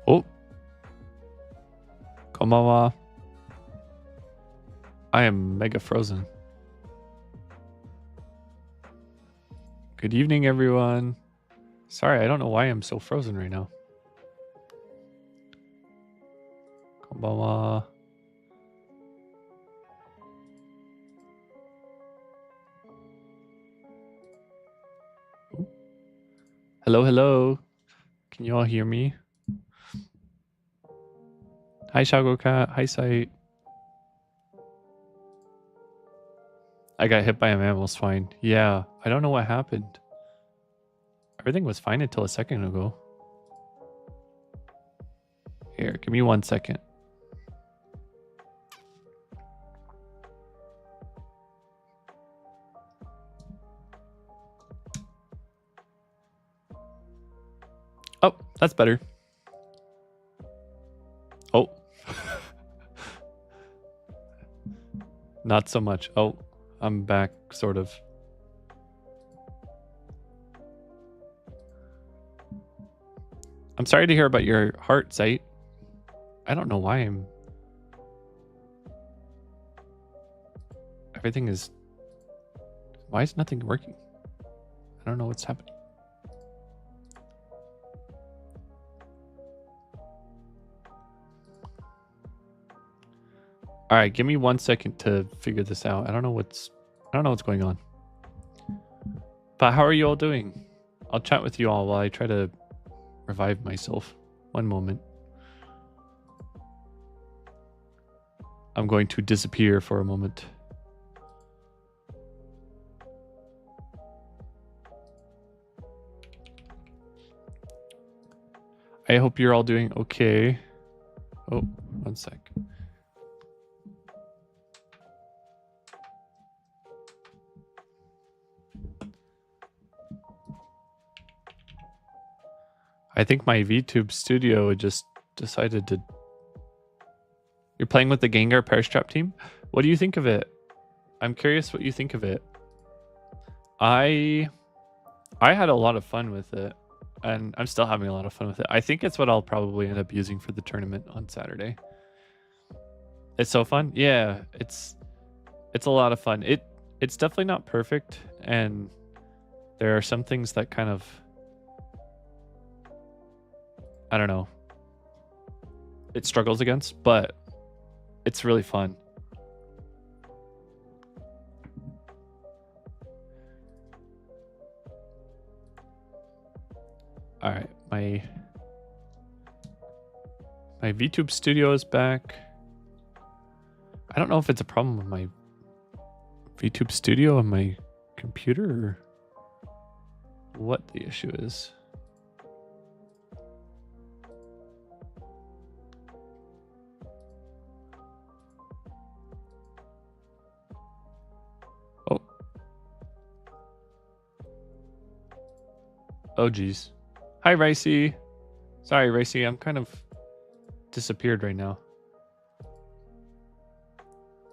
Oh. Konbanwa. I am mega frozen. Good evening, everyone. Sorry, I don't know why I'm so frozen right now. Konbanwa. Hello, hello. Can you all hear me? Hi, Shagoka. Hi, Sight. I got hit by a mammal swine. Yeah, I don't know what happened. Everything was fine until a second ago. Here, give me 1 second. Oh, that's better. Oh. Not so much. Oh, I'm back, sort of. I'm sorry to hear about your heart, Sight. I don't know why I'm... Everything is... Why is nothing working? I don't know what's happening. All right, give me 1 second to figure this out. I don't know what's going on. But how are you all doing? I'll chat with you all while I try to revive myself. 1 moment. I'm going to disappear for a moment. I hope you're all doing okay. Oh, 1 sec. I think my VTube studio just decided to... You're playing with the Gengar Parastrap team? What do you think of it? I'm curious what you think of it. I had a lot of fun with it, and I'm still having a lot of fun with it. I think it's what I'll probably end up using for the tournament on Saturday. It's so fun. Yeah, it's a lot of fun. It's definitely not perfect, and there are some things that kind of... I don't know. It struggles against, but it's really fun. All right, my VTube studio is back. I don't know if it's a problem with my VTube studio on my computer or what the issue is. Oh, geez. Hi, Ricey. Sorry, Ricey. I'm kind of disappeared right now.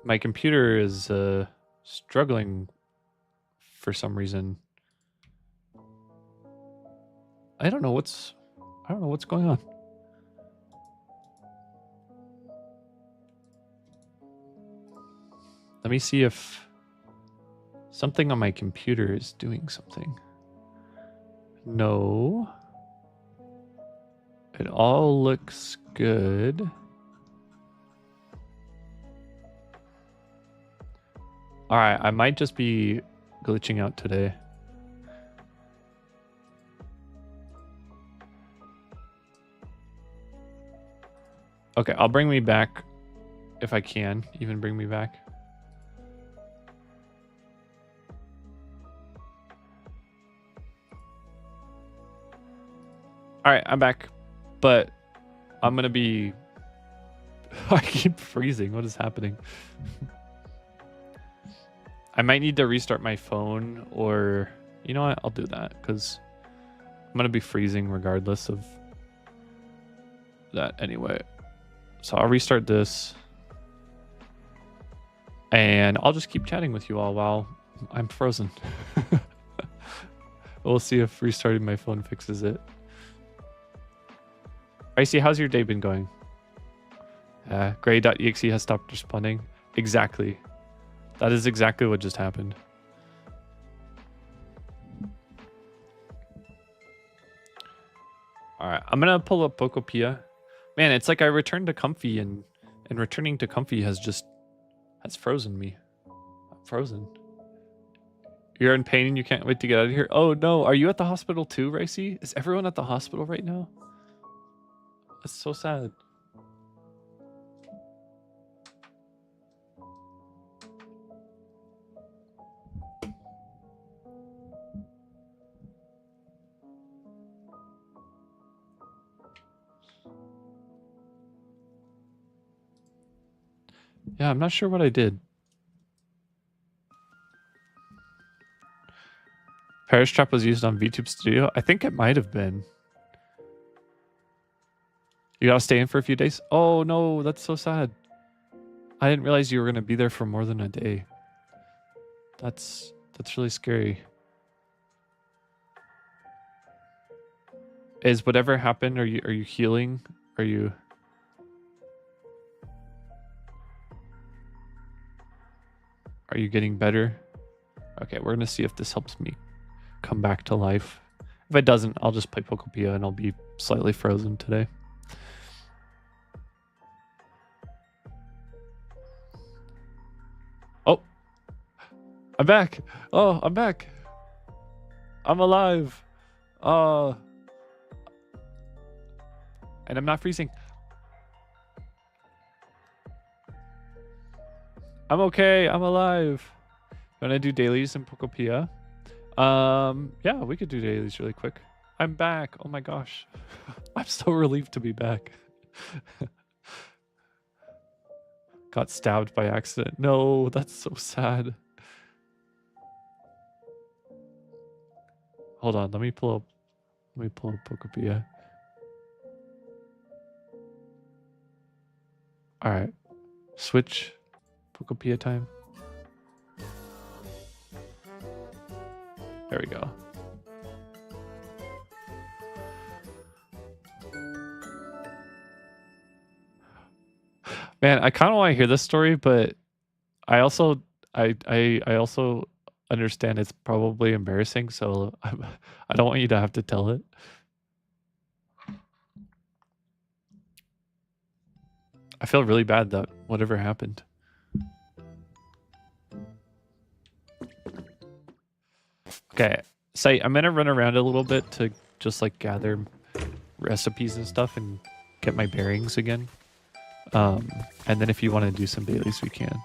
My computer is struggling for some reason. I don't know what's going on. Let me see if something on my computer is doing something. No. It all looks good. All right, I might just be glitching out today. Okay, I'll bring me back if I can. Even bring me back. All right, I'm back, but I'm gonna be. I keep freezing. What is happening? I might need to restart my phone, or you know what? I'll do that because I'm gonna be freezing regardless of that anyway. So I'll restart this, and I'll just keep chatting with you all while I'm frozen. We'll see if restarting my phone fixes it. Icy, how's your day been going? Gray.exe has stopped responding. Exactly. That is exactly what just happened. All right, I'm gonna pull up Pokopia. Man, it's like I returned to Comfy, and returning to Comfy has frozen me. I'm frozen. You're in pain and you can't wait to get out of here. Oh no, are you at the hospital too, Ricey? Is everyone at the hospital right now? That's so sad. Yeah, I'm not sure what I did. Parish Trap was used on VTube Studio. I think it might have been. You gotta stay in for a few days? Oh no, that's so sad. I didn't realize you were gonna be there for more than a day. That's really scary. Is whatever happened, are you healing? Are you getting better? Okay, we're gonna see if this helps me come back to life. If it doesn't, I'll just play Pokopia and I'll be slightly frozen today. Oh, I'm back. Oh, I'm back. I'm alive. And I'm not freezing. I'm okay. I'm alive. You want to do dailies in Pokopia? Yeah, we could do dailies really quick. I'm back. Oh my gosh. I'm so relieved to be back. Got stabbed by accident. No, that's so sad. Hold on, let me pull up Pokopia. All right. Switch Pokopia time. There we go. Man, I kind of want to hear this story, but I also understand it's probably embarrassing, so I don't want you to have to tell it. I feel really bad that whatever happened. Okay, so I'm gonna run around a little bit to just like gather recipes and stuff and get my bearings again. And then if you want to do some dailies, we can.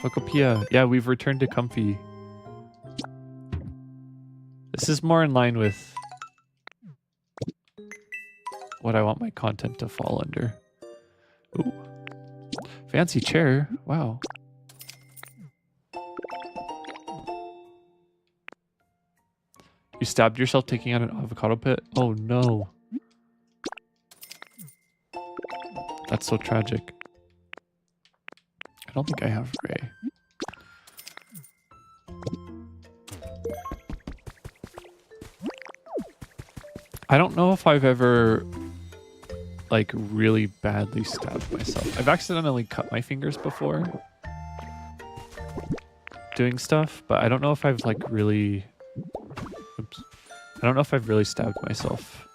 Pokopia, yeah, we've returned to Comfy. This is more in line with what I want my content to fall under. Ooh. Fancy chair. Wow. You stabbed yourself taking out an avocado pit? Oh no. That's so tragic. don't think I have Ray. I don't know if I've ever like really badly stabbed myself. I've accidentally cut my fingers before doing stuff, but I don't know if I've like really, oops. I don't know if I've really stabbed myself.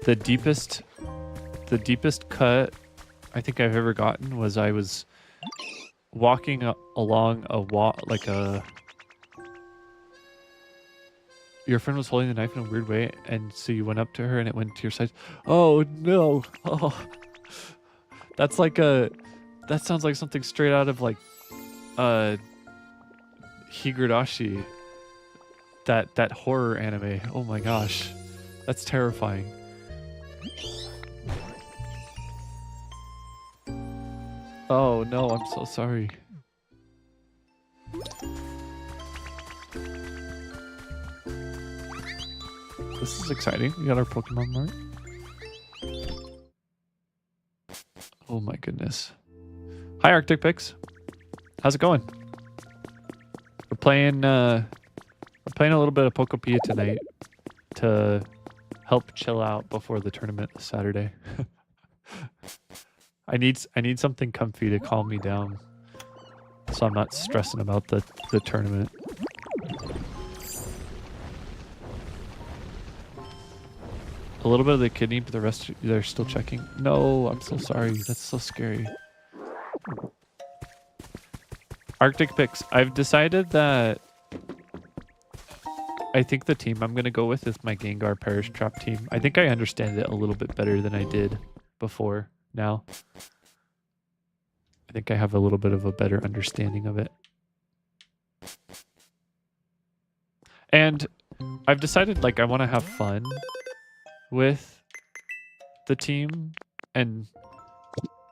The deepest cut I think I've ever gotten was I was walking along a wall, like a. Your friend was holding the knife in a weird way, and so you went up to her, and it went to your side. Oh no! Oh, that's like a. That sounds like something straight out of like, Higurashi. That horror anime. Oh my gosh, that's terrifying. Oh no, I'm so sorry. This is exciting. We got our Pokemon Mart. Oh my goodness. Hi Arctic Pix. How's it going? We're playing a little bit of Pokopia tonight to help chill out before the tournament this Saturday. I need something comfy to calm me down so I'm not stressing about the tournament. A little bit of the kidney, but the rest they're still checking. No, I'm so sorry. That's so scary. Arctic Pix. I've decided that I think the team I'm going to go with is my Gengar Perish Trap team. I think I understand it a little bit better than I did before now. I think I have a little bit of a better understanding of it. And I've decided like I want to have fun with the team, and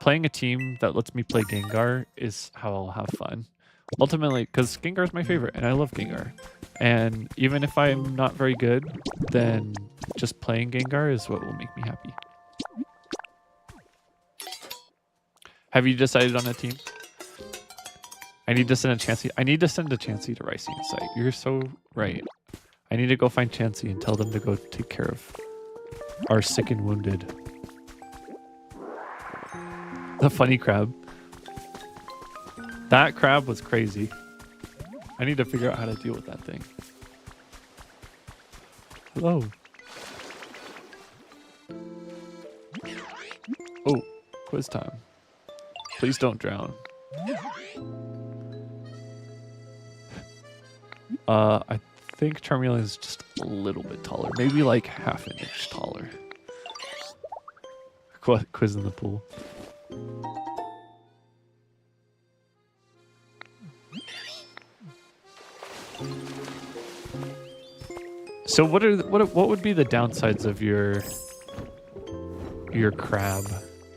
playing a team that lets me play Gengar is how I'll have fun. Ultimately, because Gengar is my favorite and I love Gengar. And even if I'm not very good, then just playing Gengar is what will make me happy. Have you decided on a team? I need to send a Chansey. I need to send a Chansey to Ricing site. You're so right. I need to go find Chansey and tell them to go take care of our sick and wounded. The funny crab. That crab was crazy. I need to figure out how to deal with that thing. Hello. Oh, quiz time. Please don't drown. I think Charmeleon is just a little bit taller. Maybe like half an inch taller. Quiz in the pool. So what would be the downsides of your crab,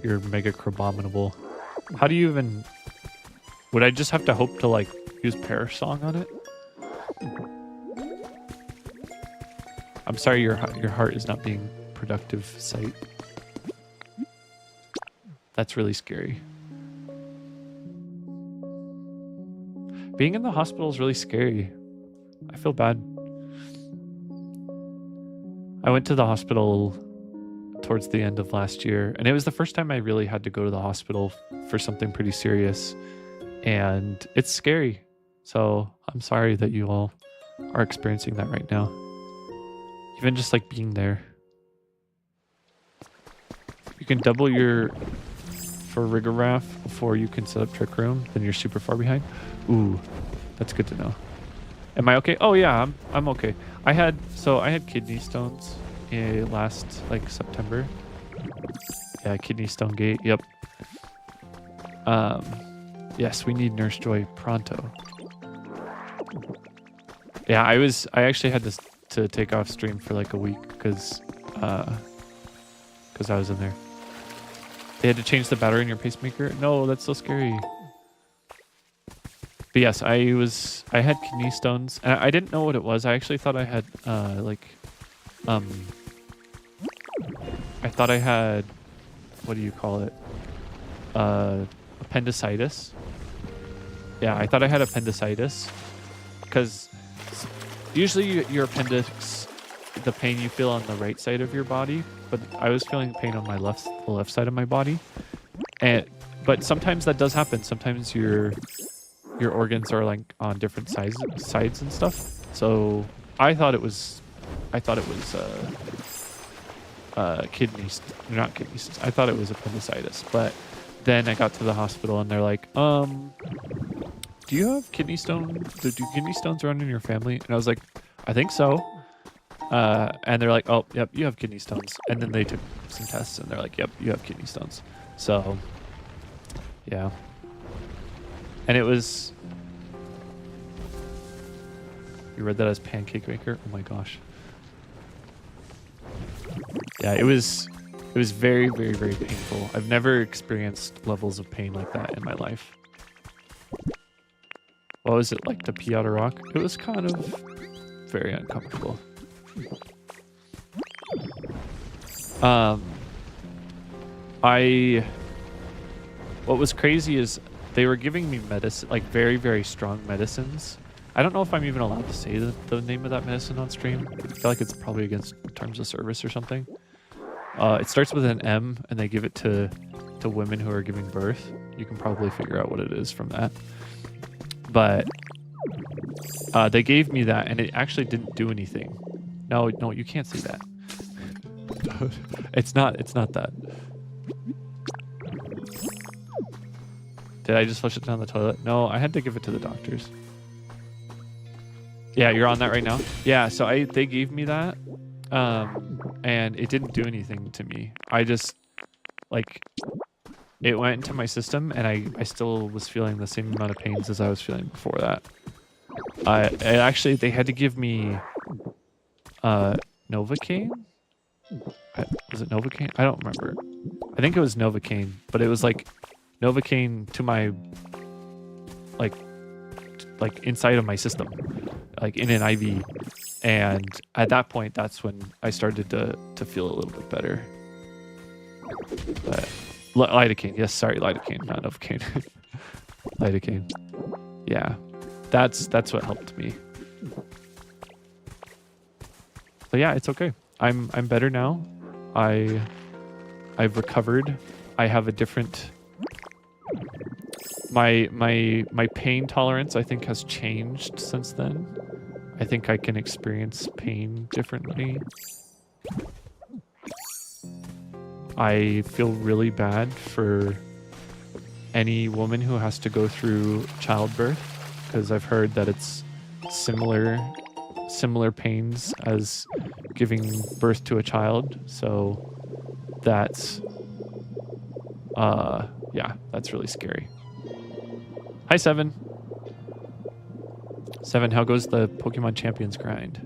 your Mega Crabominable? How do you even... Would I just have to hope to like use Perish Song on it? I'm sorry, your heart is not being productive, sight. That's really scary. Being in the hospital is really scary. I feel bad. I went to the hospital towards the end of last year, and it was the first time I really had to go to the hospital for something pretty serious, and it's scary. So I'm sorry that you all are experiencing that right now. Even just like being there. You can double your for Rigoraph before you can set up Trick Room, then you're super far behind. Ooh, that's good to know. Am I okay? Oh yeah, I'm okay. I had kidney stones last like September. Yeah, kidney stone gate. Yep. Yes, we need Nurse Joy pronto. Yeah, I actually had to take off stream for like a week because I was in there. They had to change the battery in your pacemaker. No, that's so scary. But yes, I had kidney stones, and I didn't know what it was. I actually thought I had I thought I had, what do you call it? Appendicitis. Yeah, I thought I had appendicitis because usually your appendix, the pain you feel on the right side of your body, but I was feeling pain on the left side of my body. But sometimes that does happen. Sometimes your organs are like on different sides and stuff. So I thought it was kidneys, not kidneys. I thought it was appendicitis, but then I got to the hospital and they're like, do you have kidney stone? Do kidney stones run in your family? And I was like, I think so. And they're like, oh, yep, you have kidney stones. And then they took some tests and they're like, yep, you have kidney stones. So, yeah. And it was, you read that as pancake maker? Oh my gosh. Yeah, it was very, very, very painful. I've never experienced levels of pain like that in my life. What was it like to pee out a rock? It was kind of very uncomfortable. What was crazy is they were giving me medicine, like very, very strong medicines. I don't know if I'm even allowed to say the name of that medicine on stream. I feel like it's probably against terms of service or something. It starts with an M, and they give it to women who are giving birth. You can probably figure out what it is from that. But they gave me that, and it actually didn't do anything. No, you can't say that. It's not that. Did I just flush it down the toilet? No, I had to give it to the doctors. Yeah, you're on that right now? Yeah, so they gave me that, and it didn't do anything to me. I just, like, it went into my system, and I still was feeling the same amount of pains as I was feeling before that. Actually, they had to give me Novocaine? Was it Novocaine? I don't remember. I think it was Novocaine, but it was like Novocaine to my, like inside of my system, like in an IV. And at that point, that's when I started to feel a little bit better. But lidocaine, yes, sorry, lidocaine, not Novocaine. Lidocaine. Yeah, that's what helped me. So yeah, it's okay. I'm better now. I've recovered. I have a different, my pain tolerance, I think, has changed since then. I think I can experience pain differently. I feel really bad for any woman who has to go through childbirth, because I've heard that it's similar pains as giving birth to a child. So that's yeah, that's really scary. Hi, Seven. Seven, how goes the Pokemon Champions grind?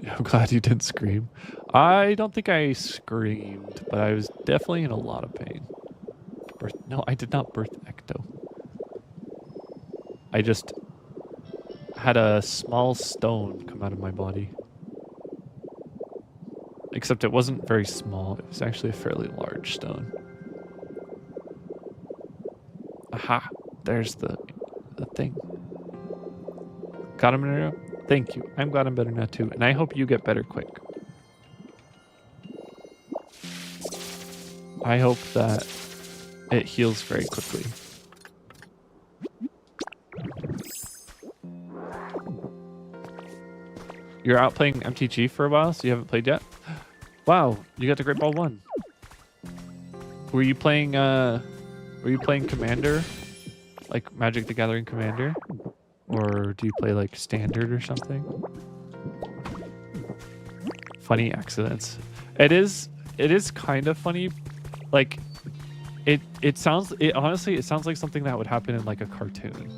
I'm glad you didn't scream. I don't think I screamed, but I was definitely in a lot of pain. No, I did not birth Ecto. I just had a small stone come out of my body. Except it wasn't very small. It was actually a fairly large stone. Aha! There's the thing. Got him better now? Thank you. I'm glad I'm better now too. And I hope you get better quick. I hope that it heals very quickly. You're out playing MTG for a while, so you haven't played yet? Wow, you got the Great Ball 1. Were you playing Commander? Like Magic the Gathering Commander? Or do you play like Standard or something? Funny accidents. It is kind of funny. Like honestly it sounds like something that would happen in like a cartoon.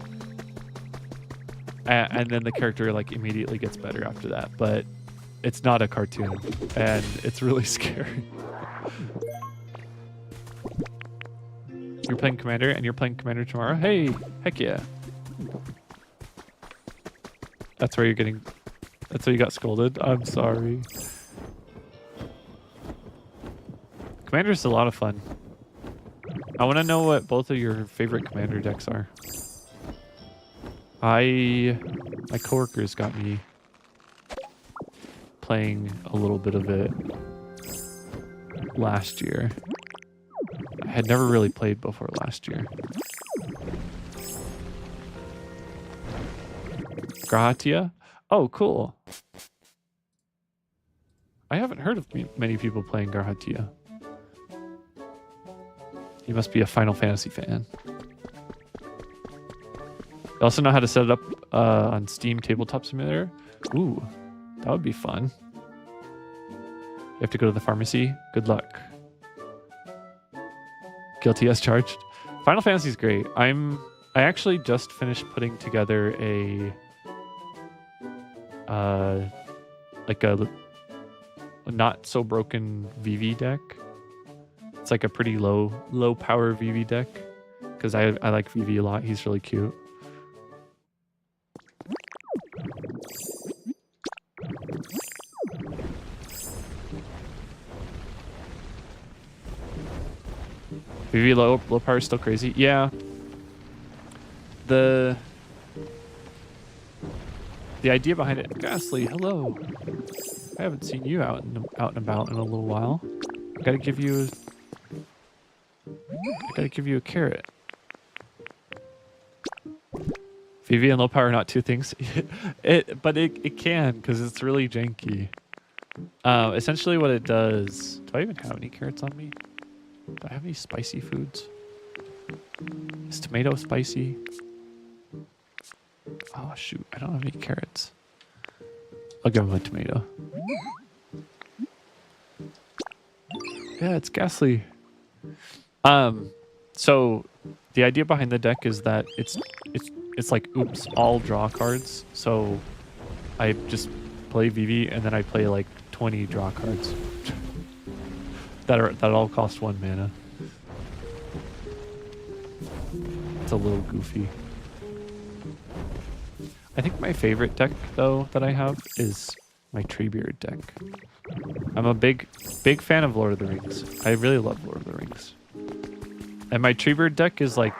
And then the character like immediately gets better after that, but it's not a cartoon, and it's really scary. You're playing Commander, and you're playing Commander tomorrow? Hey, heck yeah. That's where you're getting That's why you got scolded? I'm sorry. Commander's a lot of fun. I want to know what both of your favorite commander decks are. My coworkers got me playing a little bit of it last year. I had never really played before last year. Grahatia? Oh, cool. I haven't heard of many people playing Grahatia. You must be a Final Fantasy fan. You also know how to set it up on Steam Tabletop Simulator? Ooh, that would be fun. You have to go to the pharmacy. Good luck. Guilty as charged. Final Fantasy is great. I actually just finished putting together a like a not so broken VV deck. It's like a pretty low power VV deck because I like VV a lot. He's really cute. VV low power is still crazy. Yeah. The idea behind it. Ghastly, hello. I haven't seen you out and about in a little while. I gotta give you a carrot. VV and low power are not two things. But it can, because it's really janky. Essentially what it does... Do I even have any carrots on me? Do I have any spicy foods? Is tomato spicy? Oh shoot, I don't have any carrots. I'll give him a tomato. Yeah, it's Ghastly. So the idea behind the deck is that it's like oops, all draw cards. So I just play VV and then I play like 20 draw cards that all cost 1 mana. It's a little goofy. I think my favorite deck though that I have is my Treebeard deck. I'm a big fan of Lord of the Rings. I really love Lord of the Rings. And my Treebeard deck is like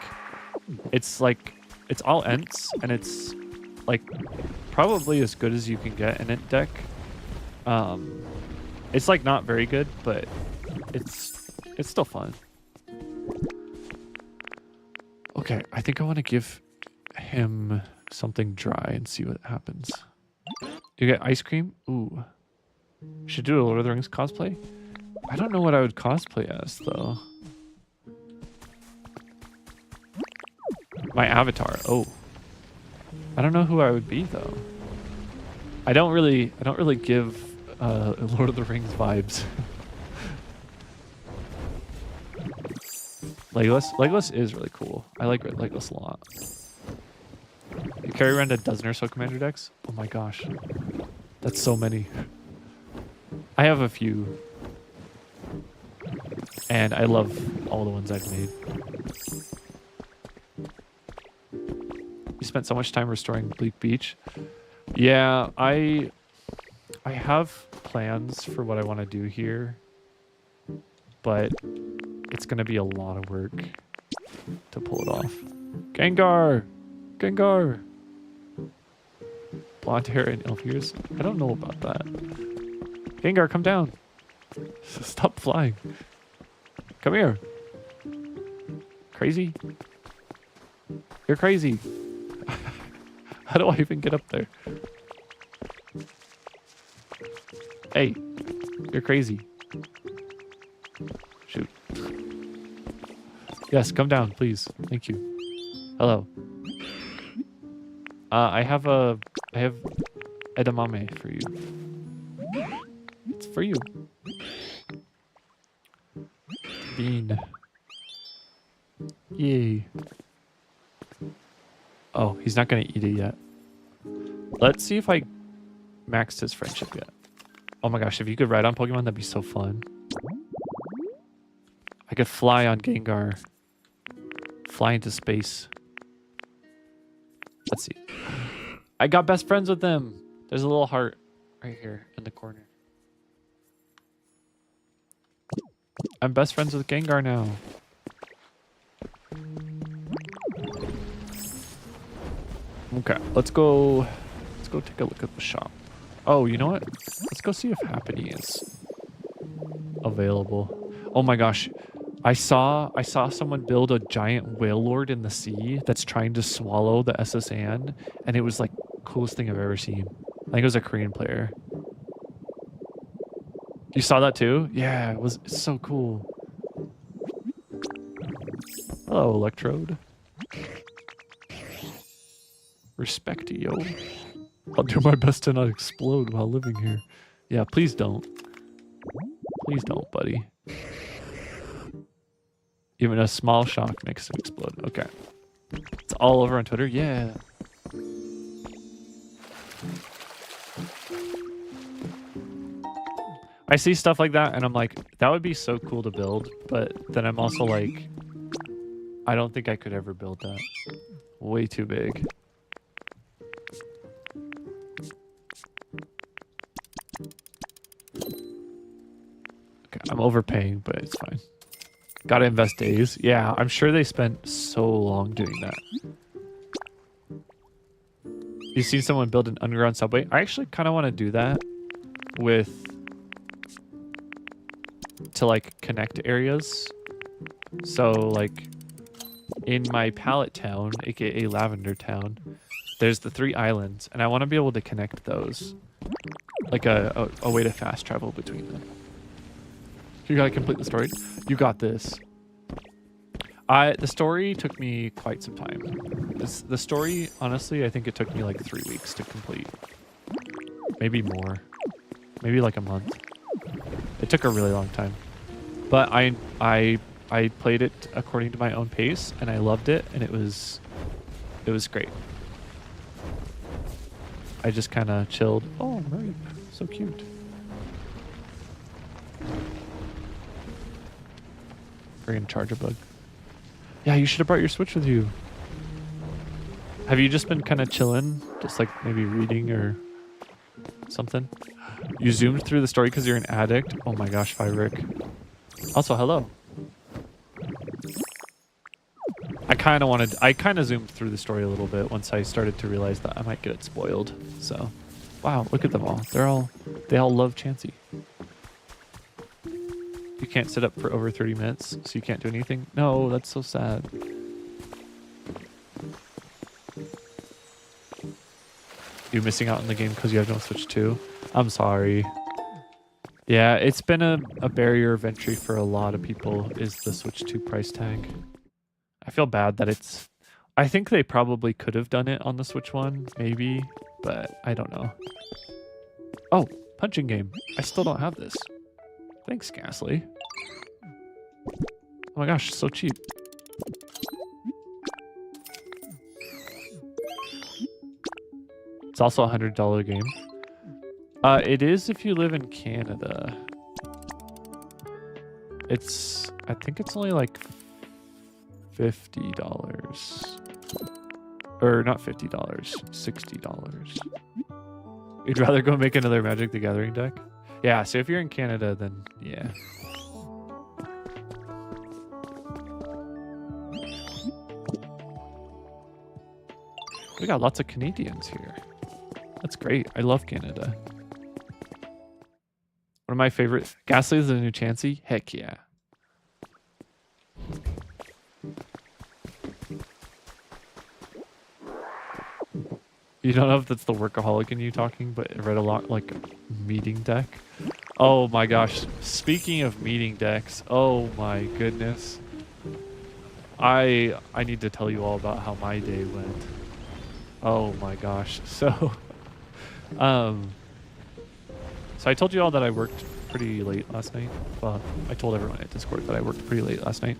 it's all Ents and it's like probably as good as you can get an Ent deck. It's like not very good, but it's still fun. Okay, I think I want to give him something dry and see what happens. You get ice cream? Ooh. Should do a Lord of the Rings cosplay? I don't know what I would cosplay as though. My avatar. Oh. I don't know who I would be though. I don't really give Lord of the Rings vibes. Legolas is really cool. I like Legolas a lot. You carry around a dozen or so commander decks? Oh my gosh. That's so many. I have a few. And I love all the ones I've made. You spent so much time restoring Bleak Beach. Yeah, I have plans for what I want to do here. But it's going to be a lot of work to pull it off. Gengar! Gengar! Blonde hair and elf ears? I don't know about that. Gengar, come down. Stop flying. Come here. Crazy? You're crazy. How do I even get up there? Hey, you're crazy. Shoot. Yes, come down, please. Thank you. Hello. I have edamame for you. It's for you. Bean. Yay. Oh, he's not gonna eat it yet. Let's see if I maxed his friendship yet. Oh my gosh, if you could ride on Pokemon, that'd be so fun. I could fly on Gengar. Fly into space. Let's see. I got best friends with them. There's a little heart. Right here in the corner. I'm best friends with Gengar now. Okay, let's go take a look at the shop. Oh, you know what? Let's go see if Happiny is available. Oh my gosh. I saw someone build a giant whale lord in the sea that's trying to swallow the SS Anne, and it was like coolest thing I've ever seen. I think it was a Korean player. You saw that too? Yeah, it's so cool. Hello, Electrode. Respect, yo. I'll do my best to not explode while living here. Yeah, please don't. Please don't, buddy. Even a small shock makes it explode. Okay. It's all over on Twitter? Yeah. I see stuff like that and I'm like, that would be so cool to build. But then I'm also like, I don't think I could ever build that. Way too big. Okay, I'm overpaying, but it's fine. Gotta invest days. Yeah, I'm sure they spent so long doing that. You seen someone build an underground subway? I actually kind of want to do that to like connect areas. So like in my pallet town, aka Lavender Town, there's the 3 islands, and I want to be able to connect those. Like a way to fast travel between them. You gotta complete the story. You got this. The story took me quite some time. The story, honestly, I think it took me like 3 weeks to complete. Maybe more. Maybe like a month. It took a really long time. But I played it according to my own pace, and I loved it, and it was great. I just kind of chilled. Oh, right. So cute. Friggin' charger bug. Yeah, you should have brought your Switch with you. Have you just been kind of chilling? Just like maybe reading or something? You zoomed through the story because you're an addict? Oh my gosh, Fyrick. Also, hello. I kind of zoomed through the story a little bit once I started to realize that I might get it spoiled. So, wow, look at them all. They all love Chansey. You can't sit up for over 30 minutes, so you can't do anything? No, that's so sad. You're missing out on the game because you have no Switch 2? I'm sorry. Yeah, it's been a barrier of entry for a lot of people, is the Switch 2 price tag. I feel bad that it's... I think they probably could have done it on the Switch 1, maybe, but I don't know. Oh, punching game. I still don't have this. Thanks, Ghastly. Oh my gosh, so cheap. It's also a $100 game. It is if you live in Canada. I think it's only like $50. Or not $50, $60. You'd rather go make another Magic the Gathering deck? Yeah, so if you're in Canada, then yeah. We got lots of Canadians here. That's great. I love Canada. One of my favorite... Ghastly is the new Chansey? Heck yeah. You don't know if that's the workaholic in you talking, but I read a lot like meeting deck. Oh my gosh. Speaking of meeting decks, oh my goodness. I need to tell you all about how my day went. Oh my gosh. So I told you all that I worked pretty late last night. Well, I told everyone at Discord that I worked pretty late last night.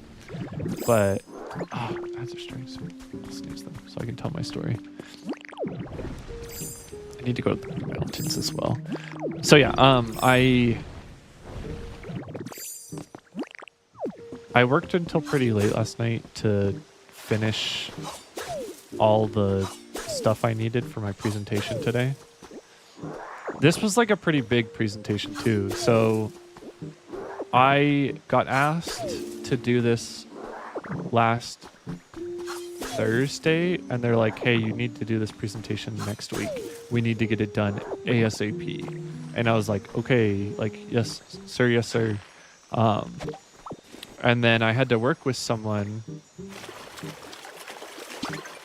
But ads are strings. I'll snooze them so I can tell my story. I need to go to the mountains as well. So yeah, I worked until pretty late last night to finish all the stuff I needed for my presentation today. This was like a pretty big presentation too. So I got asked to do this last Thursday, and they're like, hey, you need to do this presentation next week. We need to get it done ASAP. And I was like, okay, like, yes, sir, yes, sir. And then I had to work with someone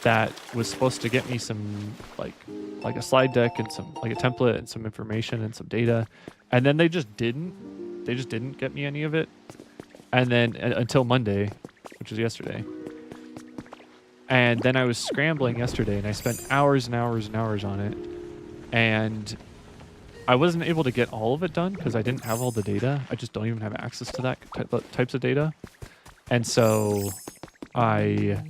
that was supposed to get me some like a slide deck and some like a template and some information and some data, and then they just didn't get me any of it, and then until Monday, which was yesterday. And then I was scrambling yesterday, and I spent hours and hours and hours on it, and I wasn't able to get all of it done because I didn't have all the data. I just don't even have access to that types of data. And so I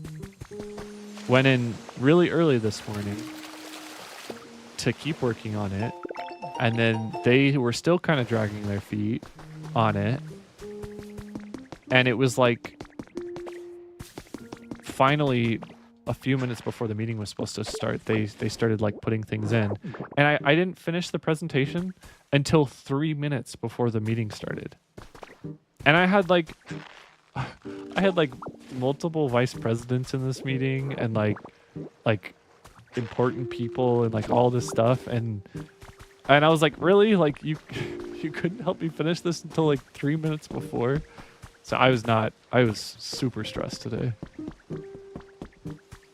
went in really early this morning to keep working on it, and then they were still kind of dragging their feet on it. And it was like finally a few minutes before the meeting was supposed to start, they started like putting things in, and I didn't finish the presentation until 3 minutes before the meeting started. And I had like multiple vice presidents in this meeting, and like important people, and like all this stuff, and I was like, really, like you couldn't help me finish this until like 3 minutes before. So I was super stressed today.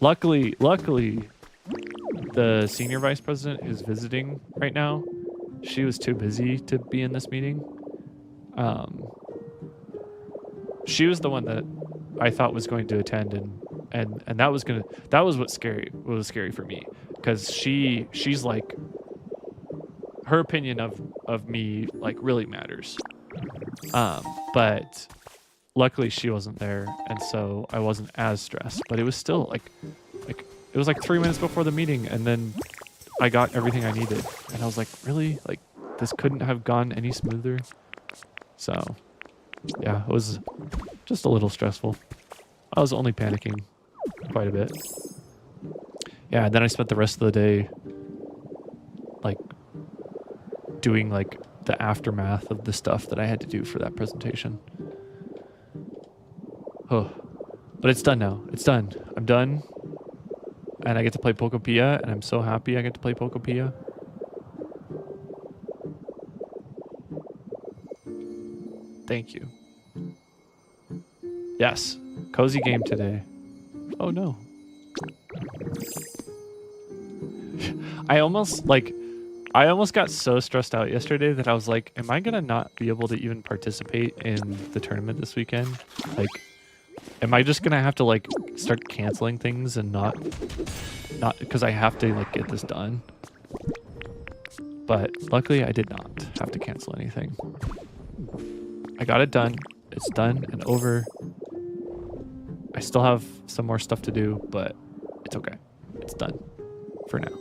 Luckily, the senior vice president who's visiting right now, she was too busy to be in this meeting. She was the one that I thought was going to attend, and that was what was scary for me, because she's like, her opinion of me like really matters. But luckily she wasn't there, and so I wasn't as stressed, but it was still like it was like 3 minutes before the meeting, and then I got everything I needed, and I was like, really, like this couldn't have gone any smoother. So yeah, it was just a little stressful. I was only panicking quite a bit. Yeah, and then I spent the rest of the day like doing like the aftermath of the stuff that I had to do for that presentation. Oh, but it's done now. It's done. I'm done. And I get to play Pokopia, and I'm so happy I get to play Pokopia. Thank you. Yes. Cozy game today. Oh no. I almost got so stressed out yesterday that I was like, am I gonna not be able to even participate in the tournament this weekend? Like, am I just gonna have to like start canceling things and not because I have to like get this done? But luckily I did not have to cancel anything. I got it done. It's done and over. I still have some more stuff to do, but it's okay. It's done for now.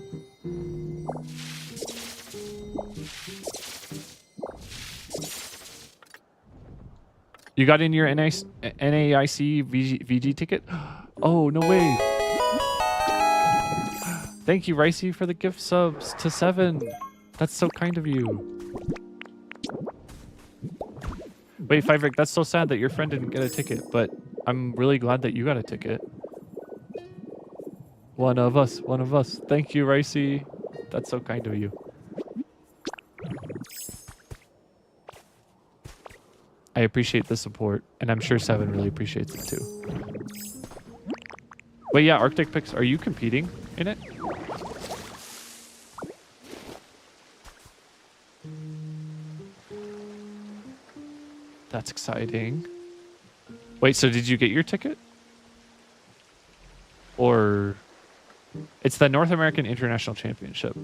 You got in your NAIC VG ticket? Oh, no way. Thank you, Ricey, for the gift subs to 7. That's so kind of you. Wait, Fiverick, that's so sad that your friend didn't get a ticket, but I'm really glad that you got a ticket. One of us. Thank you, Ricey. That's so kind of you. I appreciate the support, and I'm sure 7 really appreciates it too. Wait, yeah, Arctic Pix, are you competing in it? That's exciting. Wait, so did you get your ticket? Or... It's the North American International Championship.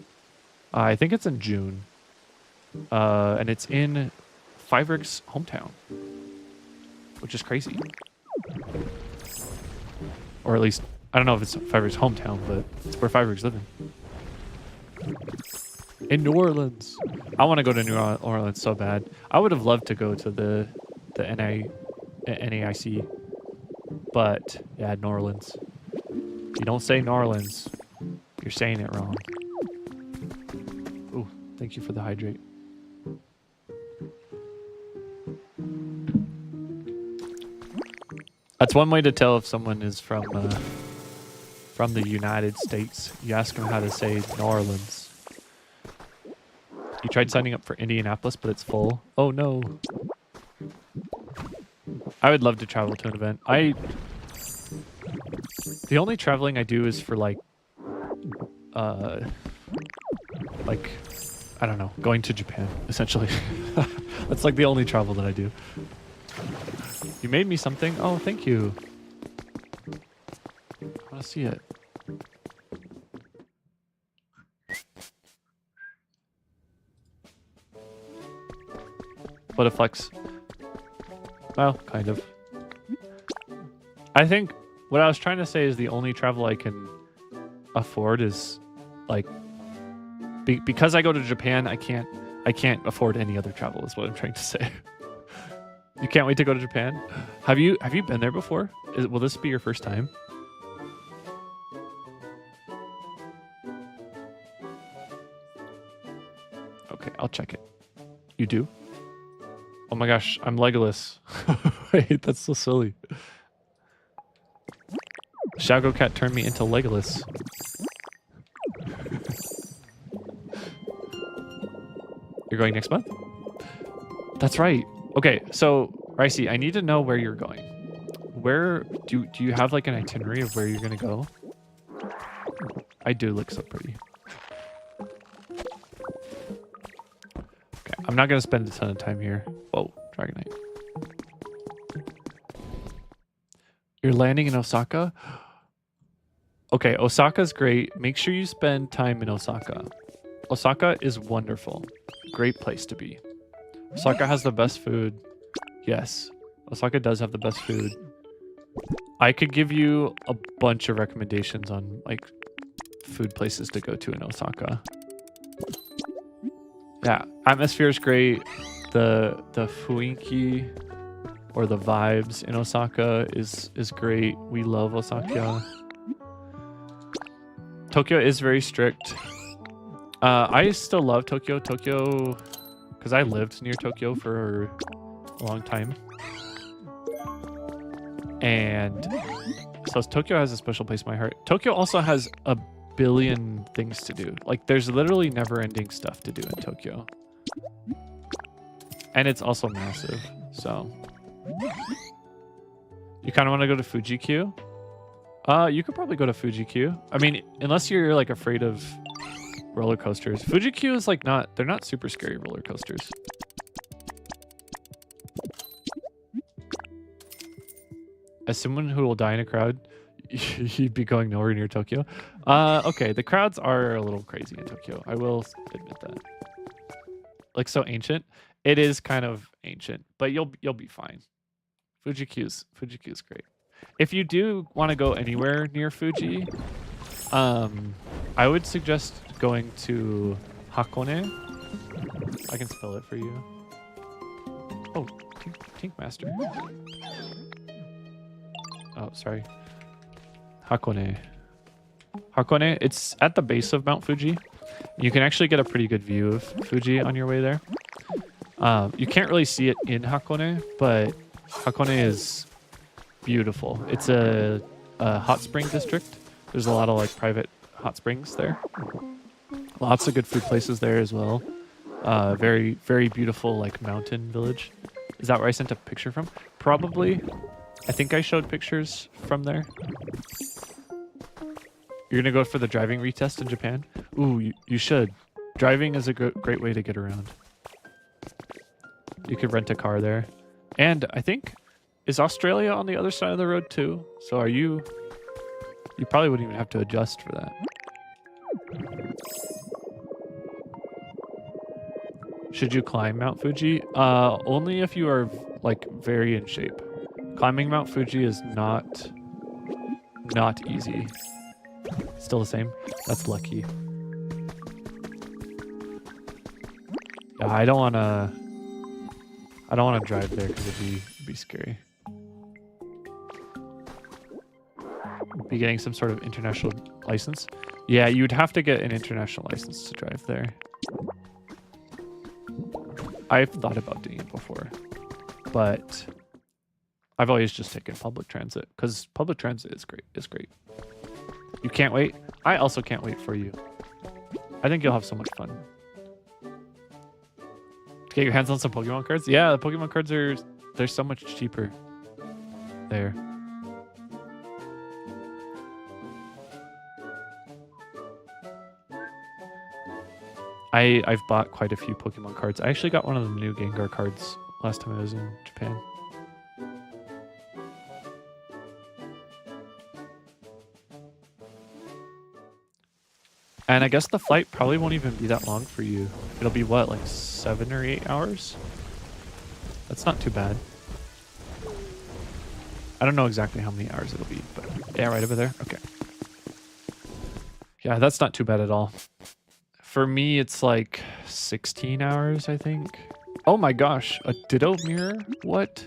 I think it's in June. And it's in Fiverick's hometown, which is crazy. Or at least, I don't know if it's Fiverick's hometown, but it's where Fiverick's living. In New Orleans. I want to go to New Orleans so bad. I would have loved to go to the NAIC, but yeah, New Orleans. You don't say New Orleans, you're saying it wrong. Ooh, Thank you for the hydrate. That's one way to tell if someone is from the United States. You ask them how to say New Orleans. You tried signing up for Indianapolis, but it's full. Oh no. I would love to travel to an event. The only traveling I do is for like I don't know, going to Japan, essentially. That's like the only travel that I do. You made me something? Oh, thank you. I want to see it. What a flex. Well, kind of. I think what I was trying to say is the only travel I can afford is like because I go to Japan, I can't afford any other travel is what I'm trying to say. You can't wait to go to Japan? Have you been there before? Will this be your first time? Okay, I'll check it. You do? Oh my gosh, I'm Legolas. Wait, that's so silly. Shago Cat turned me into Legolas. You're going next month? That's right. Okay, so Ricey, I need to know where you're going. Where do you have like an itinerary of where you're gonna go? I do look so pretty. Okay, I'm not gonna spend a ton of time here. Whoa, Dragonite. You're landing in Osaka? Okay, Osaka's great. Make sure you spend time in Osaka. Osaka is wonderful. Great place to be. Osaka has the best food. Yes, Osaka does have the best food. I could give you a bunch of recommendations on like food places to go to in Osaka. Yeah, atmosphere is great. The雰囲気or the vibes in Osaka is great. We love Osaka. Tokyo is very strict. I still love Tokyo. Tokyo, because I lived near Tokyo for a long time. And so Tokyo has a special place in my heart. Tokyo also has a billion things to do. Like there's literally never-ending stuff to do in Tokyo. And it's also massive, so. You kind of want to go to Fuji-Q? You could probably go to Fuji-Q. I mean, unless you're like afraid of roller coasters. Fuji-Q is like they're not super scary roller coasters. As someone who will die in a crowd, you'd be going nowhere near Tokyo. Okay, the crowds are a little crazy in Tokyo. I will admit that. Like so ancient. It is kind of ancient, but you'll be fine. Fuji-Q's great. If you do want to go anywhere near Fuji, I would suggest going to Hakone. I can spell it for you. Oh, Tink Master. Oh, sorry. Hakone. Hakone, it's at the base of Mount Fuji. You can actually get a pretty good view of Fuji on your way there. You can't really see it in Hakone, but Hakone is beautiful. It's a hot spring district. There's a lot of like private hot springs there. Lots of good food places there as well. Very, very beautiful like mountain village. Is that where I sent a picture from? Probably. I think I showed pictures from there. You're gonna go for the driving retest in Japan? Ooh, you should. Driving is a great way to get around. You could rent a car there. And I think, is Australia on the other side of the road too? So you probably wouldn't even have to adjust for that. Should you climb Mount Fuji? Only if you are like very in shape. Climbing Mount Fuji is not easy. Still the same? That's lucky. Yeah, I don't wanna drive there because it'd be scary. Be getting some sort of international license. Yeah, you'd have to get an international license to drive there. I've thought about doing it before, but I've always just taken public transit because public transit is great. It's great. You can't wait. I also can't wait for you. I think you'll have so much fun. Get your hands on some Pokemon cards. Yeah, the Pokemon cards they're so much cheaper there. I've bought quite a few Pokemon cards. I actually got one of the new Gengar cards last time I was in Japan. And I guess the flight probably won't even be that long for you. It'll be what, like 7 or 8 hours? That's not too bad. I don't know exactly how many hours it'll be, but yeah, right over there. Okay. Yeah, that's not too bad at all. For me, it's like 16 hours, I think. Oh my gosh, a Ditto mirror? What?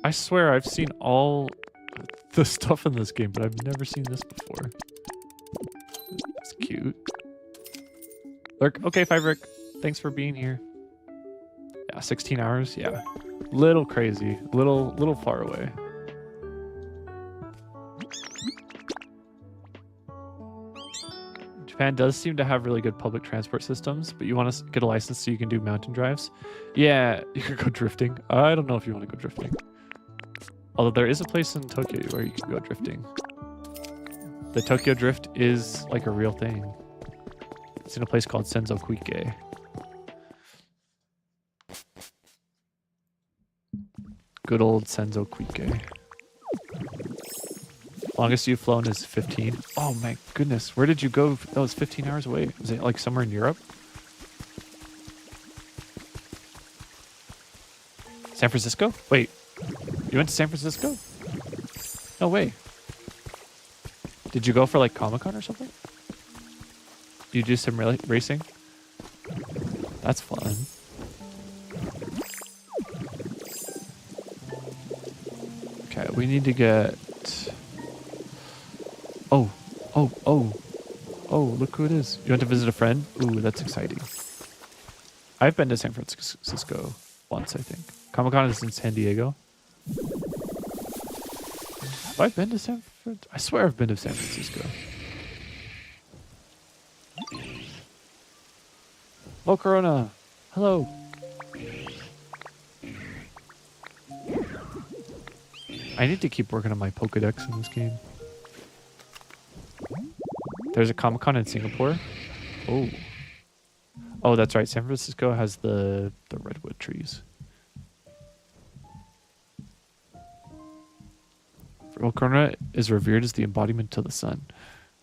I swear I've seen all the stuff in this game, but I've never seen this before. It's cute. Lurk. Okay, Fibrick. Thanks for being here. Yeah, 16 hours. Yeah. Little crazy. Little far away. Japan does seem to have really good public transport systems, but you want to get a license so you can do mountain drives? Yeah, you could go drifting. I don't know if you want to go drifting. Although there is a place in Tokyo where you can go drifting. The Tokyo Drift is like a real thing. It's in a place called Senzo Kuike. Good old Senzo Kuike. Longest you've flown is 15. Oh my goodness. Where did you go? That was 15 hours away. Was it like somewhere in Europe? San Francisco? Wait. You went to San Francisco? No way. Did you go for like Comic-Con or something? You do some racing? That's fun. Okay, we need to get... Oh, look who it is. You went to visit a friend? Ooh, that's exciting. I've been to San Francisco once, I think. Comic-Con is in San Diego. Have I been to San Francisco? I swear I've been to San Francisco. Oh, Corona. Hello. I need to keep working on my Pokedex in this game. There's a Comic-Con in Singapore. Oh. Oh, that's right. San Francisco has the redwood trees. Volcarona is revered as the embodiment of the sun.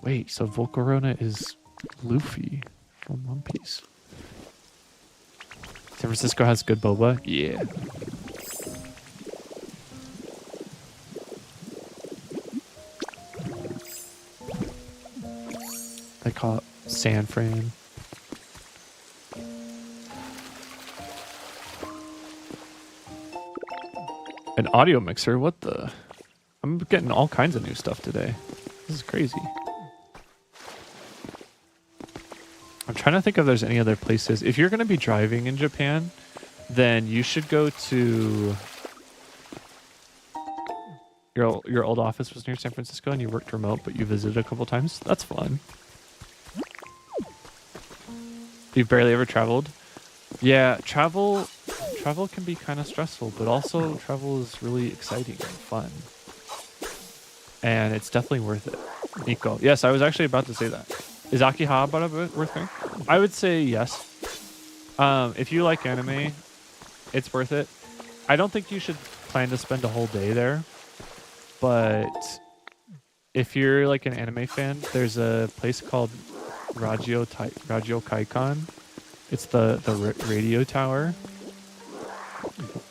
Wait, so Volcarona is Luffy from One Piece. San Francisco has good boba? Yeah. They call it San Fran. An audio mixer? What the? I'm getting all kinds of new stuff today. This is crazy. I'm trying to think if there's any other places. If you're going to be driving in Japan, then you should go to... Your old office was near San Francisco and you worked remote, but you visited a couple times. That's fun. You've barely ever traveled? Yeah, travel can be kind of stressful, but also travel is really exciting and fun. And it's definitely worth it. Nico. Yes, I was actually about to say that. Is Akihabara worth going? I would say yes. If you like anime, it's worth it. I don't think you should plan to spend a whole day there. But if you're like an anime fan, there's a place called Ragyo Kaikan. It's the radio tower.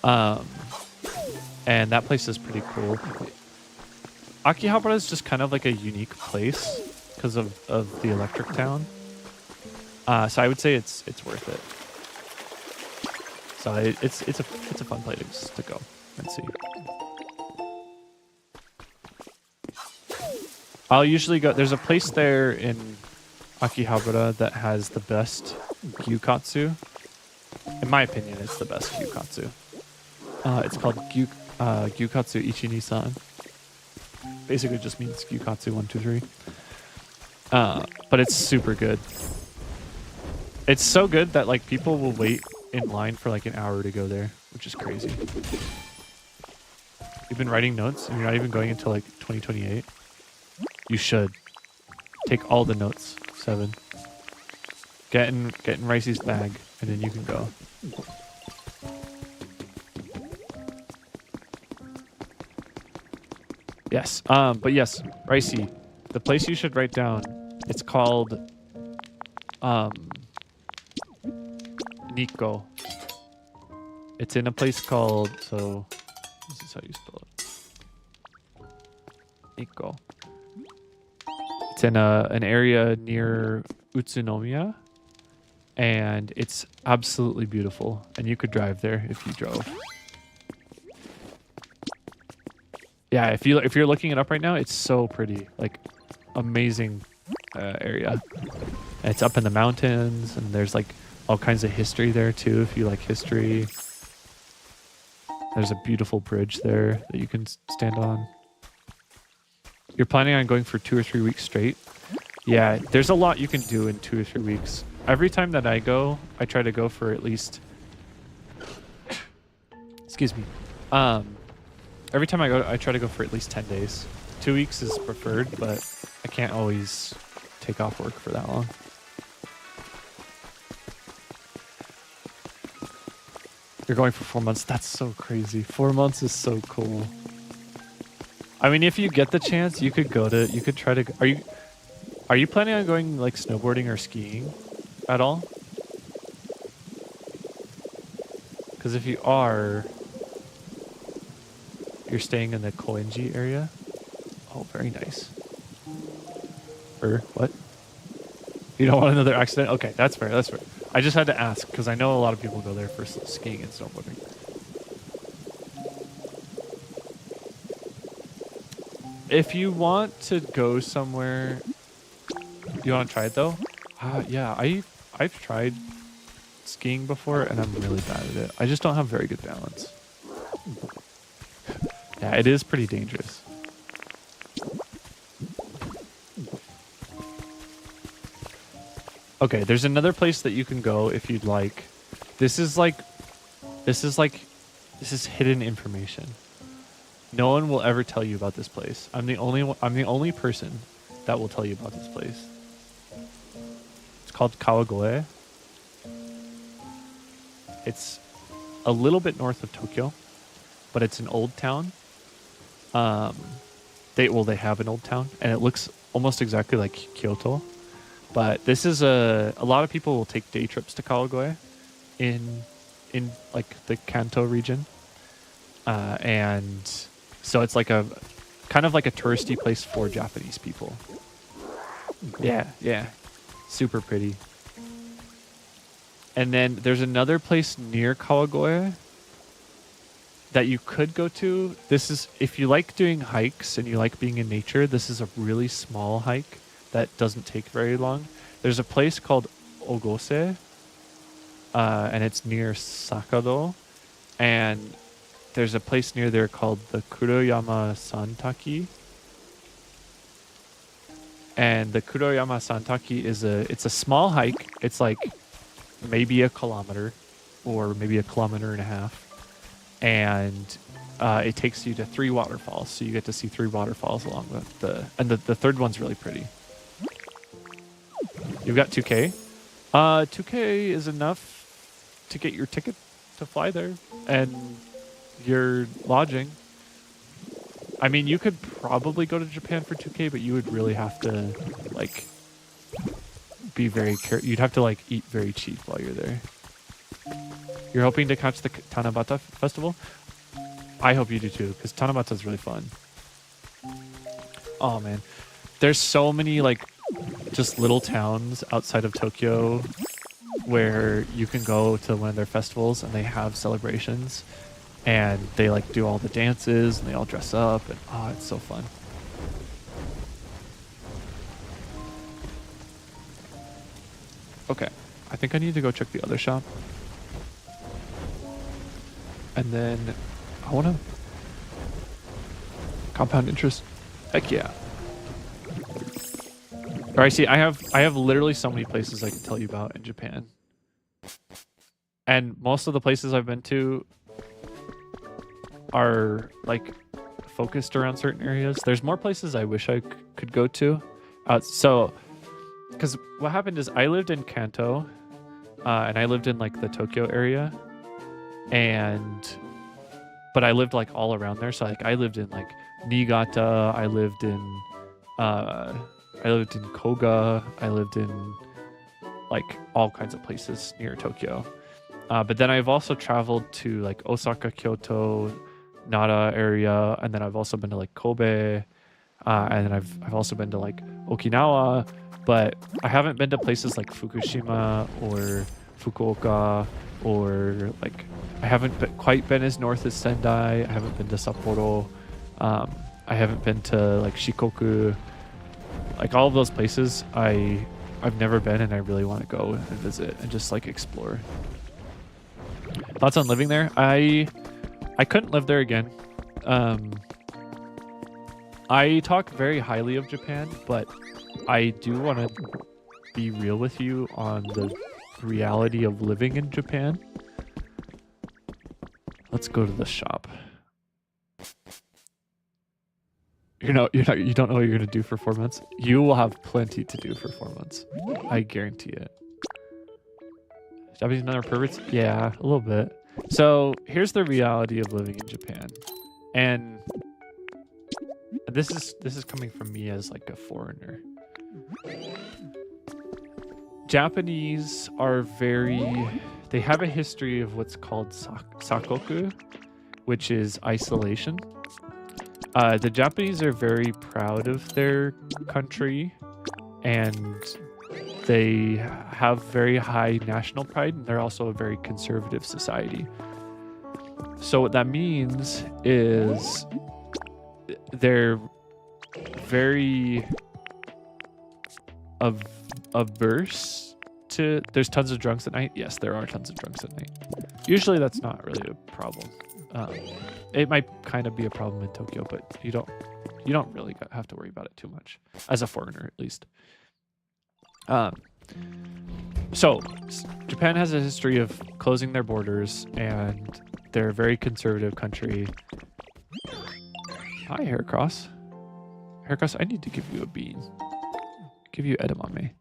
And that place is pretty cool. Akihabara is just kind of like a unique place because of the electric town. So I would say it's worth it. So it's a fun place to go and see. I'll usually go. There's a place there in Akihabara that has the best Gyukatsu. In my opinion, it's the best Gyukatsu. It's called Gyukatsu Ichi-ni-san. Basically just means Gyukatsu 1, 2, 3. But it's super good. It's so good that like people will wait in line for like an hour to go there, which is crazy. You've been writing notes and you're not even going until like 2028. You should. Take all the notes, 7. Get in Ricey's bag, and then you can go. Yes. But yes, Ricey, the place you should write down, it's called Nico. It's in a place called, so this is how you spell it. Nico. It's in an area near Utsunomiya, and it's absolutely beautiful. And you could drive there if you drove. Yeah, if you're looking it up right now, it's so pretty, like amazing area. And it's up in the mountains, and there's like all kinds of history there too. If you like history, there's a beautiful bridge there that you can stand on. You're planning on going for 2 or 3 weeks straight? Yeah, there's a lot you can do in 2 or 3 weeks. Every time that I go, I try to go for at least... Excuse me. Every time I go, I try to go for at least 10 days. 2 weeks is preferred, but I can't always take off work for that long. You're going for 4 months? That's so crazy. 4 months is so cool. I mean, if you get the chance, you could try to... Are you planning on going like snowboarding or skiing at all? Because if you are, you're staying in the Koenji area. Oh, very nice. Or what? You don't want another accident? Okay, that's fair. That's fair. I just had to ask because I know a lot of people go there for skiing and snowboarding. If you want to go somewhere, you want to try it though? Yeah, I've tried skiing before and I'm really bad at it. I just don't have very good balance. Yeah, it is pretty dangerous. Okay, there's another place that you can go if you'd like. This is hidden information. No one will ever tell you about this place. I'm the only person that will tell you about this place. It's called Kawagoe. It's a little bit north of Tokyo, but it's an old town. They have an old town, and it looks almost exactly like Kyoto. But this is a lot of people will take day trips to Kawagoe in like the Kanto region, and so it's like a kind of like a touristy place for Japanese people. Yeah, super pretty. And then there's another place near Kawagoe that you could go to. This is, if you like doing hikes and you like being in nature, this is a really small hike that doesn't take very long. There's a place called Ogose, and it's near Sakado. And there's a place near there called the Kuroyama Santaki. And the Kuroyama Santaki it's a small hike. It's like maybe a kilometer or maybe a kilometer and a half. And it takes you to 3 waterfalls. So you get to see 3 waterfalls along the third one's really pretty. You've got 2K. 2K is enough to get your ticket to fly there and your lodging. I mean, you could probably go to Japan for 2K, but you would really have to like be very careful. You'd have to like eat very cheap while you're there. You're hoping to catch the Tanabata festival? I hope you do too, because Tanabata is really fun. Oh man, there's so many like just little towns outside of Tokyo where you can go to one of their festivals and they have celebrations and they like do all the dances and they all dress up and oh, it's so fun. Okay. I think I need to go check the other shop. And then I want to compound interest. Heck yeah. Or I see I have literally so many places I can tell you about in Japan. And most of the places I've been to are like focused around certain areas. There's more places I wish I could go to. So because what happened is I lived in Kanto, and I lived in like the Tokyo area, but I lived like all around there. So like I lived in like Niigata, I lived in Koga, I lived in like all kinds of places near Tokyo. But then I've also traveled to like Osaka, Kyoto, Nara area, and then I've also been to like Kobe, and then I've also been to like Okinawa, but I haven't been to places like Fukushima or Fukuoka, or like I haven't quite been as north as Sendai. I haven't been to Sapporo. I haven't been to like Shikoku. Like all of those places I've never been, and I really want to go and visit and just like explore. Thoughts on living there? I couldn't live there again. I talk very highly of Japan, but I do want to be real with you on the reality of living in Japan. Let's go to the shop. You don't know what you're gonna do for 4 months. You will have plenty to do for 4 months. I guarantee it. Japanese men are perverts? Yeah, a little bit. So here's the reality of living in Japan, and this is coming from me as like a foreigner. Japanese are they have a history of what's called sakoku, which is isolation. The Japanese are very proud of their country, and they have very high national pride, and they're also a very conservative society. So what that means is they're very averse to... There's tons of drunks at night. Yes, there are tons of drunks at night. Usually that's not really a problem. It might kind of be a problem in Tokyo, but you don't really have to worry about it too much, as a foreigner at least. So Japan has a history of closing their borders, and they're a very conservative country. Hi, Haircross. Haircross, I need to give you a bean. Give you edamame.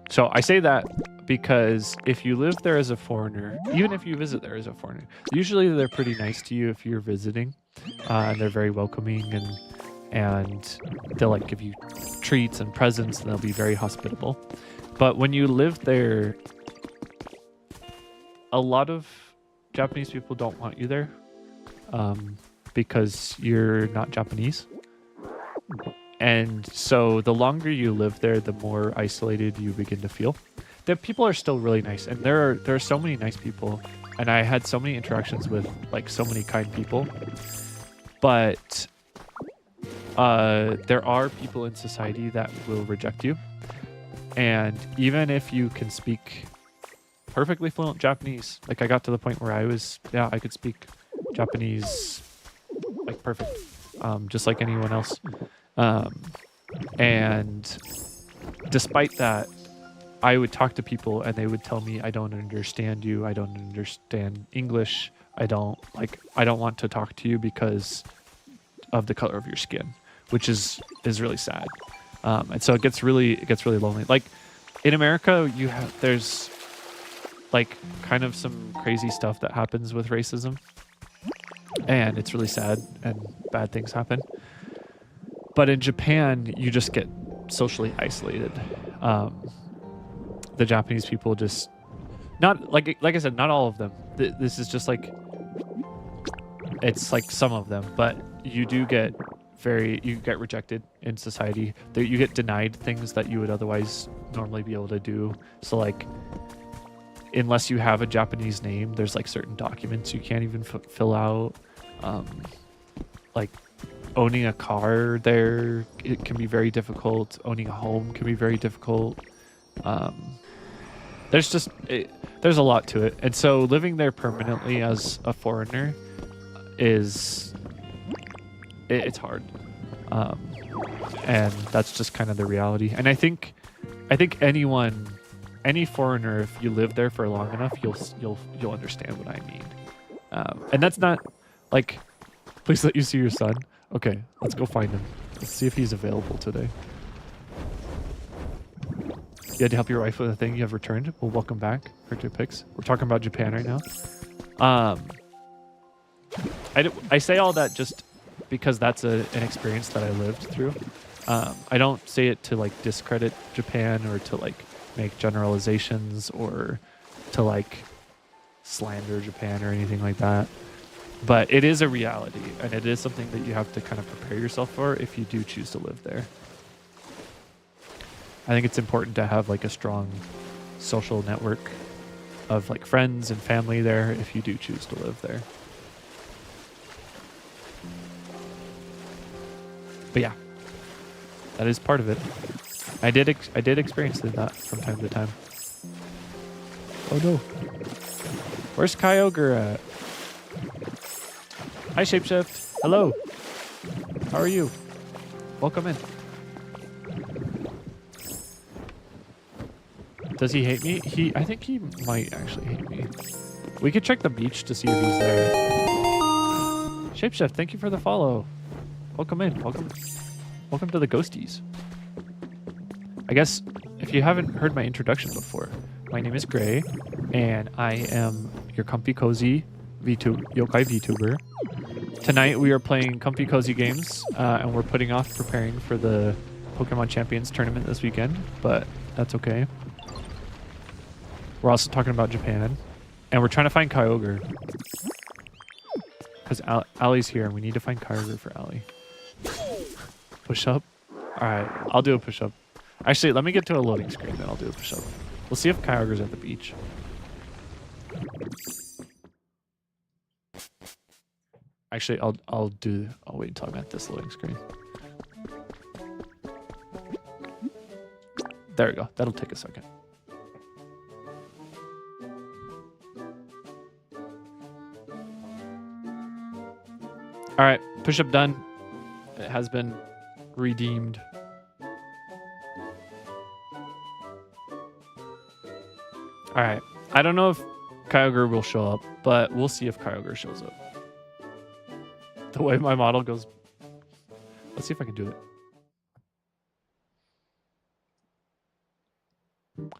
So I say that because if you live there as a foreigner, even if you visit there as a foreigner, usually they're pretty nice to you if you're visiting, and they're very welcoming, and they'll like give you treats and presents, and they'll be very hospitable. But when you live there, a lot of Japanese people don't want you there, because you're not Japanese. And so the longer you live there, the more isolated you begin to feel. The people are still really nice, and there are so many nice people, and I had so many interactions with like so many kind people. But there are people in society that will reject you, and even if you can speak perfectly fluent Japanese, like I got to the point where I could speak Japanese like perfect, just like anyone else. And despite that, I would talk to people and they would tell me, I don't understand you. I don't understand English. I don't want to talk to you because of the color of your skin, which is really sad. And so it gets really lonely. Like in America, there's like kind of some crazy stuff that happens with racism, and it's really sad and bad things happen. But in Japan, you just get socially isolated. The Japanese people just not like I said, not all of them. This is just like, it's like some of them, but you do get you get rejected in society. You get denied things that you would otherwise normally be able to do. So like, unless you have a Japanese name, there's like certain documents you can't even fill out. Like owning a car there, it can be very difficult. Owning a home can be very difficult. There's just there's a lot to it, and so living there permanently as a foreigner is it's hard, and that's just kind of the reality. And I think any foreigner, if you live there for long enough, you'll understand what I mean. And that's not like, please let you see your son. Okay, let's go find him. Let's see if he's available today. You had to help your wife with a thing you have returned. Well, welcome back. Crypto Picks. We're talking about Japan right now. I say all that just because that's an experience that I lived through. I don't say it to like discredit Japan or to like make generalizations or to like slander Japan or anything like that. But it is a reality, and it is something that you have to kind of prepare yourself for if you do choose to live there. I think it's important to have like a strong social network of like friends and family there if you do choose to live there. But yeah, that is part of it. I did experience that from time to time. Oh no. Where's Kyogre at? Hi Shapeshift. Hello. How are you? Welcome in. Does he hate me? I think he might actually hate me. We could check the beach to see if he's there. Shapeshift, thank you for the follow. Welcome in. Welcome to the ghosties. I guess if you haven't heard my introduction before, my name is Gray, and I am your comfy cozy yokai VTuber. Tonight we are playing comfy cozy games, and we're putting off preparing for the Pokemon Champions tournament this weekend, but that's okay. We're also talking about Japan, and we're trying to find Kyogre. Because Allie's here, and we need to find Kyogre for Allie. Push up? Alright, I'll do a push up. Actually, let me get to a loading screen, then I'll do a push up. We'll see if Kyogre's at the beach. Actually, I'll wait until I'm at this loading screen. There we go. That'll take a second. All right, push-up done. It has been redeemed. All right, I don't know if Kyogre will show up, but we'll see if Kyogre shows up. The way my model goes. Let's see if I can do it.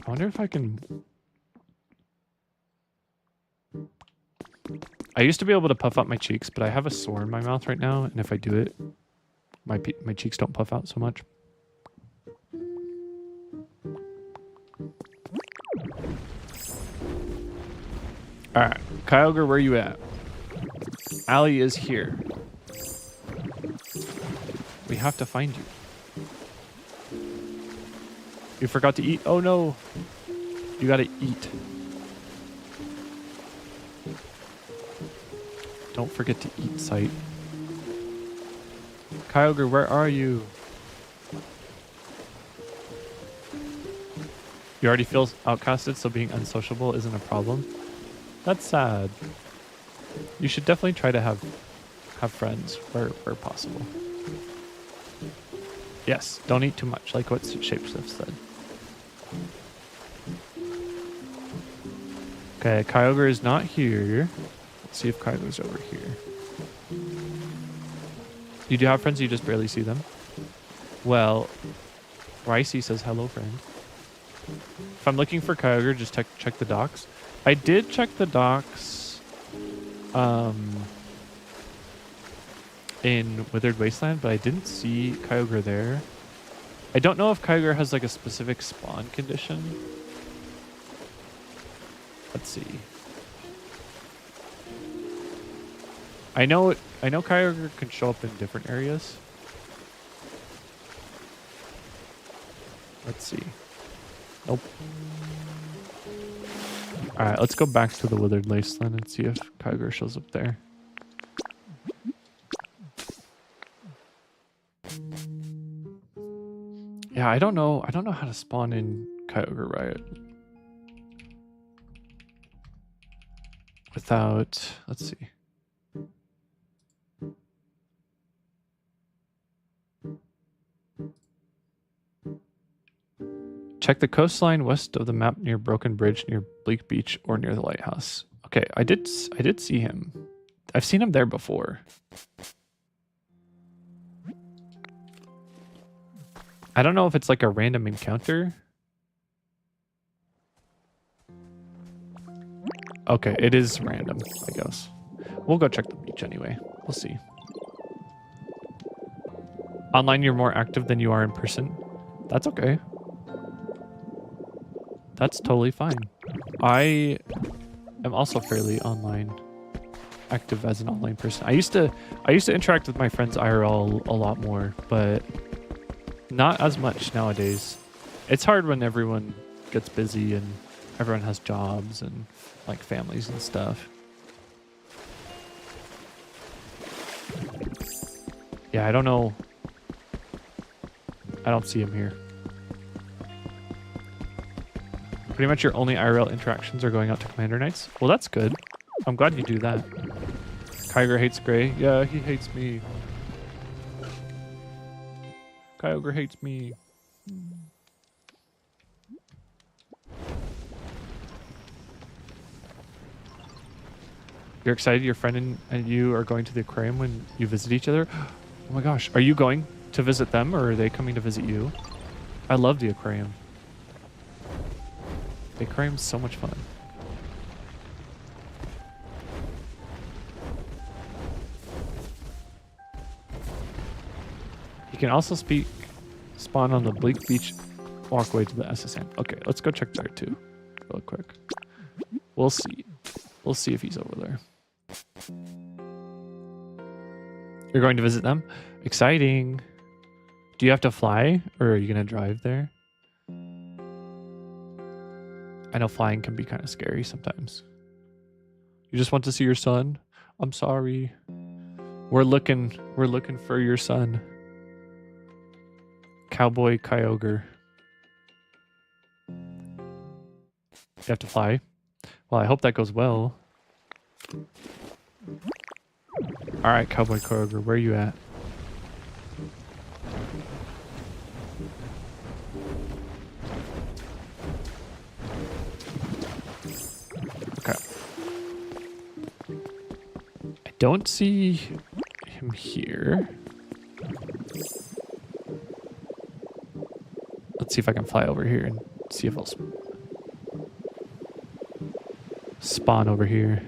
I wonder if I can... I used to be able to puff out my cheeks, but I have a sore in my mouth right now, and if I do it, my cheeks don't puff out so much. Alright, Kyogre, where are you at? Allie is here. We have to find you. You forgot to eat? Oh no! You gotta eat. Don't forget to eat, Sight. Kyogre, where are you? You already feel outcasted, so being unsociable isn't a problem? That's sad. You should definitely try to have friends where possible. Yes, don't eat too much, like what Shapeshift said. Okay, Kyogre is not here. Let's see if Kyogre's over here. You do have friends, you just barely see them? Well, Ricey says hello, friend. If I'm looking for Kyogre, just check the docks. I did check the docks in Withered Wasteland, but I didn't see Kyogre there. I don't know if Kyogre has like a specific spawn condition. Let's see. I know Kyogre can show up in different areas. Let's see. Nope. Alright, let's go back to the Withered Wasteland and see if Kyogre shows up there. Yeah, Yeah, I don't know. I don't know how to spawn in Kyogre Riot without. Let's see. Check the coastline west of the map near Broken Bridge, near Bleak Beach, or near the lighthouse. Okay, I did see him. I've seen him there before. I don't know if it's like a random encounter. Okay, it is random, I guess. We'll go check the beach anyway. We'll see. Online, you're more active than you are in person. That's okay. That's totally fine. I am also fairly online, active as an online person. I used to interact with my friends IRL a lot more, but not as much nowadays. It's hard when everyone gets busy and everyone has jobs and like families and stuff. Yeah, I don't know. I don't see him here. Pretty much your only IRL interactions are going out to Commander Nights. Well, that's good. I'm glad you do that. Kyogre hates Gray. Yeah, he hates me. Kyogre hates me. You're excited your friend and you are going to the aquarium when you visit each other? Oh my gosh. Are you going to visit them or are they coming to visit you? I love the aquarium. The aquarium's so much fun. You can also spawn on the Bleak Beach walkway to the SSN. Okay, let's go check there too, real quick. We'll see. We'll see if he's over there. You're going to visit them? Exciting. Do you have to fly or are you going to drive there? I know flying can be kind of scary sometimes. You just want to see your son? I'm sorry. We're looking for your son. Cowboy Kyogre. You have to fly? Well, I hope that goes well. Alright, Cowboy Kyogre, where are you at? Okay. I don't see him here. Let's see if I can fly over here and see if I'll spawn over here.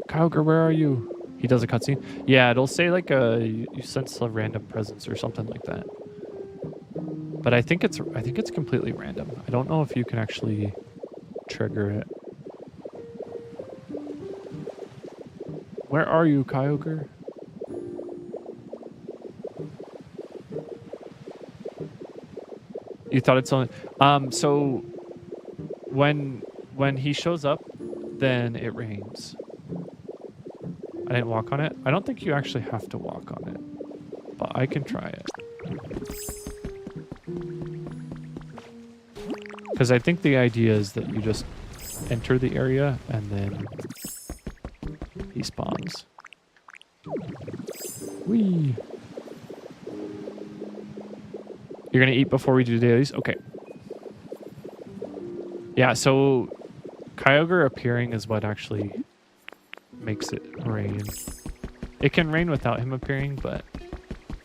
Kyogre, where are you? He does a cutscene? Yeah, it'll say like you sense a random presence or something like that. But I think it's completely random. I don't know if you can actually trigger it. Where are you, Kyogre? You thought it's only so when he shows up, then it rains. I didn't walk on it. I don't think you actually have to walk on it, but I can try it. Because I think the idea is that you just enter the area and then he spawns. Whee! You're gonna eat before we do dailies? Okay. Yeah, so Kyogre appearing is what actually makes it rain. It can rain without him appearing, but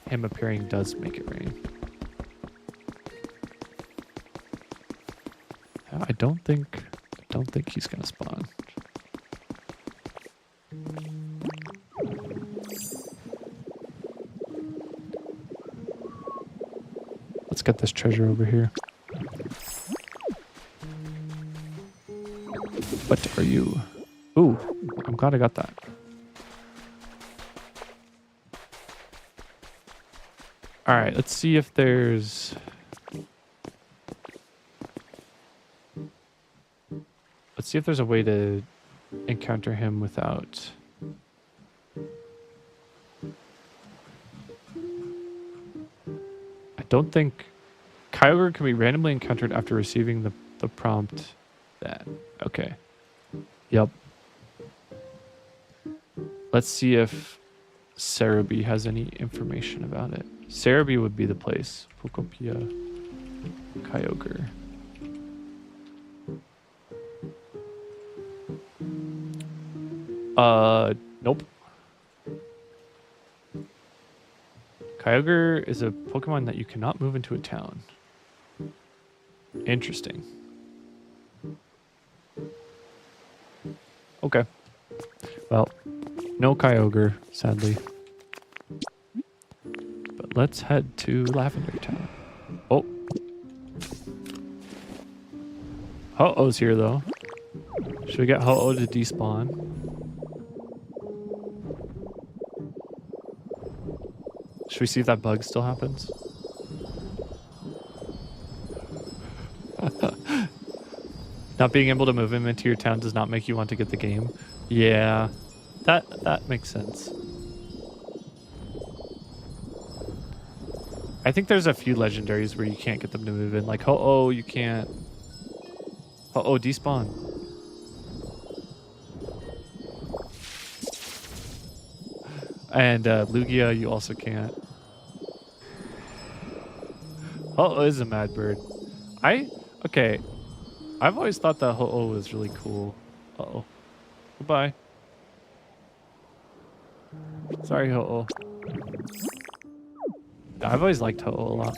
him appearing does make it rain. I don't think he's gonna spawn. Let's get this treasure over here. What are you? Ooh, I'm glad I got that. All right, let's see if there's... Let's see if there's a way to encounter him without... I don't think Kyogre can be randomly encountered after receiving the prompt. That okay. Yep. Let's see if Cerebi has any information about it. Cerebi would be the place. Pokopia, Kyogre. Nope. Kyogre is a Pokemon that you cannot move into a town. Interesting. Okay. Well, no Kyogre, sadly. But let's head to Lavender Town. Oh. Ho-Oh's here, though. Should we get Ho-Oh to despawn? Should we see if that bug still happens? Not being able to move him into your town does not make you want to get the game. Yeah, that makes sense. I think there's a few legendaries where you can't get them to move in. Like Ho-Oh, you can't. Ho-Oh, despawn. And Lugia, you also can't. Ho-Oh is a mad bird. Okay. I've always thought that Ho-Oh was really cool. Uh-oh. Goodbye. Sorry, Ho-Oh. I've always liked Ho-Oh a lot.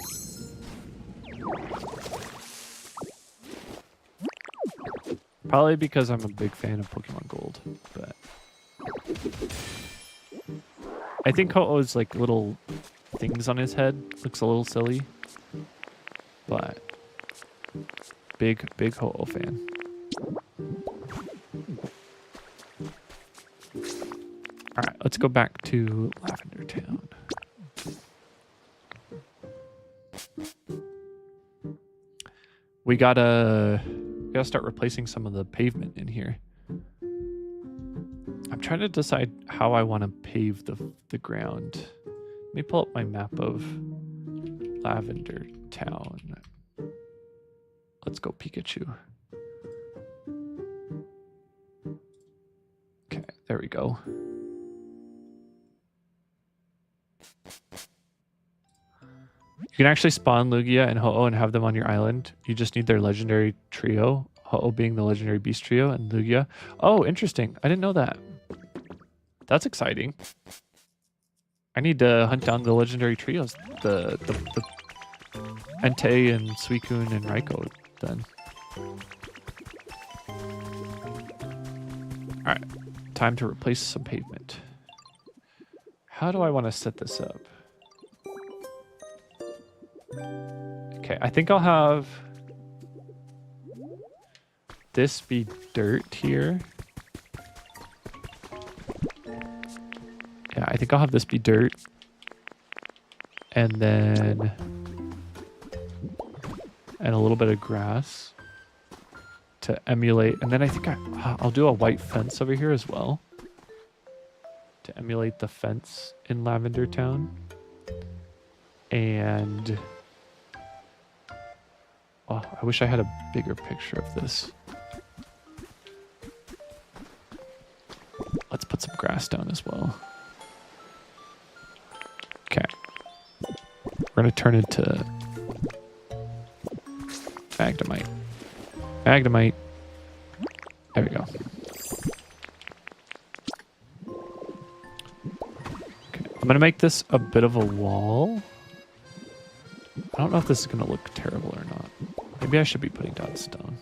Probably because I'm a big fan of Pokemon Gold, but I think Ho-Oh's like little things on his head looks a little silly, but big Ho-Oh fan. All right, let's go back to Lavender Town. We gotta start replacing some of the pavement in here. I'm trying to decide how I want to pave the ground. Let me pull up my map of Lavender Town. Let's go Pikachu. Okay, there we go. You can actually spawn Lugia and Ho-Oh and have them on your island. You just need their legendary trio. Ho-Oh being the legendary beast trio and Lugia. Oh, interesting. I didn't know that. That's exciting. I need to hunt down the legendary trios. The Entei and Suicune and Raikou then. Alright. Time to replace some pavement. How do I want to set this up? Okay, I think I'll have this be dirt here. Yeah, I think I'll have this be dirt. And then a little bit of grass to emulate. And then I think I'll do a white fence over here as well to emulate the fence in Lavender Town. And oh, I wish I had a bigger picture of this. Let's put some grass down as well. Okay. We're going to turn it to Magnemite. Magnemite. There we go. Okay. I'm going to make this a bit of a wall. I don't know if this is going to look terrible or not. Maybe I should be putting down stone.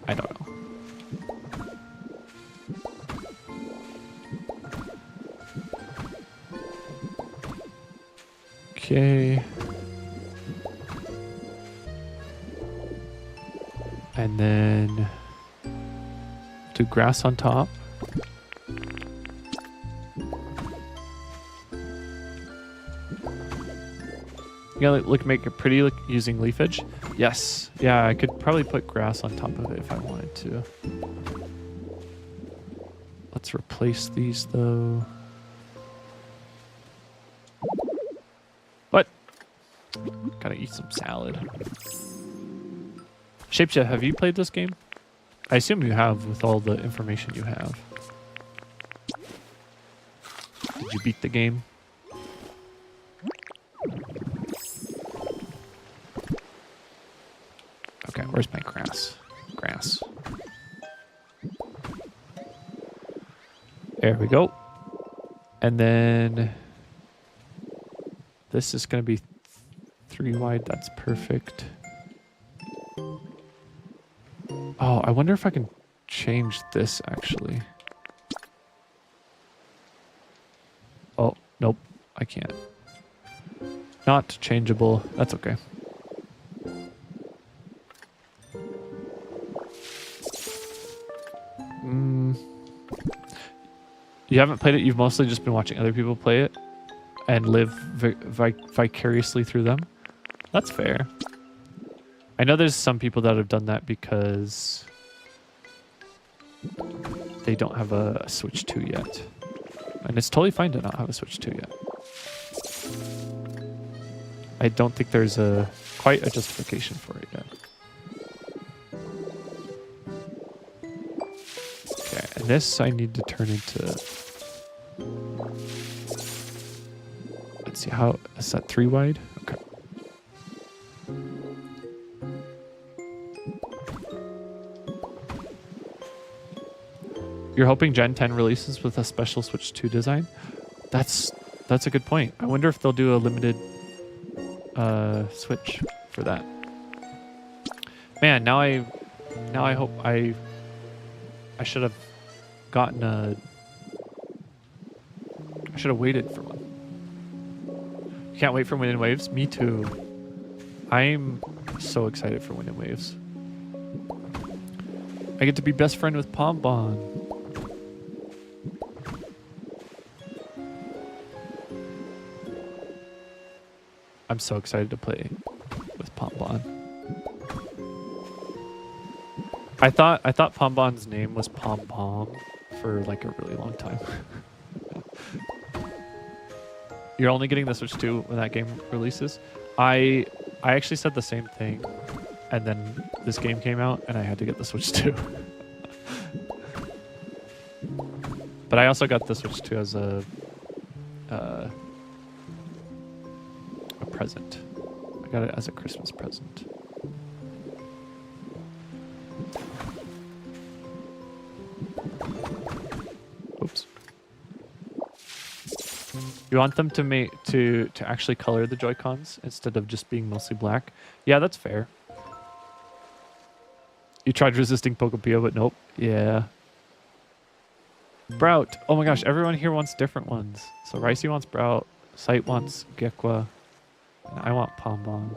I don't know. Okay. And then do grass on top. You gotta make it pretty using leafage. Yes. Yeah, I could probably put grass on top of it if I wanted to. Let's replace these though. What? Gotta eat some salad. Shapeshift, have you played this game? I assume you have with all the information you have. Did you beat the game? Okay, where's my grass? Grass. There we go. And then this is going to be 3 wide. That's perfect. Oh, I wonder if I can change this actually. Oh, nope, I can't. Not changeable. That's okay. You haven't played it, you've mostly just been watching other people play it and live vicariously through them. That's fair. I know there's some people that have done that because they don't have a Switch 2 yet. And it's totally fine to not have a Switch 2 yet. I don't think there's quite a justification for it yet. Okay, and this I need to turn into... Let's see, how is that 3 wide? Okay. You're hoping Gen 10 releases with a special Switch 2 design? That's a good point. I wonder if they'll do a limited Switch for that. Man, now I hope I should have gotten a... I should have waited for one. You can't wait for Wind and Waves? Me too. I'm so excited for Wind and Waves. I get to be best friend with Pombon. I'm so excited to play with Pombon. I thought Pombon's name was Pom Pom for like a really long time. You're only getting the Switch 2 when that game releases. I actually said the same thing, and then this game came out, and I had to get the Switch 2. But I also got the Switch 2 as a present. I got it as a Christmas present. Oops. You want them to actually color the Joy-Cons instead of just being mostly black? Yeah, that's fair. You tried resisting Pokopia, but nope. Yeah. Sprout. Oh my gosh, everyone here wants different ones. So Ricey wants Sprout, Sight wants Gekwa, and I want Pombon.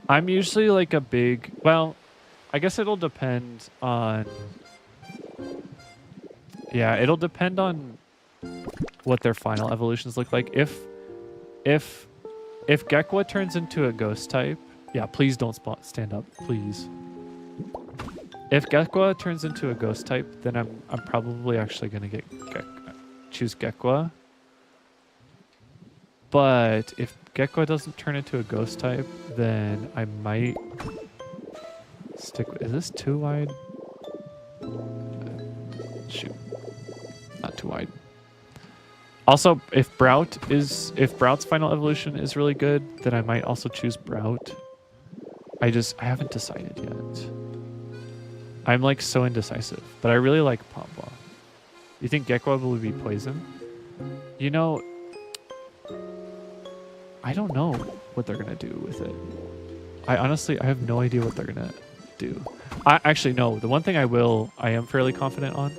I'm usually like a big... Well, I guess it'll depend on... Yeah, it'll depend on what their final evolutions look like. If Gekwa turns into a ghost type... Yeah, please don't stand up, please. If Gekwa turns into a ghost type, then I'm probably actually gonna choose Gekwa. But if Gekwa doesn't turn into a ghost type, then I might stick with... Is this too wide? Shoot. Not too wide. Also, if Brout's final evolution is really good, then I might also choose Brout. I haven't decided yet. I'm like so indecisive, but I really like Pombon. You think Gekwa will be poison? You know, I don't know what they're gonna do with it. I have no idea what they're gonna do. Actually, no. The one thing I am fairly confident on.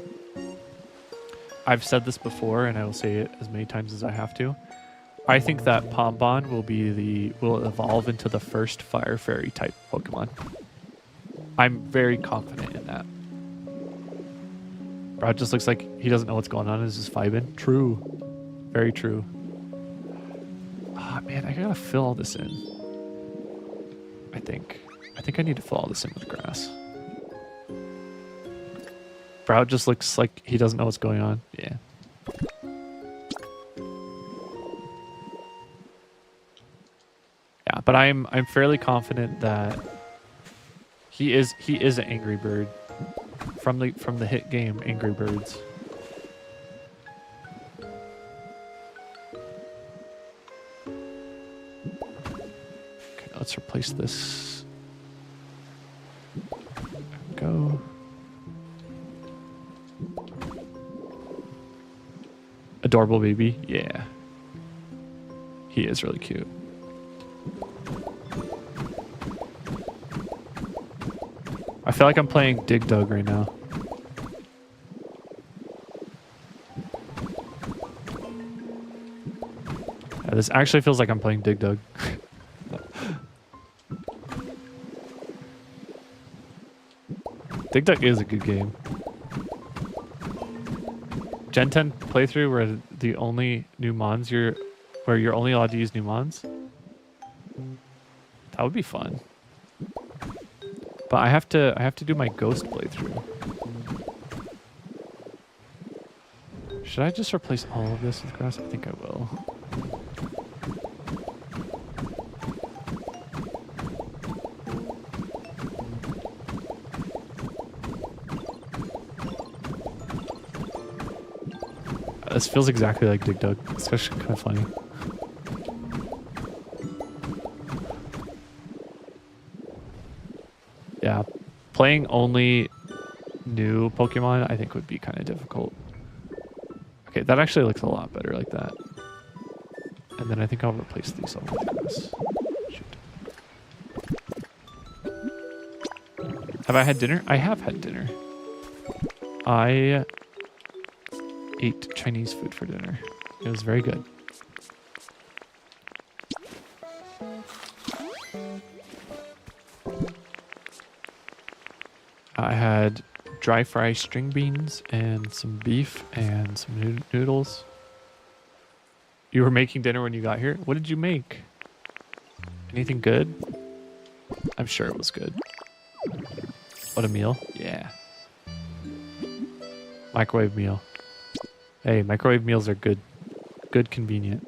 I've said this before, and I will say it as many times as I have to. I think that Pombon will evolve into the first Fire Fairy type Pokemon. I'm very confident in that. Bro, it just looks like he doesn't know what's going on. Is just vibing. True. Very true. Ah, man, I gotta fill all this in. I think I need to fill all this in with grass. Bro, it just looks like he doesn't know what's going on. Yeah. Yeah, But I'm fairly confident that he is an Angry Bird from the hit game Angry Birds. Okay, let's replace this. There we go. Adorable baby. Yeah. He is really cute. I feel like I'm playing Dig Dug right now. Yeah, this actually feels like I'm playing Dig Dug. Dig Dug is a good game. Gen 10 playthrough where the only new mons where you're only allowed to use new mons. That would be fun. But I have to do my ghost playthrough. Should I just replace all of this with grass? I think I will. This feels exactly like Dig Dug. It's actually kind of funny. Yeah, playing only new Pokemon I think would be kind of difficult. Okay, that actually looks a lot better like that. And then I think I'll replace these all with this. Shoot. Have I had dinner? I have had dinner. I ate Chinese food for dinner. It was very good. I had dry fry string beans and some beef and some noodles. You were making dinner when you got here? What did you make? Anything good? I'm sure it was good. What a meal. Yeah. Microwave meal. Hey, microwave meals are good. Good, convenient.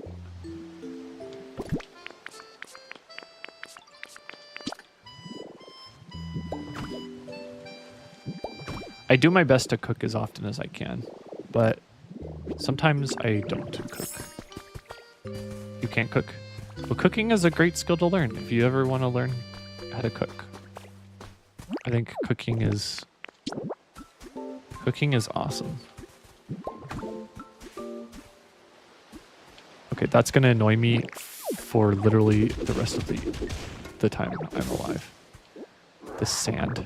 I do my best to cook as often as I can, but sometimes I don't cook. You can't cook? Well, cooking is a great skill to learn if you ever want to learn how to cook. I think cooking is awesome. Okay, that's gonna annoy me for literally the rest of the time I'm alive. The sand.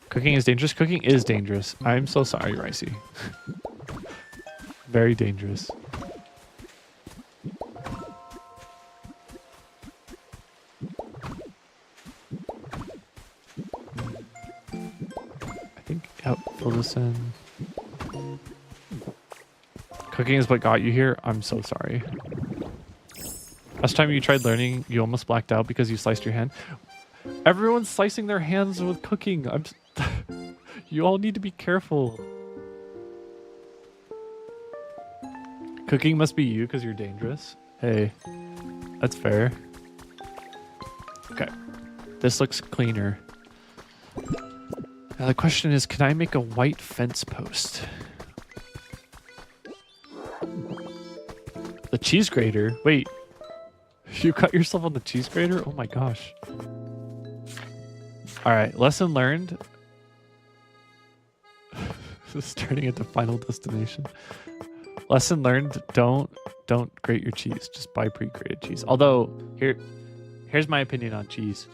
Cooking is dangerous? Cooking is dangerous. I'm so sorry, Ricey. Very dangerous. I think, yep, fill this in. Cooking is what got you here? I'm so sorry. Last time you tried learning, you almost blacked out because you sliced your hand. Everyone's slicing their hands with cooking. You all need to be careful. Cooking must be you because you're dangerous. Hey, that's fair. Okay, this looks cleaner. Now the question is, can I make a white fence post? The cheese grater? Wait, you cut yourself on the cheese grater? Oh my gosh. All right, lesson learned. This is turning into Final Destination. Lesson learned: don't grate your cheese. Just buy pre-grated cheese. Although here's my opinion on cheese.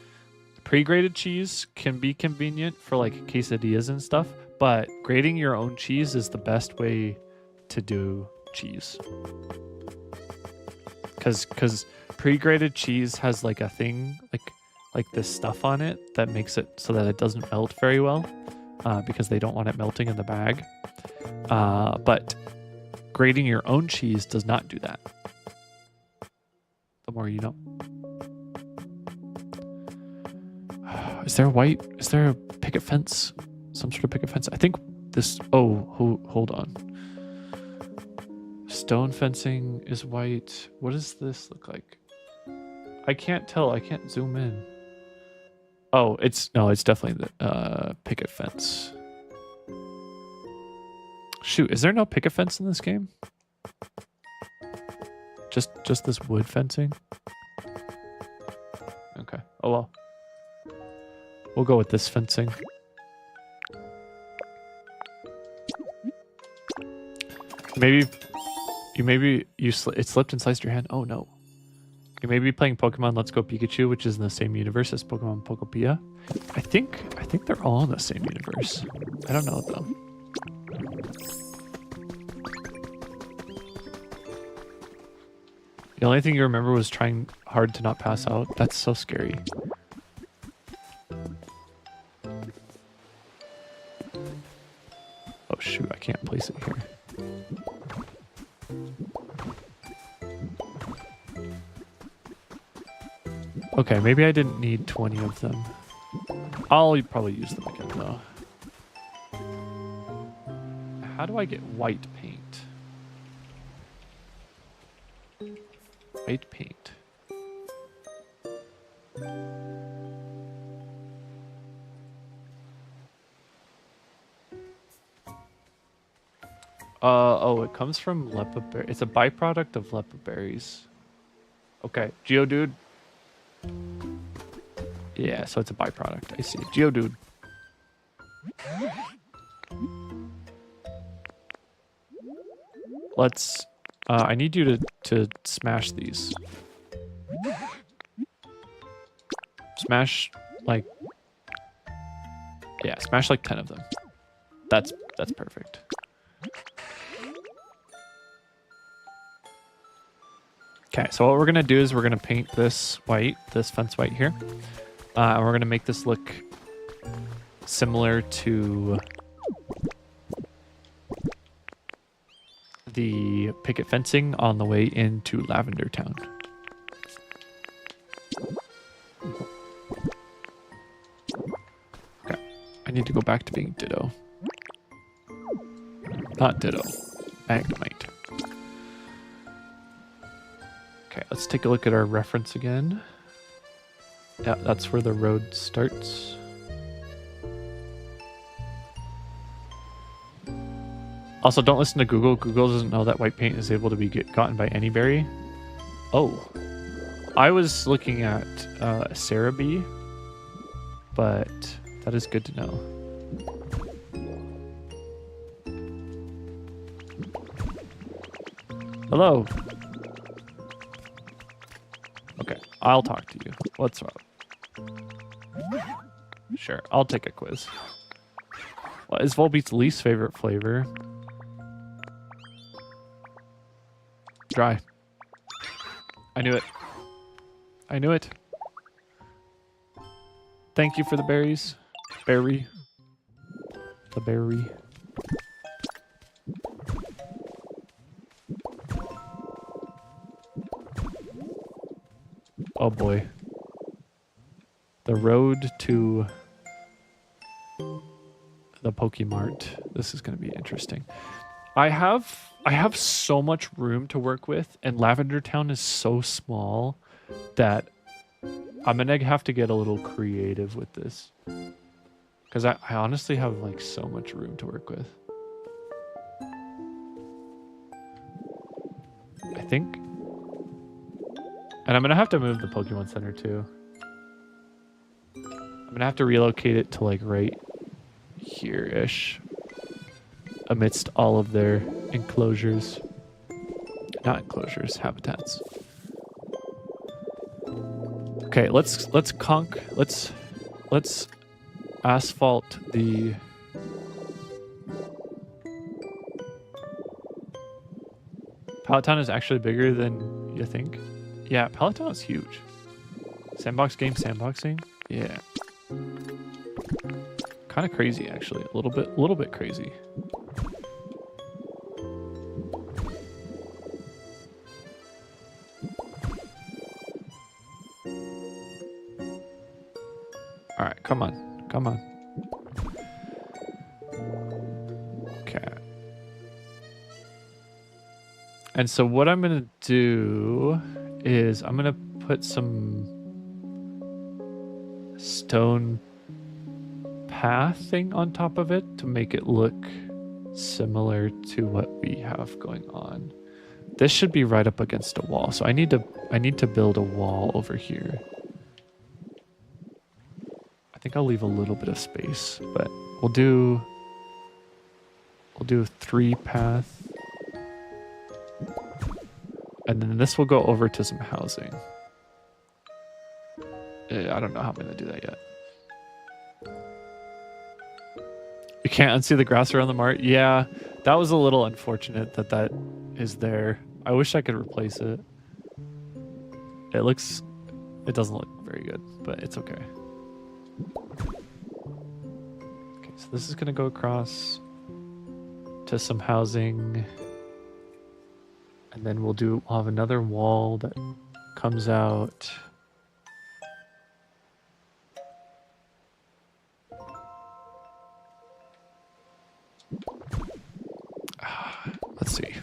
Pre-grated cheese can be convenient for like quesadillas and stuff, but grating your own cheese is the best way to do cheese. Because pre-grated cheese has like a thing like this stuff on it that makes it so that it doesn't melt very well, because they don't want it melting in the bag. But grating your own cheese does not do that. The more you know. Is there a picket fence? Some sort of picket fence? I think this, hold on. Stone fencing is white. What does this look like? I can't tell. I can't zoom in. Oh, it's definitely the picket fence. Shoot, is there no picket fence in this game? Just this wood fencing? Okay. Oh well. We'll go with this fencing. Maybe it slipped and sliced your hand. Oh no. You may be playing Pokemon Let's Go Pikachu, which is in the same universe as Pokemon Pokopia. I think they're all in the same universe. I don't know though. The only thing you remember was trying hard to not pass out. That's so scary. Oh shoot, I can't place it here. Okay, maybe I didn't need 20 of them. I'll probably use them again though. How do I get white paint? White paint. Oh, it comes from lepa berry. It's a byproduct of lepa berries. Okay, Geodude. Yeah, so it's a byproduct. I see. Geodude. Let's... I need you to smash these. Smash, like... Yeah, smash like 10 of them. That's perfect. Okay, so what we're going to do is we're going to paint this white, this fence white here. And we're going to make this look similar to the picket fencing on the way into Lavender Town. Okay, I need to go back to being Ditto. Not Ditto, Magnemite. Okay, let's take a look at our reference again. Yeah, that's where the road starts. Also, don't listen to Google. Google doesn't know that white paint is able to be gotten by any berry. Oh. I was looking at Cerebi, but that is good to know. Hello. Okay, I'll talk to you. What's up? Sure, I'll take a quiz. What is Volbeat's least favorite flavor? Dry. I knew it. I knew it. Thank you for the berries. Berry. The berry. Oh boy. The road to the Pokemart. This is going to be interesting. I have so much room to work with, and Lavender Town is so small that I'm going to have to get a little creative with this. Because I honestly have like so much room to work with. I think. And I'm going to have to move the Pokemon Center too. I'm going to have to relocate it to like right here-ish. Amidst all of their enclosures. Not enclosures, habitats. Okay, let's asphalt the Pallet Town is actually bigger than you think. Yeah, Pallet Town is huge. Sandbox game sandboxing? Yeah. Kind of crazy actually. A little bit crazy. All right, come on. Come on. Okay. And so what I'm going to do is I'm going to put some stone path thing on top of it to make it look similar to what we have going on. This should be right up against a wall, so I need to build a wall over here. I think I'll leave a little bit of space, but we'll do 3 path. And then this will go over to some housing. I don't know how I'm going to do that yet. You can't unsee the grass around the mart? Yeah, that was a little unfortunate that is there. I wish I could replace it. It doesn't look very good, but it's okay. Okay, so this is going to go across to some housing. And then we'll have another wall that comes out. Let's see.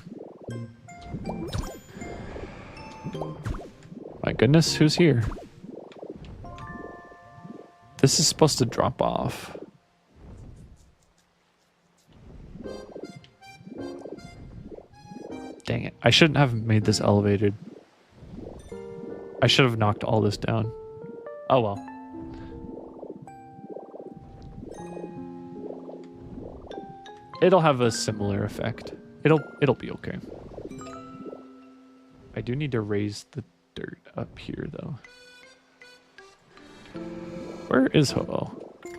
My goodness, who's here? This is supposed to drop off. Dang it. I shouldn't have made this elevated. I should have knocked all this down. Oh well. It'll have a similar effect. It'll be okay. I do need to raise the dirt up here though. Where is Ho-Oh?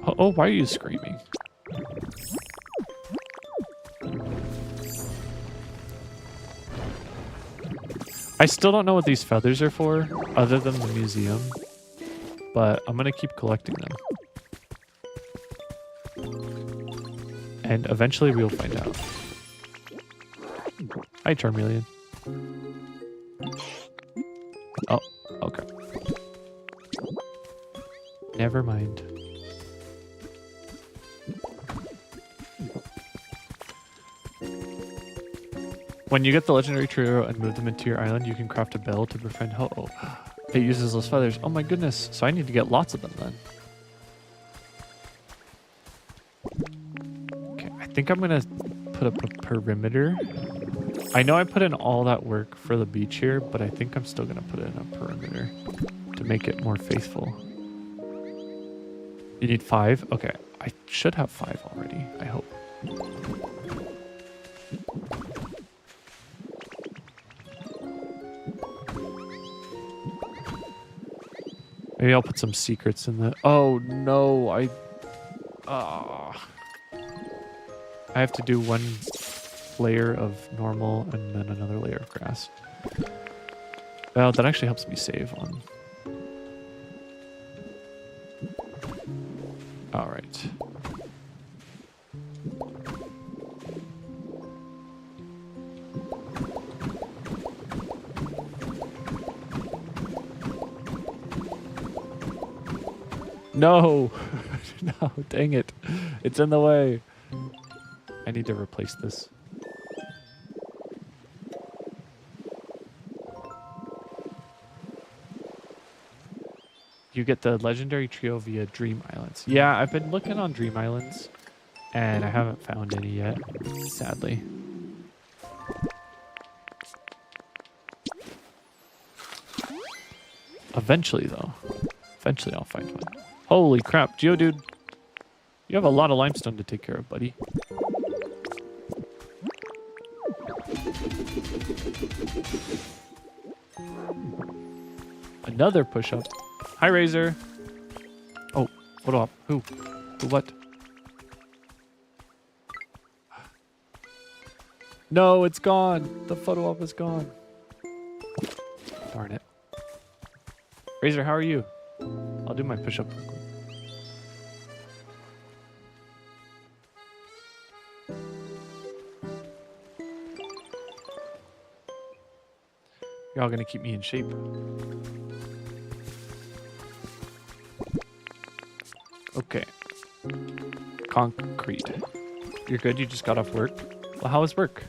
Ho-Oh, why are you screaming? I still don't know what these feathers are for, other than the museum, but I'm gonna keep collecting them. And eventually we'll find out. Hi, Charmeleon. Oh, okay. Never mind. When you get the legendary trio and move them into your island, you can craft a bell to befriend Ho-Oh. It uses those feathers. Oh my goodness. So I need to get lots of them then. Okay, I think I'm going to put up a perimeter. I know I put in all that work for the beach here, but I think I'm still going to put in a perimeter to make it more faithful. You need 5? Okay, I should have 5 already, I hope. Maybe I'll put some secrets in the... Oh no, I have to do one layer of normal and then another layer of grass. Well, that actually helps me save on. All right. No! No, dang it. It's in the way. I need to replace this. You get the legendary trio via Dream Islands. Yeah, I've been looking on Dream Islands, and I haven't found any yet, sadly. Eventually, though. Eventually, I'll find one. Holy crap, Geodude. You have a lot of limestone to take care of, buddy. Another push-up. Hi, Razor. Oh, photo op. Who? Who what? No, it's gone. The photo op is gone. Darn it. Razor, how are you? I'll do my push-up real quick. You're all gonna keep me in shape. Okay. Concrete. You're good? You just got off work? Well, how was work?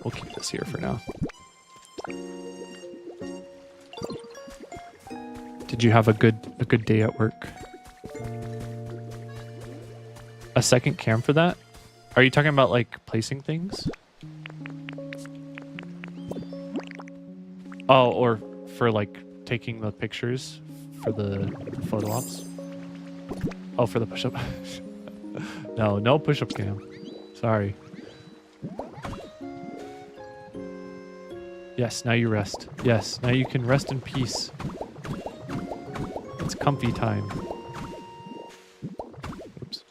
We'll keep this here for now. Did you have a good day at work? A second cam for that? Are you talking about like placing things? Oh, or for like taking the pictures for the photo ops? Oh, for the push-up. No push-up cam. Sorry. Yes, now you rest. Yes, now you can rest in peace. It's comfy time. Oops.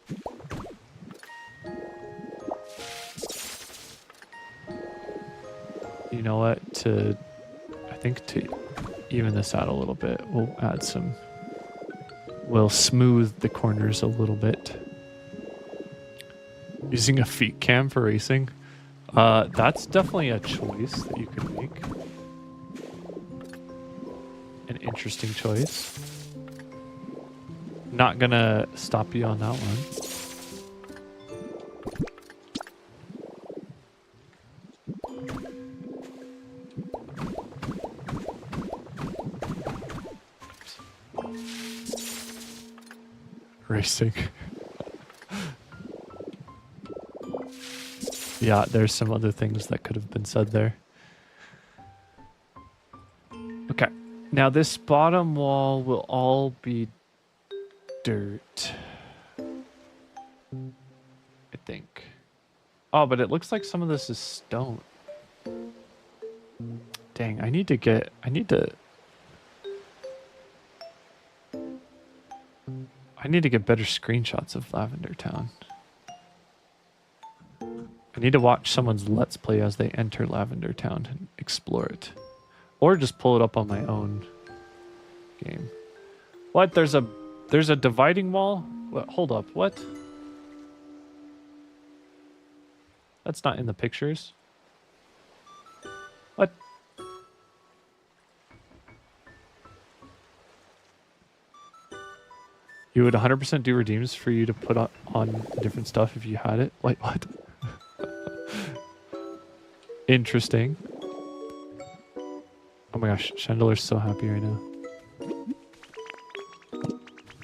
You know what? I think to even this out a little bit, we'll add some... We'll smooth the corners a little bit. Using a feet cam for racing? That's definitely a choice that you could make. An interesting choice. Not gonna stop you on that one. Racing. Yeah, there's some other things that could have been said there. Okay. Now this bottom wall will all be dirt. I think. Oh, but it looks like some of this is stone. Dang, I need to get better screenshots of Lavender Town. I need to watch someone's Let's Play as they enter Lavender Town and explore it. Or just pull it up on my own game. What? There's a dividing wall? What? Hold up. What? That's not in the pictures. What? You would 100% do redeems for you to put on different stuff if you had it? Wait, what? Interesting. Oh my gosh, Chandler's so happy right now.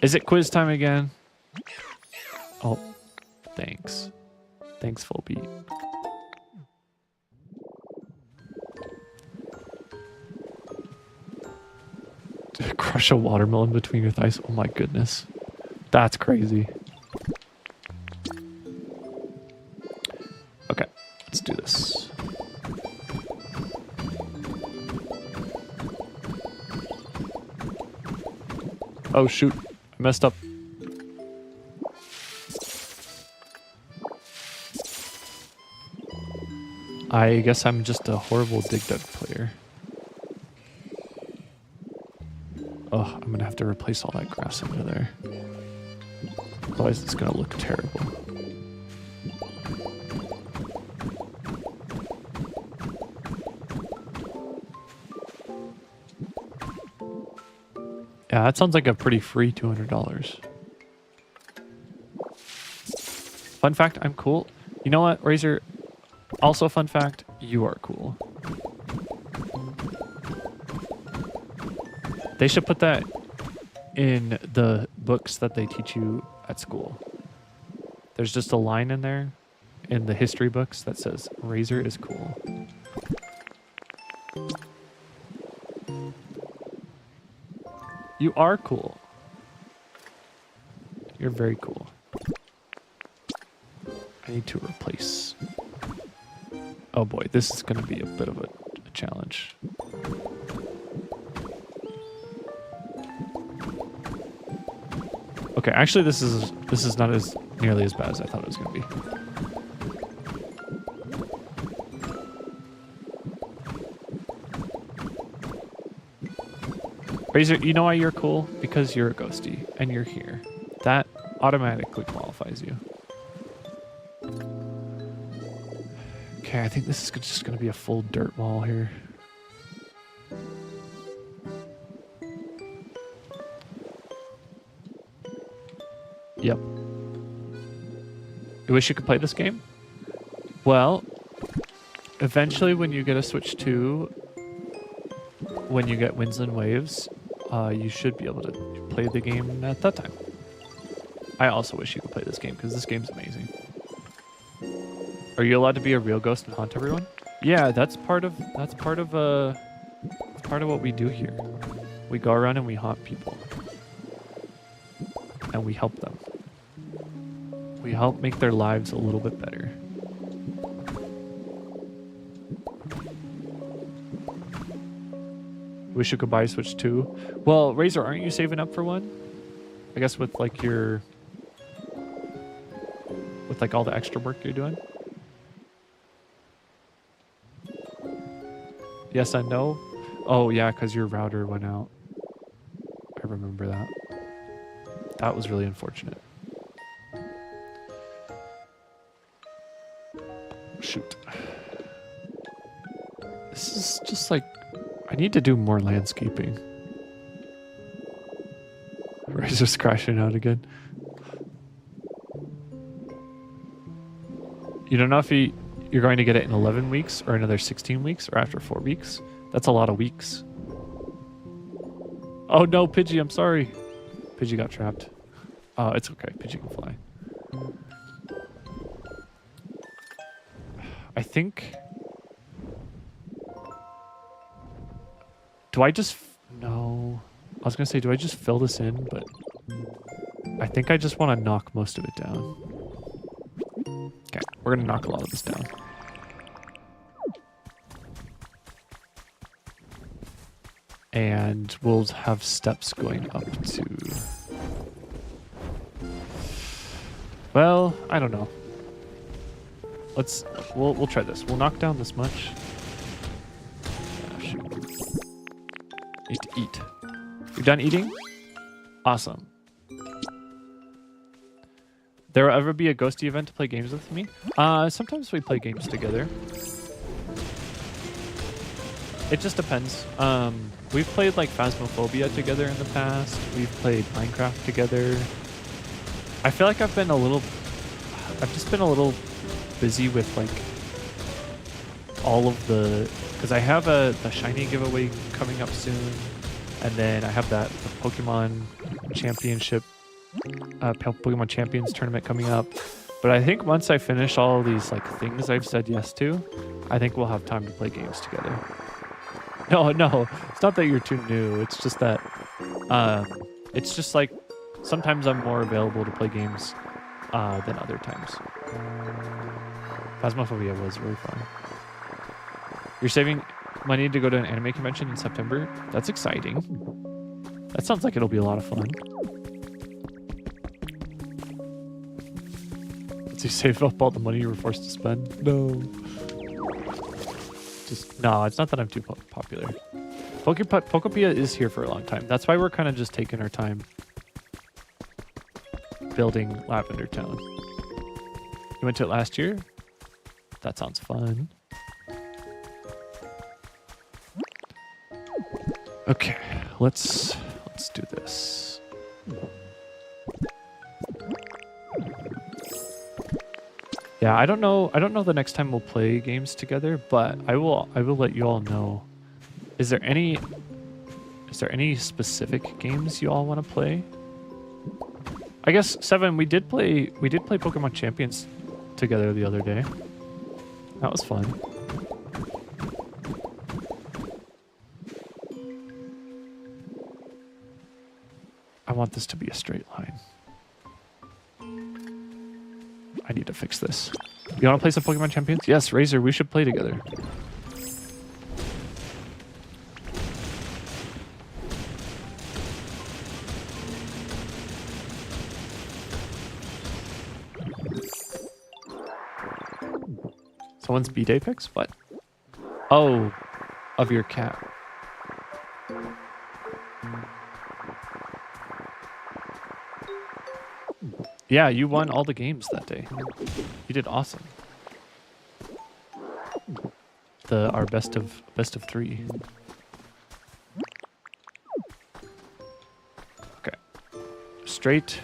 Is it quiz time again? Oh, thanks. Thanks, Full Beat. Crush a watermelon between your thighs. Oh my goodness. That's crazy. Okay, let's do this. Oh shoot, I messed up. I guess I'm just a horrible dig dug player. Oh, I'm gonna have to replace all that grass under there. Otherwise it's gonna look terrible. Yeah, that sounds like a pretty free $200. Fun fact, I'm cool. You know what, Razor? Also fun fact, you are cool. They should put that in the books that they teach you at school. There's just a line in there in the history books that says, Razor is cool. You are cool. You're very cool. I need to replace. Oh boy, this is going to be a bit of a challenge. Okay, actually this is not as nearly as bad as I thought it was going to be. Razor, you know why you're cool? Because you're a ghosty and you're here. That automatically qualifies you. Okay, I think this is just going to be a full dirt wall here. Yep. You wish you could play this game? Well, Eventually, when you get a Switch 2, when you get Winds and Waves, you should be able to play the game at that time. I also wish you could play this game because this game's amazing. Are you allowed to be a real ghost and haunt everyone? Yeah, that's part of what we do here. We go around and we haunt people. And we help them. We help make their lives a little bit better. Wish you could buy a Switch 2. Well, Razor, aren't you saving up for one? I guess with like your... with like all the extra work you're doing? Yes and no? Oh yeah, because your router went out. I remember that. That was really unfortunate. Shoot. This is just like... I need to do more landscaping. Razor's crashing out again. You don't know if you're going to get it in 11 weeks or another 16 weeks or after 4 weeks. That's a lot of weeks. Oh no, Pidgey, I'm sorry. Pidgey got trapped. It's okay. Pidgey can fly. I think... Do I just... No. I was going to say, do I just fill this in? But I think I just want to knock most of it down. Okay, we're going to knock a lot of this down. And we'll have steps going up to... Well, I don't know. We'll try this. We'll knock down this much. Need to eat. You're done eating? Awesome. There will ever be a ghosty event to play games with me? Sometimes we play games together. It just depends. We've played like Phasmophobia together in the past. We've played Minecraft together. I feel like I've just been a little busy with like all of the... Because I have a shiny giveaway coming up soon, and then I have the Pokemon Championship, Pokemon Champions tournament coming up. But I think once I finish all these like things I've said yes to, I think we'll have time to play games together. No, it's not that you're too new. It's just that, it's just like sometimes I'm more available to play games than other times. Phasmophobia was really fun. You're saving money to go to an anime convention in September? That's exciting. That sounds like it'll be a lot of fun. Did you save up all the money you were forced to spend? No. No, it's not that I'm too popular. Pokopia is here for a long time. That's why we're kind of just taking our time building Lavender Town. You went to it last year? That sounds fun. Okay, let's do this. Yeah, I don't know the next time we'll play games together, but I will let you all know. Is there any specific games you all want to play? I guess Seven, we did play Pokemon Champions together the other day. That was fun. I want this to be a straight line. I need to fix this. You want to play some Pokemon Champions? Yes, Razor, we should play together. Someone's beat Apex? What? Oh, of your cat. Yeah, you won all the games that day. You did awesome. Our best of 3. Okay. Straight.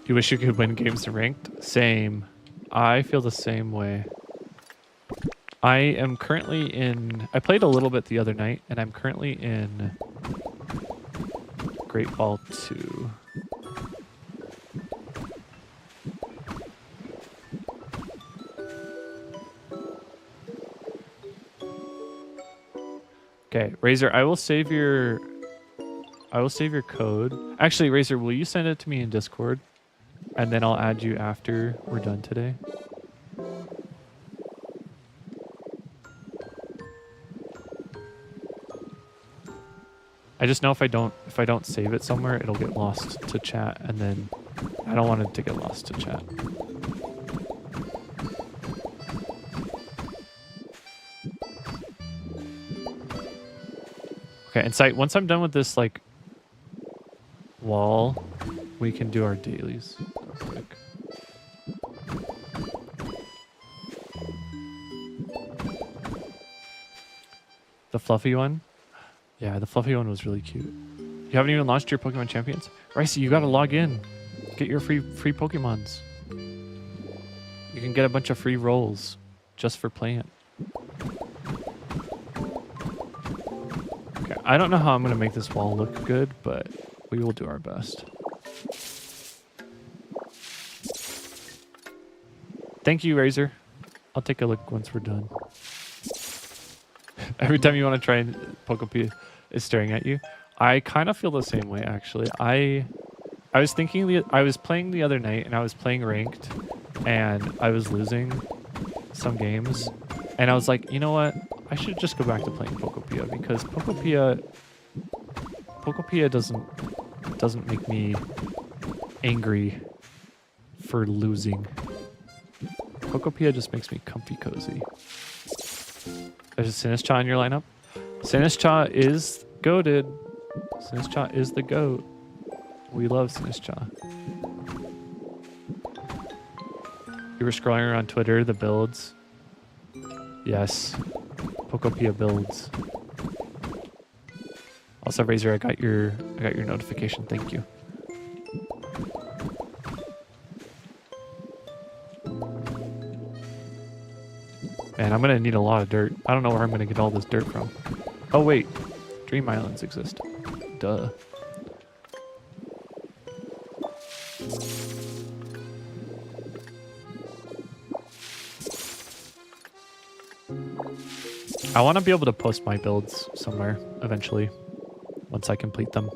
You wish you could win games ranked? Same. I feel the same way. I am currently in... I played a little bit the other night, and I'm currently in Great Ball 2. Okay, Razor, I will save your code. Actually, Razor, will you send it to me in Discord? And then I'll add you after we're done today. I just know if I don't save it somewhere, it'll get lost to chat, and then I don't want it to get lost to chat. Okay, Insight, once I'm done with this like wall, we can do our dailies real quick. The fluffy one? Yeah, the fluffy one was really cute. You haven't even launched your Pokemon Champions? Ricey, you gotta log in. Get your free Pokemons. You can get a bunch of free rolls just for playing it. Okay, I don't know how I'm gonna make this wall look good, but we will do our best. Thank you, Razor. I'll take a look once we're done. Every time you want to try and Pokopia is staring at you. I kind of feel the same way, actually. I was thinking, I was playing the other night, and I was playing ranked, and I was losing some games, and I was like, you know what? I should just go back to playing Pokopia, because Pokopia doesn't make me angry for losing. Pokopia just makes me comfy cozy. There's a Sinistcha in your lineup. Sinistcha is goated. Sinistcha is the goat. We love Sinistcha. You were scrolling around Twitter, the builds. Yes. Pokopia builds. Also, Razor, I got your notification. Thank you. Man, I'm gonna need a lot of dirt. I don't know where I'm gonna get all this dirt from. Oh wait, Dream Islands exist. Duh. I want to be able to post my builds somewhere eventually, once I complete them.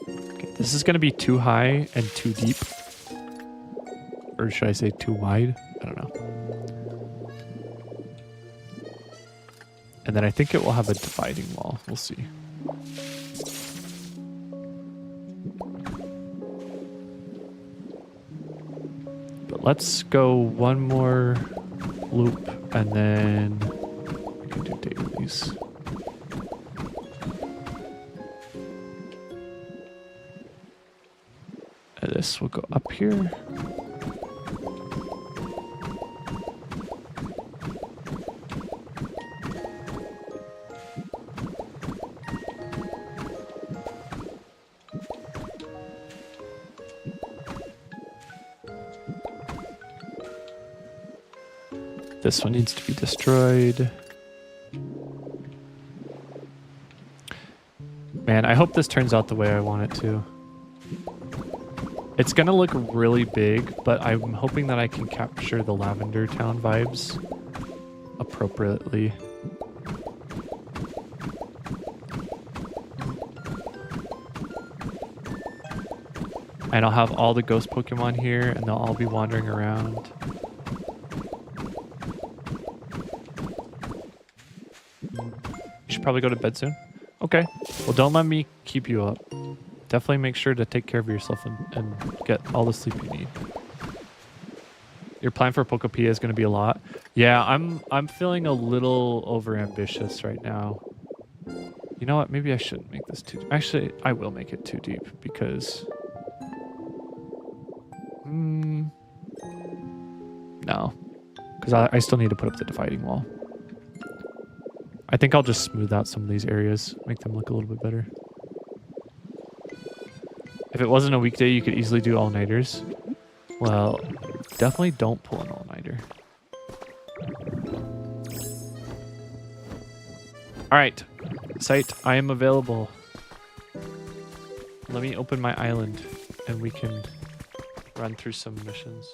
Okay, this is going to be too high and too deep. Or should I say too wide? I don't know. And then I think it will have a dividing wall. We'll see. But let's go one more loop and then we can do dailies. And this will go up here. This one needs to be destroyed. Man, I hope this turns out the way I want it to. It's gonna look really big, but I'm hoping that I can capture the Lavender Town vibes appropriately. And I'll have all the ghost Pokemon here, and they'll all be wandering around. You should probably go to bed soon. Okay. Well, don't let me keep you up. Definitely make sure to take care of yourself and get all the sleep you need. Your plan for Pokopia is going to be a lot. Yeah, I'm feeling a little overambitious right now. You know what? Maybe I shouldn't make this too deep. Actually, I will make it too deep because... no. Because I still need to put up the dividing wall. I think I'll just smooth out some of these areas, make them look a little bit better. If it wasn't a weekday, you could easily do all-nighters. Well, definitely don't pull an all-nighter. Alright, site, I am available. Let me open my island and we can run through some missions.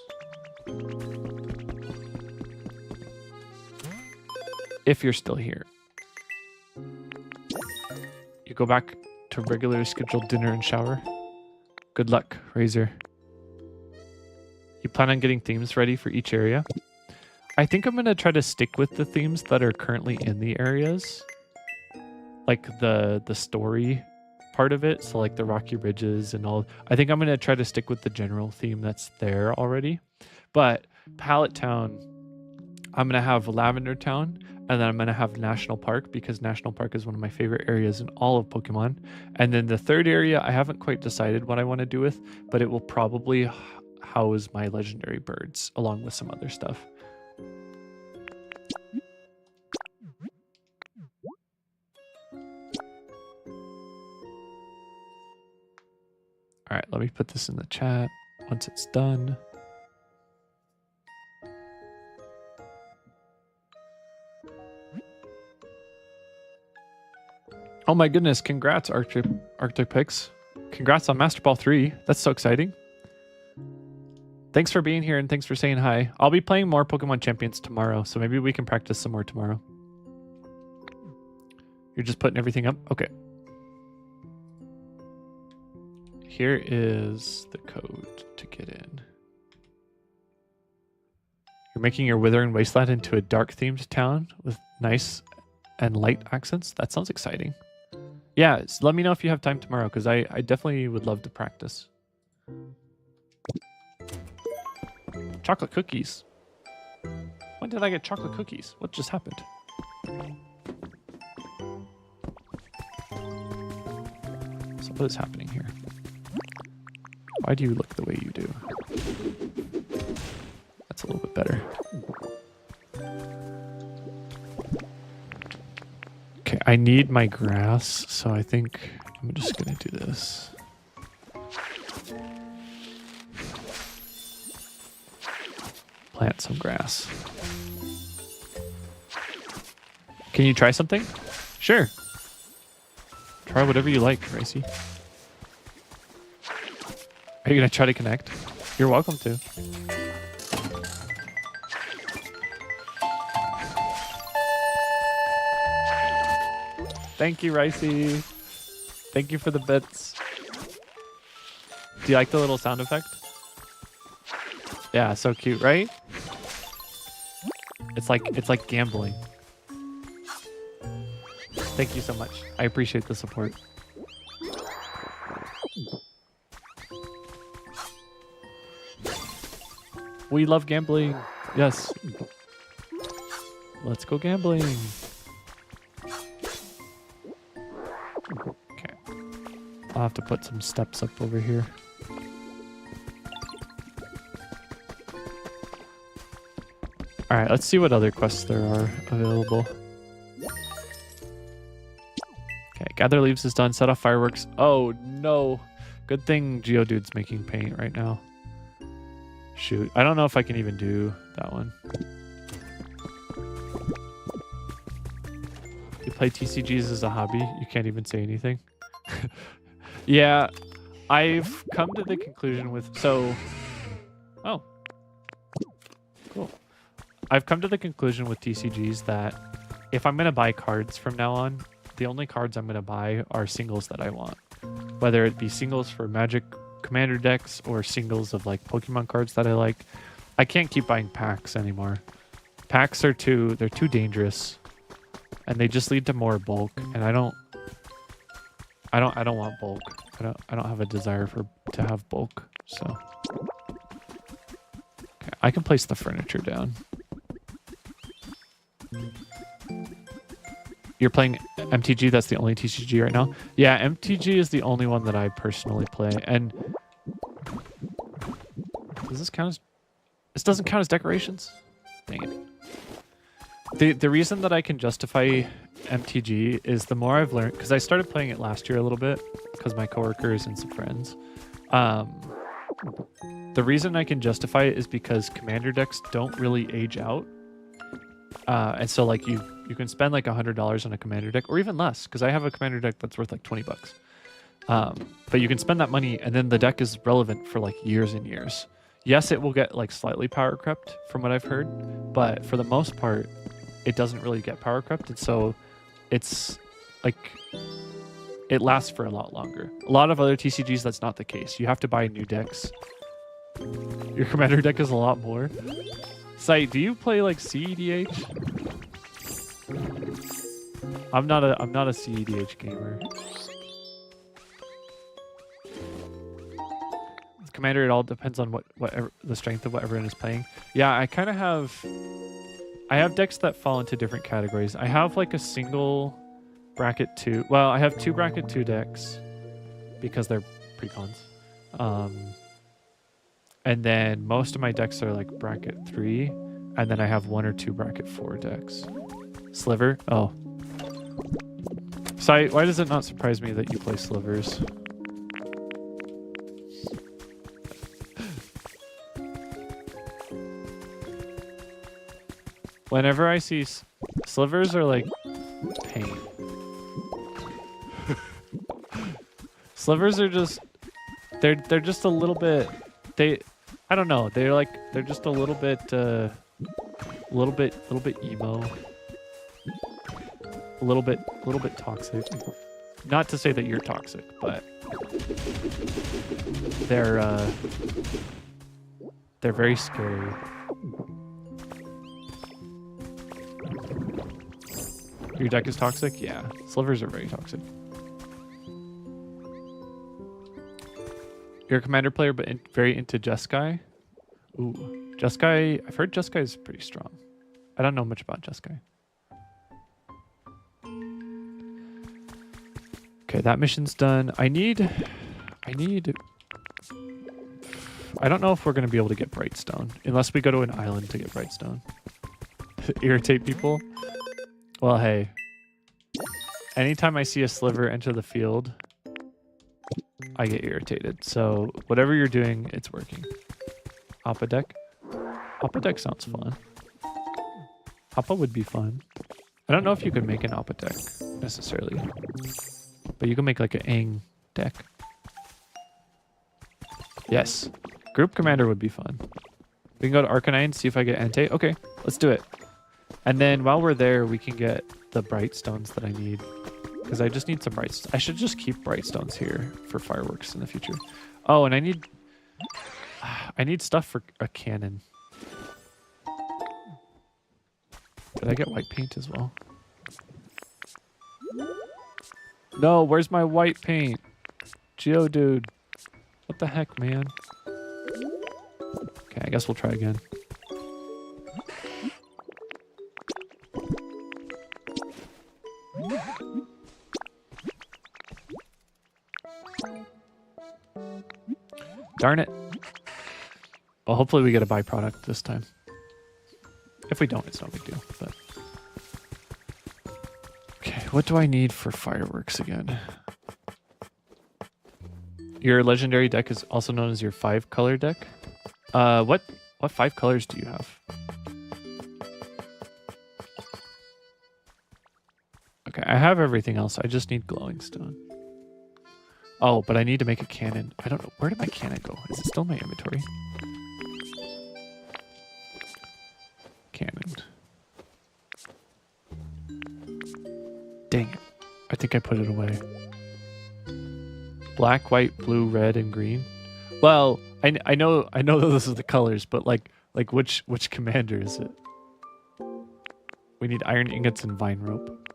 If you're still here. You go back to regularly scheduled dinner and shower. Good luck, Razor. You plan on getting themes ready for each area? I think I'm going to try to stick with the themes that are currently in the areas. Like the story part of it. So like the rocky ridges and all. I think I'm going to try to stick with the general theme that's there already. But Pallet Town, I'm going to have Lavender Town. And then I'm going to have National Park because National Park is one of my favorite areas in all of Pokemon. And then the third area, I haven't quite decided what I want to do with, but it will probably house my legendary birds along with some other stuff. All right, let me put this in the chat once it's done. Oh my goodness, congrats, Arctopix. Congrats on Master Ball 3. That's so exciting. Thanks for being here and thanks for saying hi. I'll be playing more Pokemon Champions tomorrow, so maybe we can practice some more tomorrow. You're just putting everything up? Okay. Here is the code to get in. You're making your Withering Wasteland into a dark-themed town with nice and light accents? That sounds exciting. Yeah, let me know if you have time tomorrow, because I definitely would love to practice. Chocolate cookies. When did I get chocolate cookies? What just happened? So what is happening here? Why do you look the way you do? That's a little bit better. Okay, I need my grass, so I think I'm just gonna do this. Plant some grass. Can you try something? Sure. Try whatever you like, Tracy. Are you gonna try to connect? You're welcome to. Thank you, Ricey. Thank you for the bits. Do you like the little sound effect? Yeah, so cute, right? It's like gambling. Thank you so much. I appreciate the support. We love gambling. Yes. Let's go gambling. Okay. I'll have to put some steps up over here. All right, let's see what other quests there are available. Okay, gather leaves is done. Set off fireworks. Oh no. Good thing Geodude's making paint right now. Shoot, I don't know if I can even do that one. You play TCGs as a hobby? You can't even say anything? Yeah, I've come to the conclusion with... Oh. Cool. I've come to the conclusion with TCGs that if I'm going to buy cards from now on, the only cards I'm going to buy are singles that I want. Whether it be singles for Magic Commander decks or singles of like Pokemon cards that I like. I can't keep buying packs anymore. Packs are they're too dangerous. And they just lead to more bulk, and I don't want bulk. I don't have a desire to have bulk. So okay, I can place the furniture down. You're playing MTG? That's the only TCG right now? Yeah, MTG is the only one that I personally play. And does this count as... This doesn't count as decorations? Dang it. The reason that I can justify MTG is the more I've learned, because I started playing it last year a little bit because my coworkers and some friends. The reason I can justify it is because commander decks don't really age out. And so like you can spend like $100 on a commander deck or even less, because I have a commander deck that's worth like 20 bucks. But you can spend that money and then the deck is relevant for like years and years. Yes, it will get like slightly power crept from what I've heard, but for the most part, it doesn't really get power crept. And so it's like, it lasts for a lot longer. A lot of other TCGs, that's not the case. You have to buy new decks. Your commander deck is a lot more. Sight, do you play like CEDH? I'm not a CEDH gamer. Commander, it all depends on whatever the strength of what everyone is playing. Yeah, I kind of have. I have decks that fall into different categories. I have like a single bracket 2. Well, I have 2 bracket 2 decks because they're precons. And then most of my decks are like bracket 3, and then I have 1 or 2 bracket 4 decks. Sliver? Oh. Sai, why does it not surprise me that you play slivers? Whenever I see slivers are like pain. Slivers are just they're just a little bit I don't know, they're just a little bit emo. A little bit toxic. Not to say that you're toxic, but they're very scary. Your deck is toxic? Yeah. Slivers are very toxic. You're a commander player, but very into Jeskai? Ooh. Jeskai, I've heard Jeskai is pretty strong. I don't know much about Jeskai. Okay, that mission's done. I don't know if we're going to be able to get Brightstone, unless we go to an island to get Brightstone. Irritate people? Well, hey. Anytime I see a sliver enter the field, I get irritated. So whatever you're doing, it's working. Hoppa deck? Hoppa deck sounds fun. Hoppa would be fun. I don't know if you could make an Hoppa deck, necessarily. But you can make like an Aang deck. Yes. Group Commander would be fun. We can go to Arcanine and see if I get Entei. Okay, let's do it. And then while we're there, we can get the Brightstones that I need. Because I just need some Brightstones. I should just keep Brightstones here for fireworks in the future. Oh, and I need stuff for a cannon. Did I get white paint as well? No, where's my white paint? Geodude. What the heck, man? Okay, I guess we'll try again. Darn it. Well, hopefully we get a byproduct this time. If we don't, it's no big deal. But okay, what do I need for fireworks again? Your legendary deck is also known as your 5-color deck. What 5 colors do you have? Okay, I have everything else. I just need glowing stone. Oh, but I need to make a cannon. I don't know. Where did my cannon go? Is it still in my inventory? Cannon. Dang it. I think I put it away. Black, white, blue, red, and green. Well, I know that this is the colors, but like which commander is it? We need iron ingots and vine rope.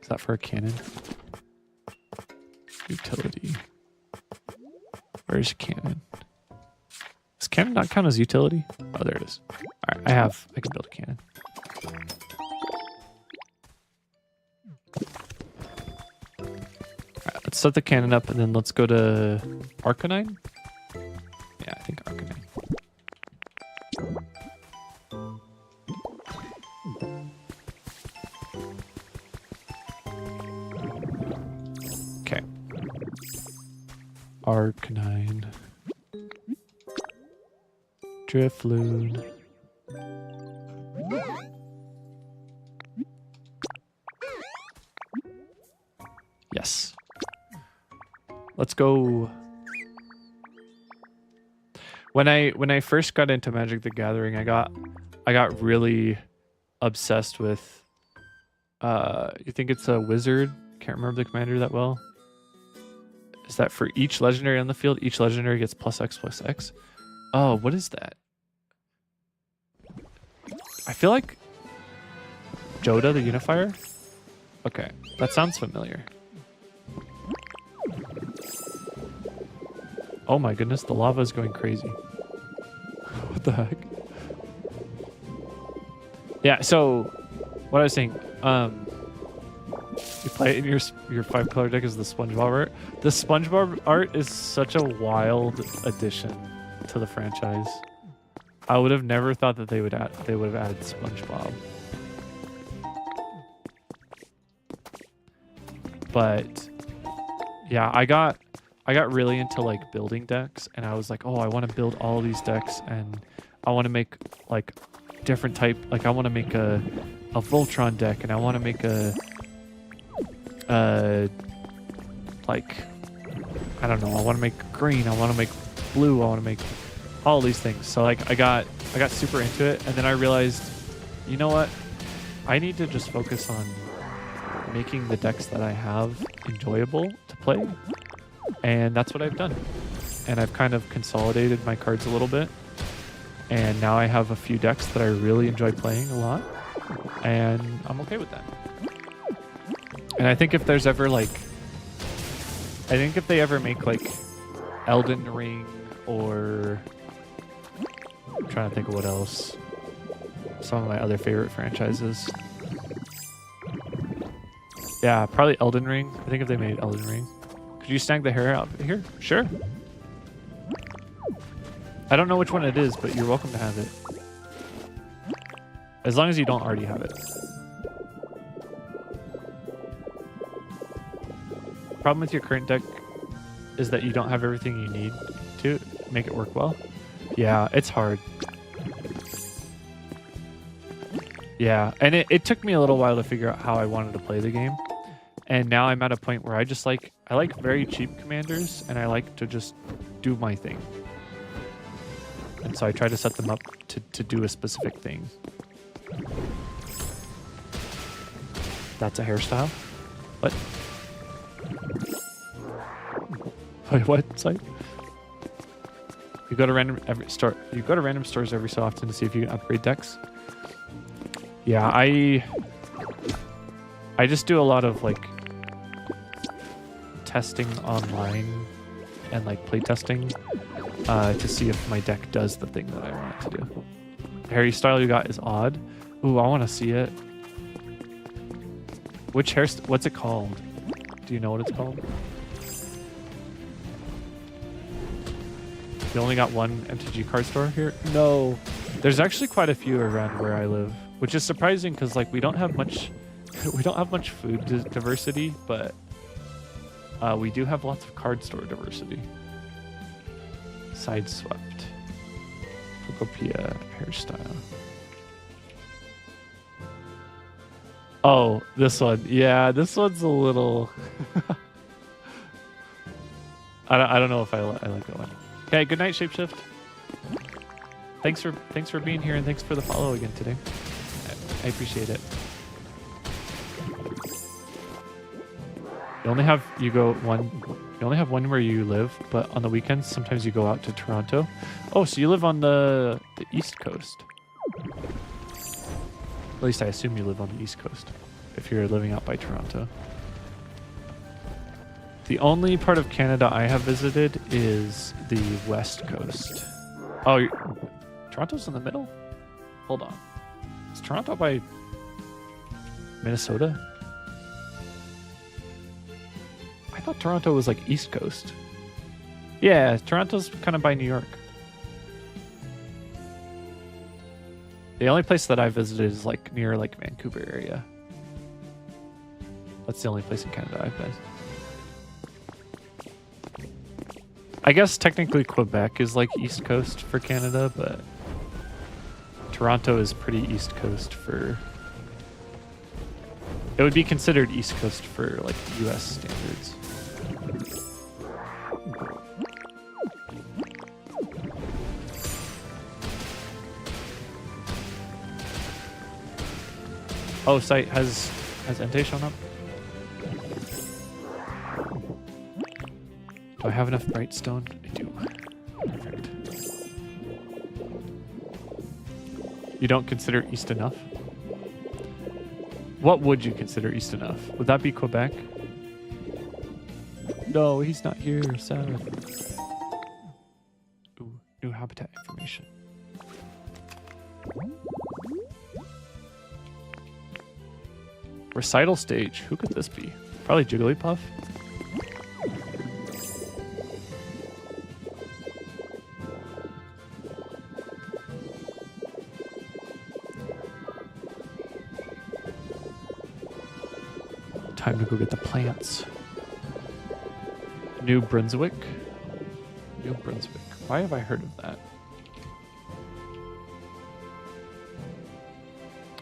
Is that for a cannon? Utility. Where's cannon? Does cannon not count as utility? Oh, there it is. All right, I can build a cannon. All right, let's set the cannon up and then let's go to Arcanine. Yeah, I think Arcanine. Arcanine. Drifloon. Yes. Let's go. When I first got into Magic the Gathering, I got really obsessed with you think it's a wizard? Can't remember the commander that well. Is that for each legendary on the field, each legendary gets +X+X? Oh, what is that? I feel like Joda the Unifier? Okay, that sounds familiar. Oh my goodness, the lava is going crazy. What the heck? Yeah, so what I was saying, you play in your 5-color deck is the SpongeBob art. The SpongeBob art is such a wild addition to the franchise. I would have never thought that they would have added SpongeBob. But yeah, I got really into like building decks, and I was like, oh, I want to build all these decks, and I want to make like different type, like I want to make a Voltron deck, and I want to make a like, I don't know, I want to make green, I want to make blue, I want to make all these things. So like I got super into it, and then I realized, you know what, I need to just focus on making the decks that I have enjoyable to play, and that's what I've done. And I've kind of consolidated my cards a little bit, and now I have a few decks that I really enjoy playing a lot, and I'm okay with that. And I think if there's ever like, I think if they ever make like Elden Ring, or I'm trying to think of what else, some of my other favorite franchises. Yeah, probably Elden Ring. I think if they made Elden Ring. Could you snag the hair out here? Sure. I don't know which one it is, but you're welcome to have it. As long as you don't already have it. Problem with your current deck is that you don't have everything you need to make it work well. Yeah, it's hard. Yeah, and it took me a little while to figure out how I wanted to play the game. And now I'm at a point where I like very cheap commanders, and I like to just do my thing. And so I try to set them up to do a specific thing. That's a hairstyle? What? Wait, what site? You go to random stores every so often to see if you can upgrade decks. Yeah, I just do a lot of like testing online and like play testing to see if my deck does the thing that I want it to do. The hairstyle you got is odd. Ooh, I want to see it. Which what's it called? Do you know what it's called? You only got one MTG card store here? No. There's actually quite a few around where I live, which is surprising because like we don't have much food diversity, but we do have lots of card store diversity. Sideswept. Pokopia hairstyle. Oh, this one. Yeah, this one's a little I don't know if I like that one. Okay, good night, Shapeshift. Thanks for being here, and thanks for the follow again today. I appreciate it. You only have one where you live, but on the weekends sometimes you go out to Toronto. Oh, so you live on the East Coast. At least I assume you live on the East Coast if you're living out by Toronto. The only part of Canada I have visited is the West Coast. Oh, Toronto's in the middle? Hold on. Is Toronto by Minnesota? I thought Toronto was like East Coast. Yeah, Toronto's kind of by New York. The only place that I visited is like near like Vancouver area. That's the only place in Canada I've been. I guess technically Quebec is like East Coast for Canada, but Toronto is pretty East Coast for... It would be considered East Coast for like US standards. Oh, site has Entei shown up? Do I have enough Brightstone? I do. Perfect. You don't consider East enough? What would you consider East enough? Would that be Quebec? No, he's not here. Sad. Ooh, new habitat information. Recital stage. Who could this be? Probably Jigglypuff. Time to go get the plants. New Brunswick? New Brunswick. Why have I heard of that?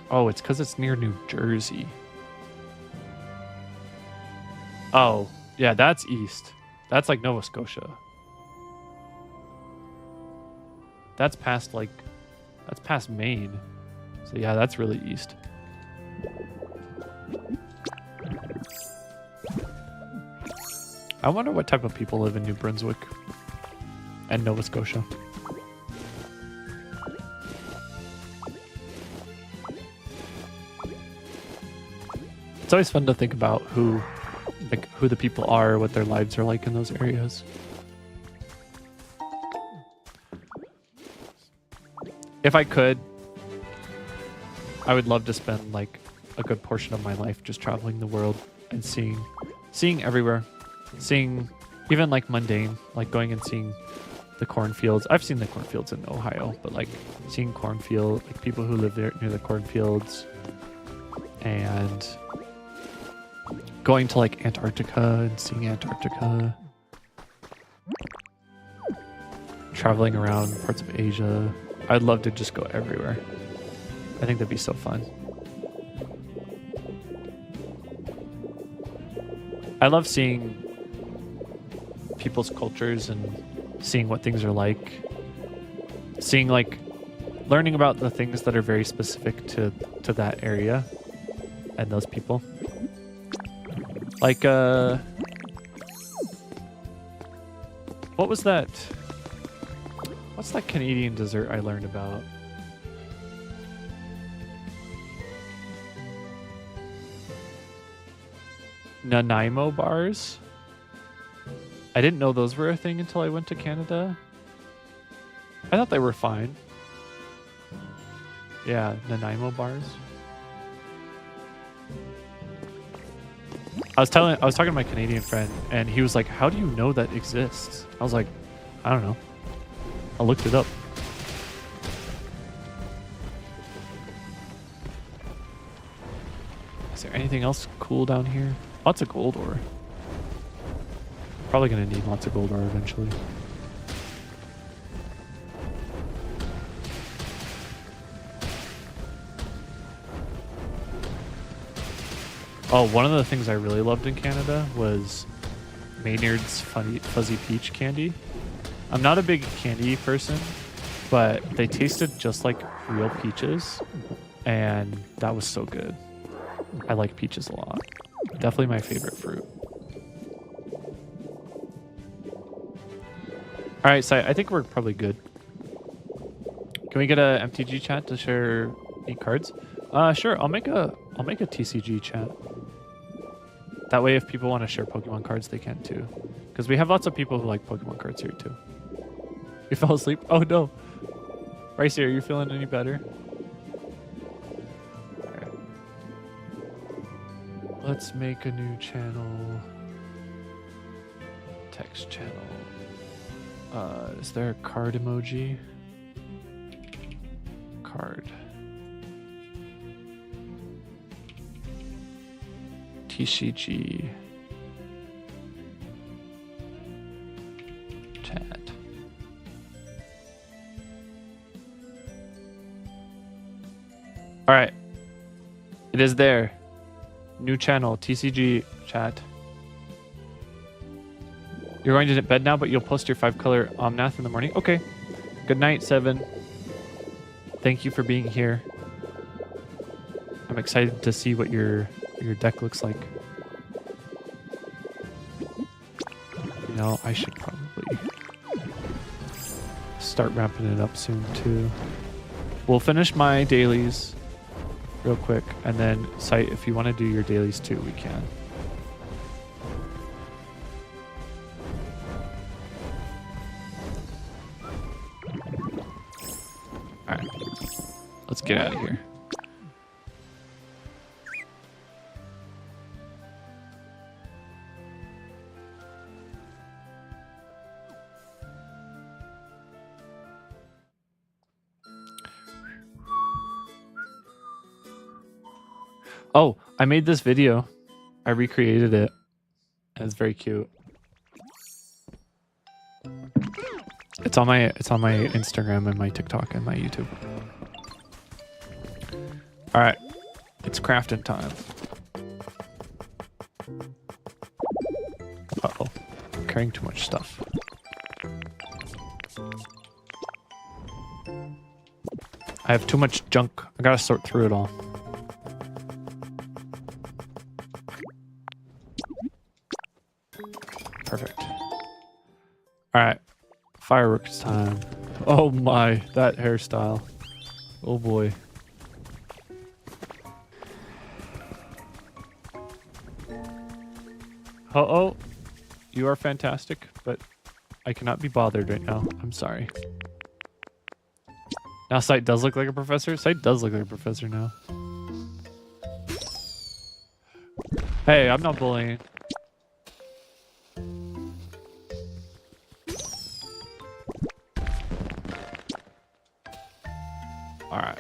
Oh, it's because it's near New Jersey. Oh, yeah, that's east. That's like Nova Scotia. That's past like... That's past Maine. So yeah, that's really east. I wonder what type of people live in New Brunswick and Nova Scotia. It's always fun to think about who the people are, what their lives are like in those areas. If I could, I would love to spend like a good portion of my life just traveling the world and seeing everywhere. Seeing even like mundane, like going and seeing the cornfields. I've seen the cornfields in Ohio, but like seeing cornfield, like people who live there near the cornfields, and going to like Antarctica and seeing Antarctica, traveling around parts of Asia. I'd love to just go everywhere. I think that'd be so fun. I love seeing people's cultures and seeing what things are like. Seeing like learning about the things that are very specific to that area and those people. Like what was that? What's that Canadian dessert I learned about? Nanaimo bars? I didn't know those were a thing until I went to Canada. I thought they were fine. Yeah, Nanaimo bars. I was talking to my Canadian friend, and he was like, "How do you know that exists?" I was like, "I don't know. I looked it up." Is there anything else cool down here? Lots of gold ore. Probably gonna need lots of gold ore eventually. Oh, one of the things I really loved in Canada was Maynard's Fuzzy Peach candy. I'm not a big candy person, but they tasted just like real peaches, and that was so good. I like peaches a lot. Definitely my favorite fruit. All right, so I think we're probably good. Can we get a MTG chat to share neat cards? Sure. I'll make a TCG chat. That way, if people want to share Pokemon cards, they can too. Because we have lots of people who like Pokemon cards here too. You fell asleep? Oh no. Ricey, are you feeling any better? All right. Let's make a new channel. Text channel. Is there a card emoji? Card. TCG. Chat. All right. It is there. New channel, TCG chat. You're going to bed now, but you'll post your 5-color Omnath in the morning. Okay. Good night, 7. Thank you for being here. I'm excited to see what your deck looks like. You know, I should probably start wrapping it up soon too. We'll finish my dailies real quick, and then Sight, if you want to do your dailies too, we can. All right, let's get out of here. Oh, I made this video. I recreated it. And it's very cute. It's on my Instagram and my TikTok and my YouTube. All right, it's crafting time. Uh-oh, I'm carrying too much stuff. I have too much junk. I gotta sort through it all. Perfect. All right, fireworks time. Oh my, that hairstyle. Oh boy. Uh-oh, you are fantastic, but I cannot be bothered right now. I'm sorry. Now Sight does look like a professor? Sight does look like a professor now. Hey, I'm not bullying. Alright.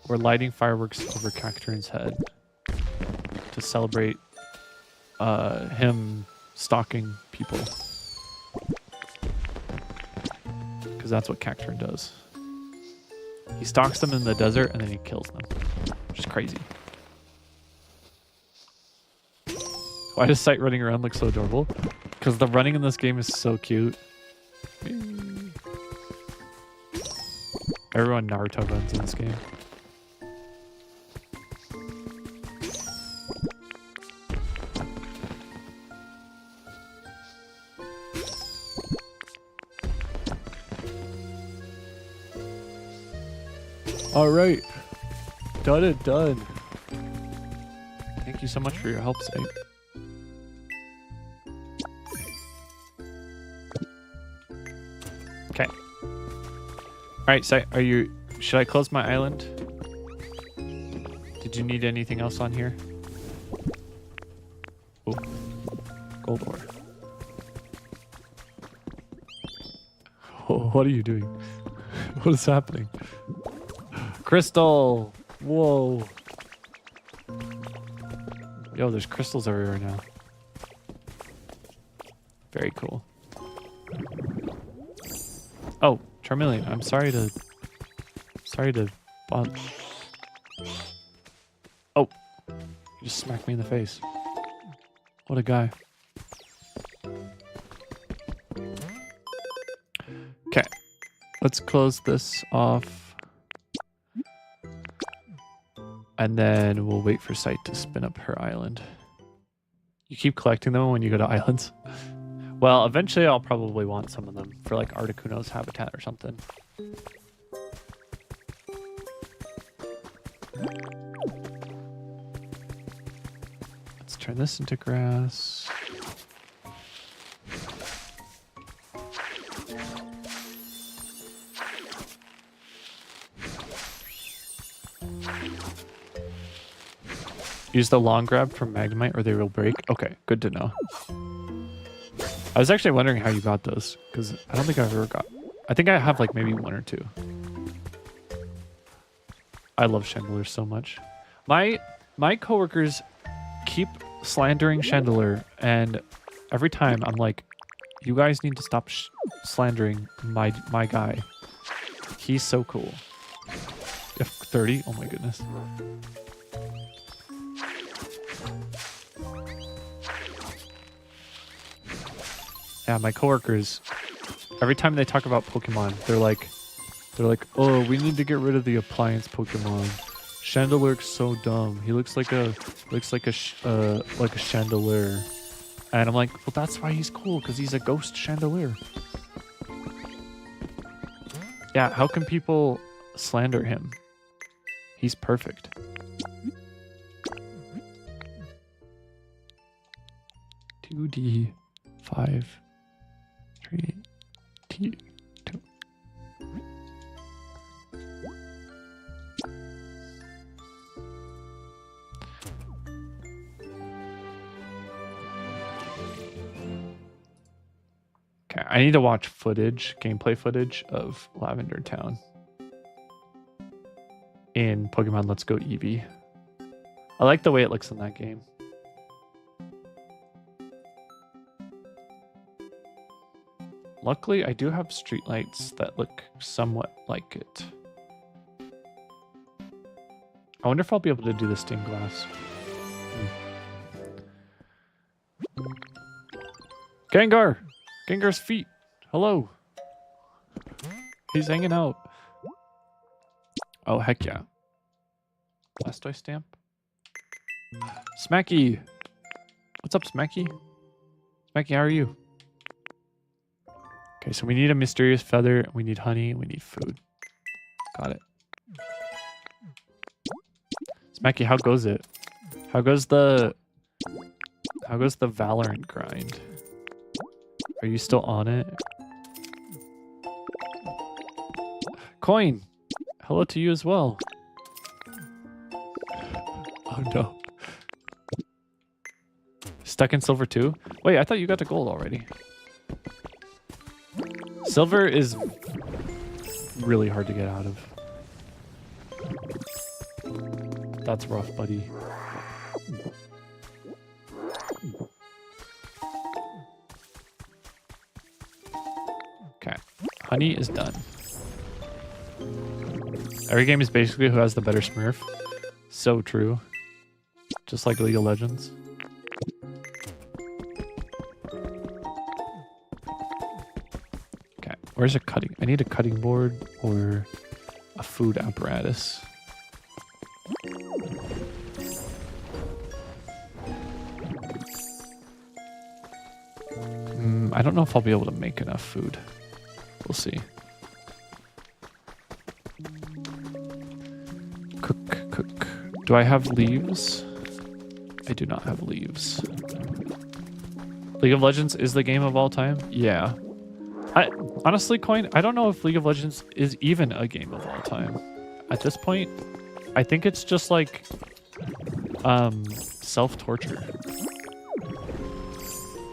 We're lighting fireworks over Cacturin's head to celebrate him stalking people. Because that's what Cacturin does. He stalks them in the desert and then he kills them. Which is crazy. Why does Sight running around look so adorable? Because the running in this game is so cute. Everyone Naruto runs in this game. All right, done and done. Thank you so much for your help, Sight. Okay. All right, Sight, are you? Should I close my island? Did you need anything else on here? Oh, gold ore. Oh, what are you doing? What is happening? Crystal! Whoa. Yo, there's crystals everywhere now. Very cool. Oh, Charmeleon, I'm sorry to bother. Oh, you just smacked me in the face. What a guy. Okay, let's close this off. And then we'll wait for Sight to spin up her island. You keep collecting them when you go to islands? Well, eventually I'll probably want some of them for like Articuno's habitat or something. Let's turn this into grass. Use the long grab from Magnemite or they will break. Okay, good to know. I was actually wondering how you got those, because I don't think I've ever got... I think I have like maybe 1 or 2. I love Chandelure so much. My coworkers keep slandering Chandelure, and every time I'm like, you guys need to stop slandering my guy. He's so cool. 30? Oh my goodness. Yeah, my coworkers, every time they talk about Pokemon, they're like, oh, we need to get rid of the appliance Pokemon. Chandeler's so dumb. He looks like a chandelier. And I'm like, well, that's why he's cool, because he's a ghost chandelier. Yeah, how can people slander him? He's perfect. Two D 5 3 T 2. Okay, I need to watch gameplay footage of Lavender Town in Pokemon Let's Go Eevee. I like the way it looks in that game. Luckily, I do have streetlights that look somewhat like it. I wonder if I'll be able to do the stained glass. Gengar! Gengar's feet! Hello! He's hanging out. Oh, heck yeah. Blastoise stamp. Smacky! What's up, Smacky? Smacky, how are you? Okay, so we need a mysterious feather, we need honey, and we need food. Got it. Smacky, how goes it? How goes the Valorant grind? Are you still on it? Coin! Hello to you as well. Oh no. Stuck in silver too? Wait, I thought you got to gold already. Silver is really hard to get out of. That's rough, buddy. Okay, honey is done. Every game is basically who has the better Smurf. So true. Just like League of Legends. Where's a cutting? I need a cutting board or a food apparatus. I don't know if I'll be able to make enough food. We'll see. Cook. Do I have leaves? I do not have leaves. League of Legends is the game of all time? Yeah. Honestly, Coin, I don't know if League of Legends is even a game of all time. At this point, I think it's just like self-torture.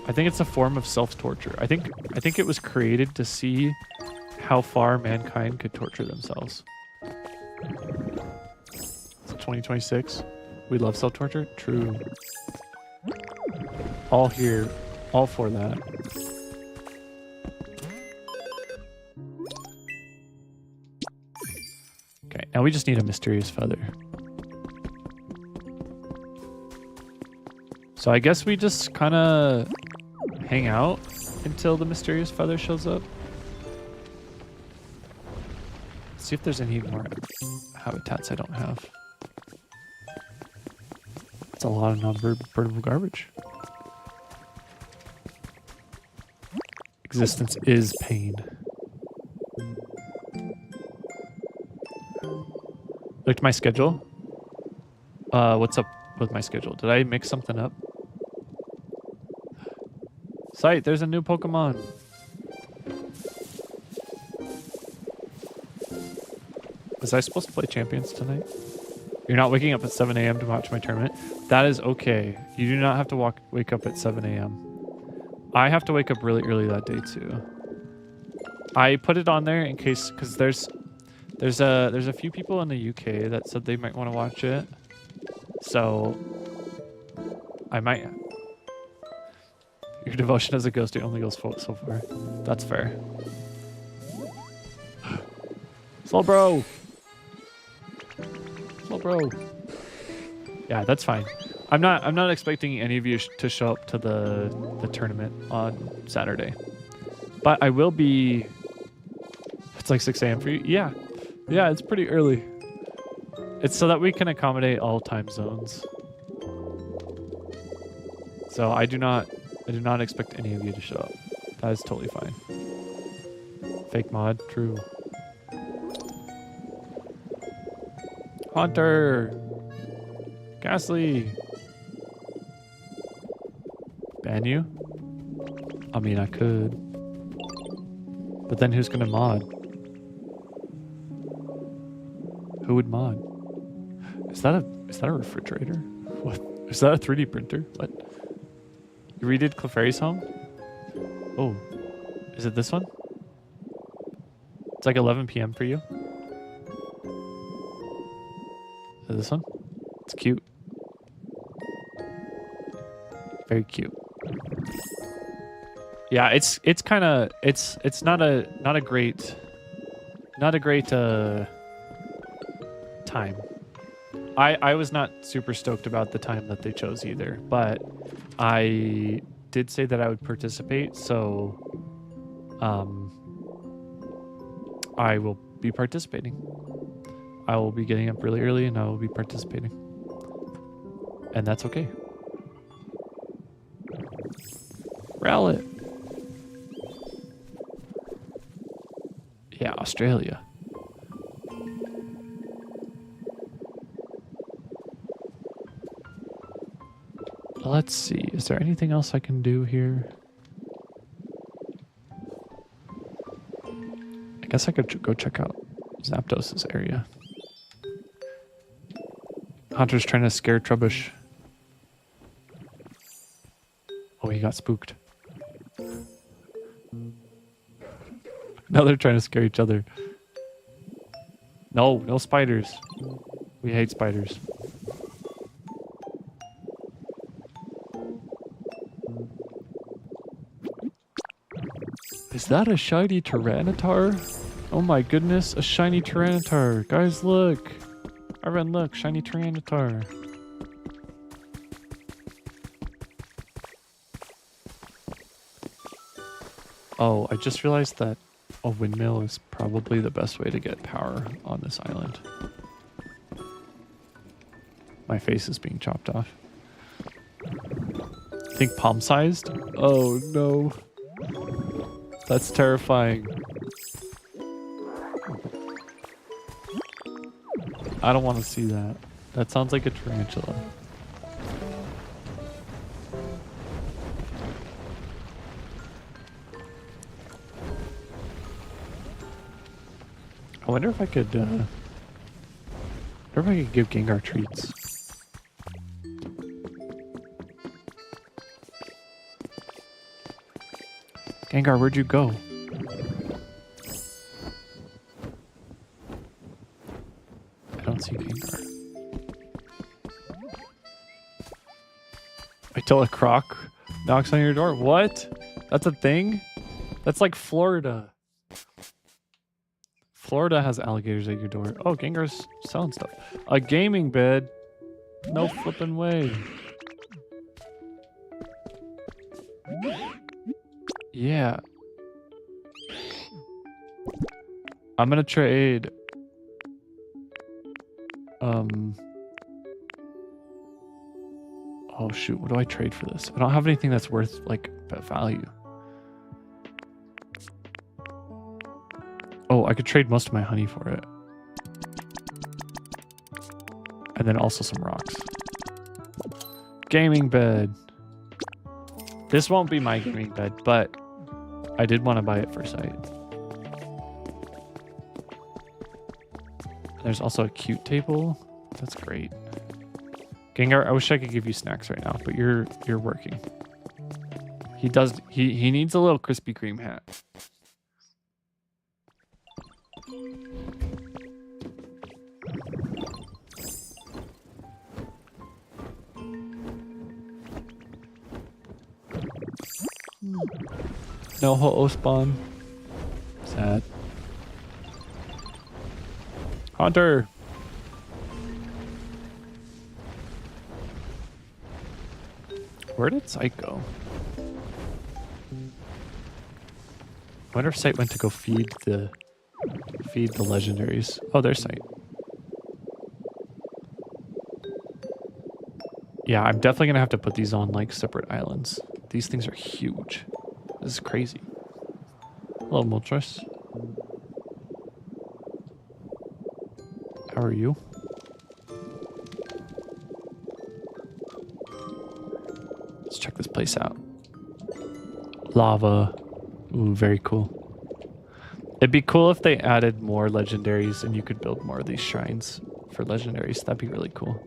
I think it's a form of self-torture. I think it was created to see how far mankind could torture themselves. It's 2026. We love self-torture? True. All here, all for that. Okay, now we just need a mysterious feather. So I guess we just kind of hang out until the mysterious feather shows up. Let's see if there's any more habitats I don't have. That's a lot of non-burnable garbage. Existence is pain. Looked at my schedule. What's up with my schedule? Did I mix something up? Sight, there's a new Pokemon. Was I supposed to play Champions tonight? You're not waking up at 7 a.m. to watch my tournament? That is okay. You do not have to wake up at 7 a.m. I have to wake up really early that day too. I put it on there in case, because there's a few people in the UK that said they might want to watch it. So I might. Your devotion as a ghost only goes so far. That's fair. Slow bro. Oh, bro. Yeah, that's fine. I'm not expecting any of you to show up to the tournament on Saturday. But I will be. It's like 6 a.m. for you. Yeah. Yeah, it's pretty early. It's so that we can accommodate all time zones. So I do not expect any of you to show up. That is totally fine. Fake mod, true. Hunter! Ghastly! Ban you? I mean, I could. But then who's gonna mod? Who would mod? Is that a refrigerator? What? Is that a 3D printer? What? You redid Clefairy's home? Oh. Is it this one? It's like 11 p.m. for you? Is it this one? It's cute. Very cute. Yeah, it's kind of it's not a great time. I was not super stoked about the time that they chose either, but I did say that I would participate, so I will be participating. I will be getting up really early and I will be participating. And that's okay. Rowlet. Yeah, Australia. Let's see. Is there anything else I can do here? I guess I could go check out Zapdos' area. Hunter's trying to scare Trubbish. Oh, he got spooked. Now they're trying to scare each other. No, no spiders. We hate spiders. Is that a shiny Tyranitar? Oh my goodness, a shiny Tyranitar. Guys, look. Everyone, look, shiny Tyranitar. Oh, I just realized that a windmill is probably the best way to get power on this island. My face is being chopped off. I think palm-sized? Oh no. That's terrifying. I don't want to see that. That sounds like a tarantula. I wonder if I could, give Gengar treats. Gengar, where'd you go? I don't see Gengar. Wait till a croc knocks on your door. What? That's a thing? That's like Florida. Florida has alligators at your door. Oh, Gengar's selling stuff. A gaming bed? No flipping way. Yeah. I'm gonna trade. Oh shoot, what do I trade for this? I don't have anything that's worth like value. Oh, I could trade most of my honey for it. And then also some rocks. Gaming bed. This won't be my gaming bed, but I did want to buy it for sight. There's also a cute table. That's great. Gengar, I wish I could give you snacks right now, but you're working. He needs a little Krispy Kreme hat. No ho-oh spawn. Sad. Hunter! Where did Sight go? I wonder if Sight went to go feed the legendaries. Oh, there's Sight. Yeah, I'm definitely gonna have to put these on like separate islands. These things are huge. This is crazy. Hello, Moltres. How are you? Let's check this place out. Lava. Ooh, very cool. It'd be cool if they added more legendaries and you could build more of these shrines for legendaries. That'd be really cool.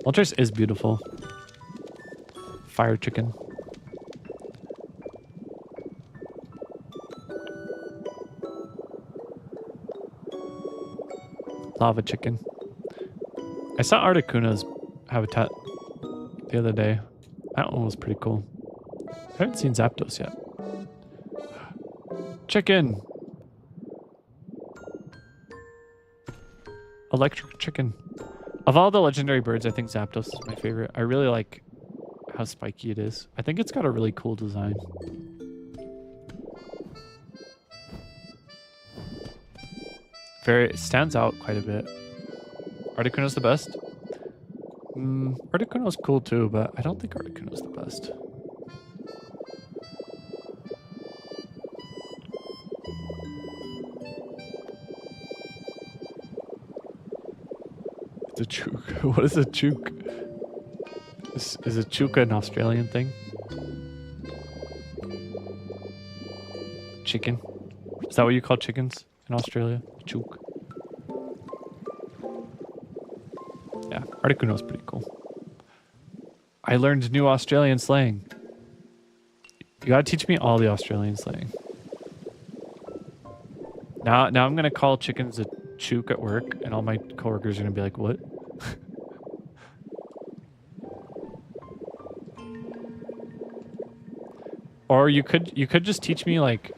Moltres is beautiful. Fire chicken. Lava chicken. I saw Articuno's habitat the other day. That one was pretty cool. I haven't seen Zapdos yet. Chicken! Electric chicken. Of all the legendary birds, I think Zapdos is my favorite. I really like how spiky it is. I think it's got a really cool design. It stands out quite a bit. Articuno's the best? Articuno's cool too, but I don't think Articuno's the best. It's a chook. What is a chook? Is a chook an Australian thing? Chicken? Is that what you call chickens in Australia? Chook. Yeah, Articuno's pretty cool. I learned new Australian slang. You gotta teach me all the Australian slang. Now I'm gonna call chickens a chook at work, and all my coworkers are gonna be like, "What?" Or you could just teach me like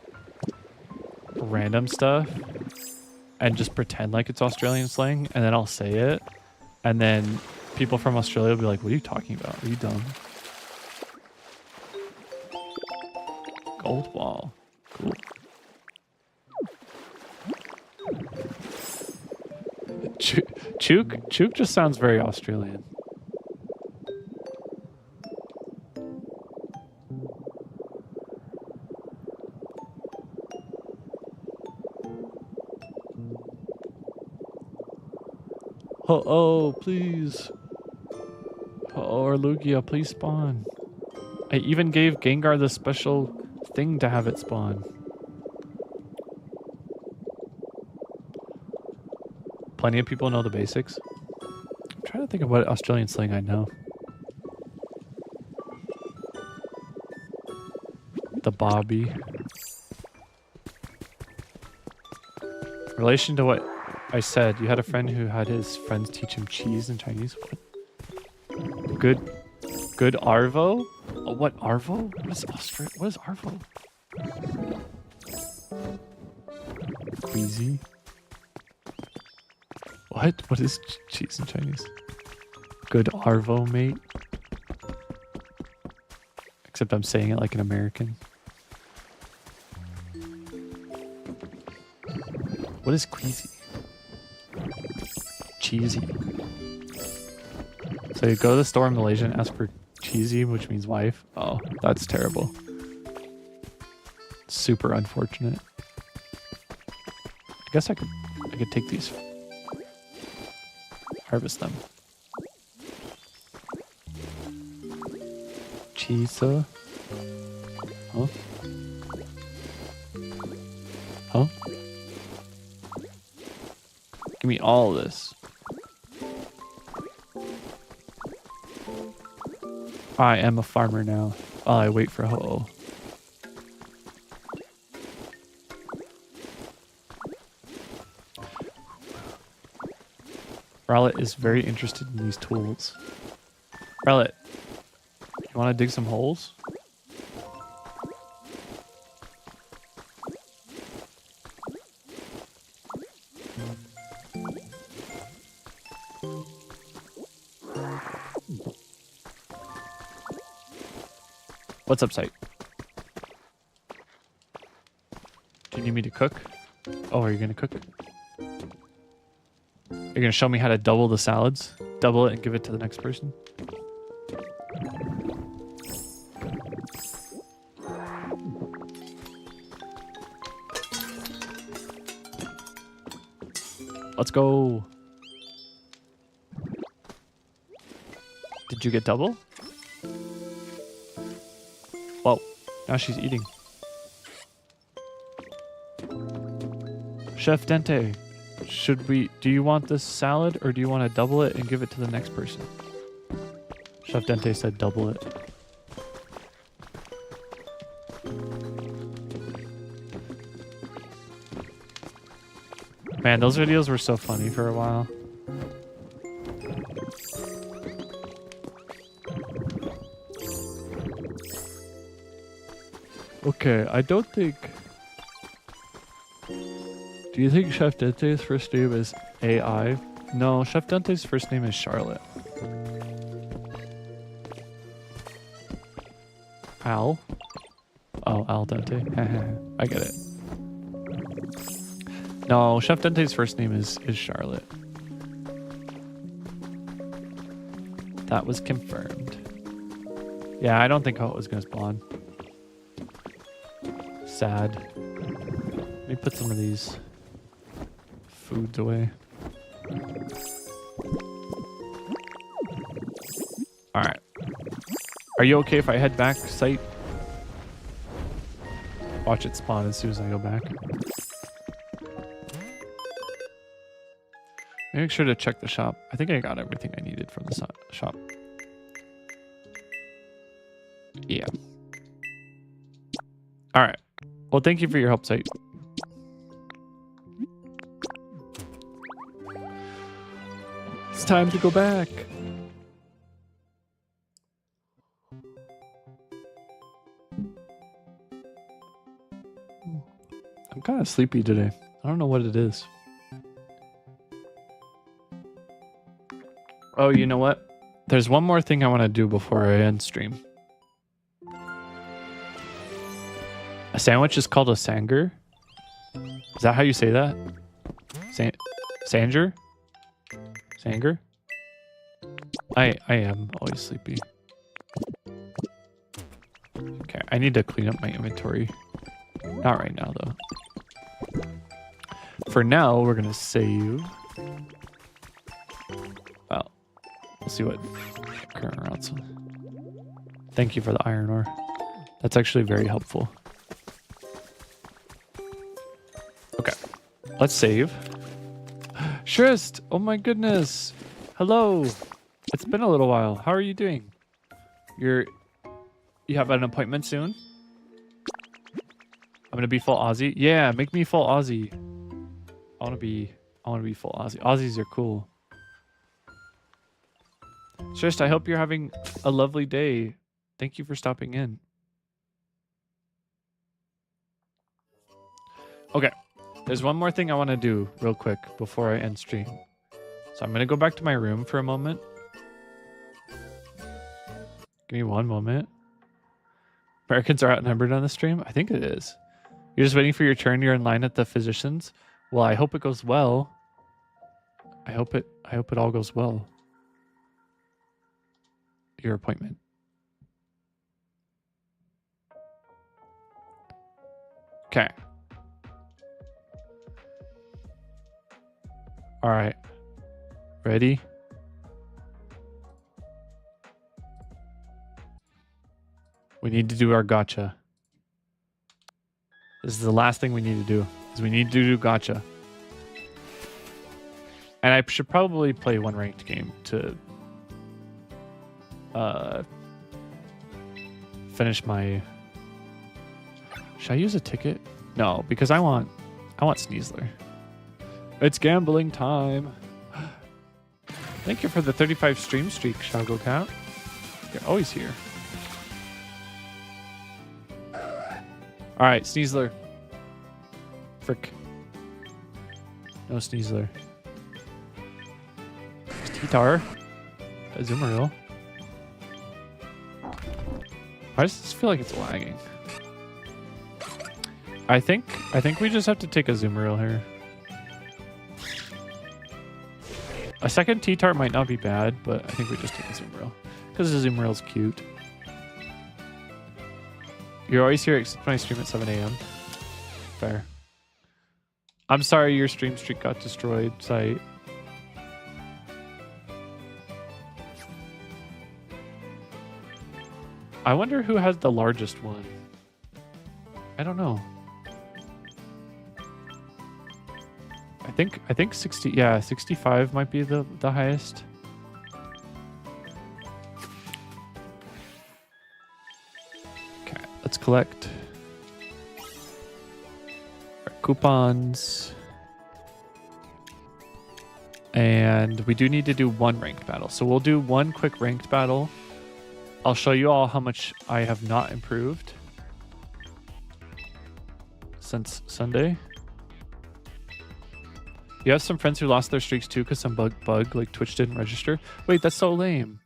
random stuff and just pretend like it's Australian slang, and then I'll say it, and then people from Australia will be like, "What are you talking about? Are you dumb?" Gold ball. Cool. Chook just sounds very Australian. Oh, please. Or Lugia, please spawn. I even gave Gengar the special thing to have it spawn. Plenty of people know the basics. I'm trying to think of what Australian slang I know. The Bobby. In relation to what I said, you had a friend who had his friends teach him cheese in Chinese. What? Good Arvo? Oh, what Arvo? What is Arvo? Queasy. What? What is cheese in Chinese? Good Arvo, mate. Except I'm saying it like an American. What is queasy? Cheesy. So you go to the store in Malaysia and ask for cheesy, which means wife. Oh, that's terrible. Super unfortunate. I guess I could take these. Harvest them. Cheese. Huh? Huh? Give me all of this. I am a farmer now. While I wait for Ho-Oh. Rowlet is very interested in these tools. Rowlet, you want to dig some holes? What's up, Sight? Do you need me to cook? Oh, are you gonna cook? You're gonna show me how to double the salads? Double it and give it to the next person? Let's go. Did you get double? Whoa, now she's eating. Chef Dente, do you want this salad or do you want to double it and give it to the next person? Chef Dente said double it. Man, those videos were so funny for a while. Okay, I don't think... Do you think Chef Dente's first name is AI? No, Chef Dente's first name is Charlotte. Al? Oh, Al Dente. I get it. No, Chef Dente's first name is Charlotte. That was confirmed. Yeah, I don't think Holt was going to spawn. Sad. Let me put some of these foods away. Alright. Are you okay if I head back, Sight? Watch it spawn as soon as I go back. Make sure to check the shop. I think I got everything I needed from the shop. Yeah. Alright. Well, thank you for your help, Sight. It's time to go back. I'm kind of sleepy today. I don't know what it is. Oh, you know what? There's one more thing I want to do before I end stream. A sandwich is called a sanger? Is that how you say that? Sanger? Sanger? I am always sleepy. Okay, I need to clean up my inventory. Not right now, though. For now, we're gonna save. Well, we'll see what current routes. Thank you for the iron ore. That's actually very helpful. Okay, let's save. Shrist, oh my goodness. Hello. It's been a little while. How are you doing? You have an appointment soon? I'm gonna be full Aussie. Yeah, make me full Aussie. I wanna be full Aussie. Aussies are cool. Shrist, I hope you're having a lovely day. Thank you for stopping in. Okay. There's one more thing I want to do real quick before I end stream. So I'm going to go back to my room for a moment. Give me one moment. Americans are outnumbered on the stream? I think it is. You're just waiting for your turn. You're in line at the physician's. Well, I hope it goes well. I hope it all goes well. Your appointment. Okay. All right. Ready? We need to do our gacha. This is the last thing we need to do. Is we need to do gacha. And I should probably play one ranked game to finish my... Should I use a ticket? No, because I want Sneasler. It's gambling time. Thank you for the 35 stream streak, Shago Cat. You're always here. Alright, Sneasler. Frick. No Sneasler. Titar. Azumarill. Why does this feel like it's lagging? I think we just have to take a Azumarill here. A second T-Tart might not be bad, but I think we just take a Azumarill. Because the Azumarill's cute. You're always here except when I stream at 7 a.m. Fair. I'm sorry your stream streak got destroyed, site. I wonder who has the largest one. I don't know. I think 60, yeah, 65 might be the highest. Okay, let's collect our coupons. And we do need to do one ranked battle. So we'll do one quick ranked battle. I'll show you all how much I have not improved since Sunday. You have some friends who lost their streaks too because some bug like Twitch didn't register. Wait, that's so lame.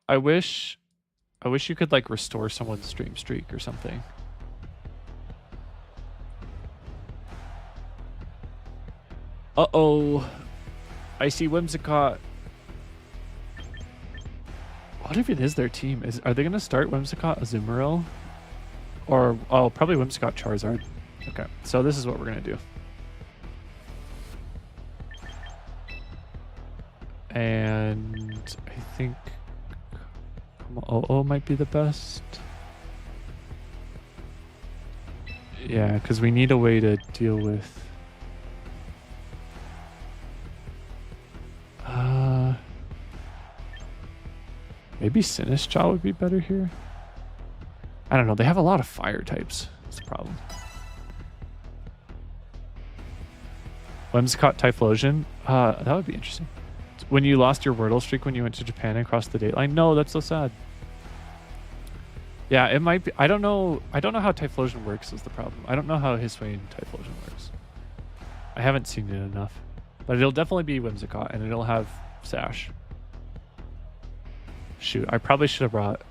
I wish you could like restore someone's stream streak or something. Uh-oh. I see Whimsicott. What even is their team? Are they going to start Whimsicott Azumarill? Or, oh, probably Whimsicott Charizard. Okay, so this is what we're going to do. And I think Oh might be the best. Yeah, because we need a way to deal with... maybe Sinistcha would be better here. I don't know. They have a lot of fire types. That's the problem. Whimsicott Typhlosion. That would be interesting. When you lost your Wordle streak when you went to Japan and crossed the date line. No, that's so sad. Yeah, it might be. I don't know how Typhlosion works is the problem. I don't know how Hisuian Typhlosion works. I haven't seen it enough. But it'll definitely be Whimsicott and it'll have Sash. Shoot, I probably should have brought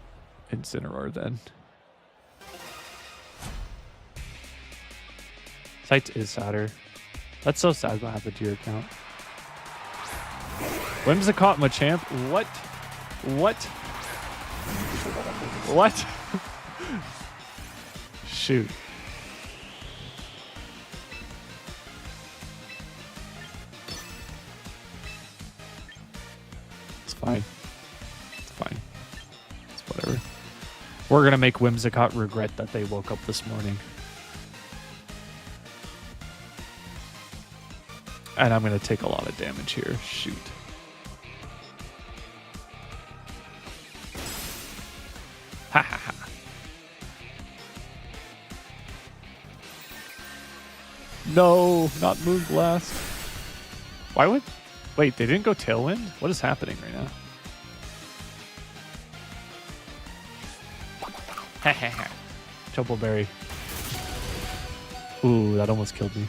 Incineroar then. Sight is sadder. That's so sad what happened to your account. Whimsicott Machamp? What? What? What? Shoot. It's fine. It's fine. It's whatever. We're gonna make Whimsicott regret that they woke up this morning. And I'm gonna take a lot of damage here. Shoot. Ha ha ha. No, not Moonblast. Why would... Wait, they didn't go Tailwind? What is happening right now? Ha ha ha. Chopo Berry. Ooh, that almost killed me.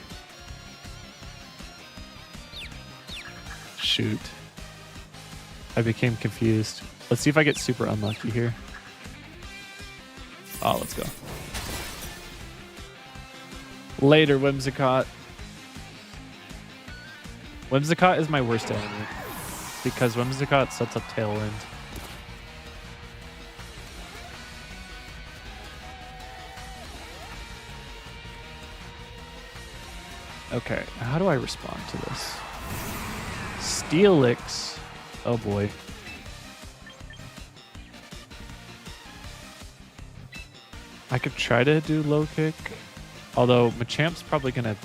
Shoot. I became confused. Let's see if I get super unlucky here. Oh, let's go. Later, Whimsicott. Whimsicott is my worst enemy because Whimsicott sets up Tailwind. Okay, how do I respond to this? Steelix. Oh boy. I could try to do low kick. Although Machamp's probably going to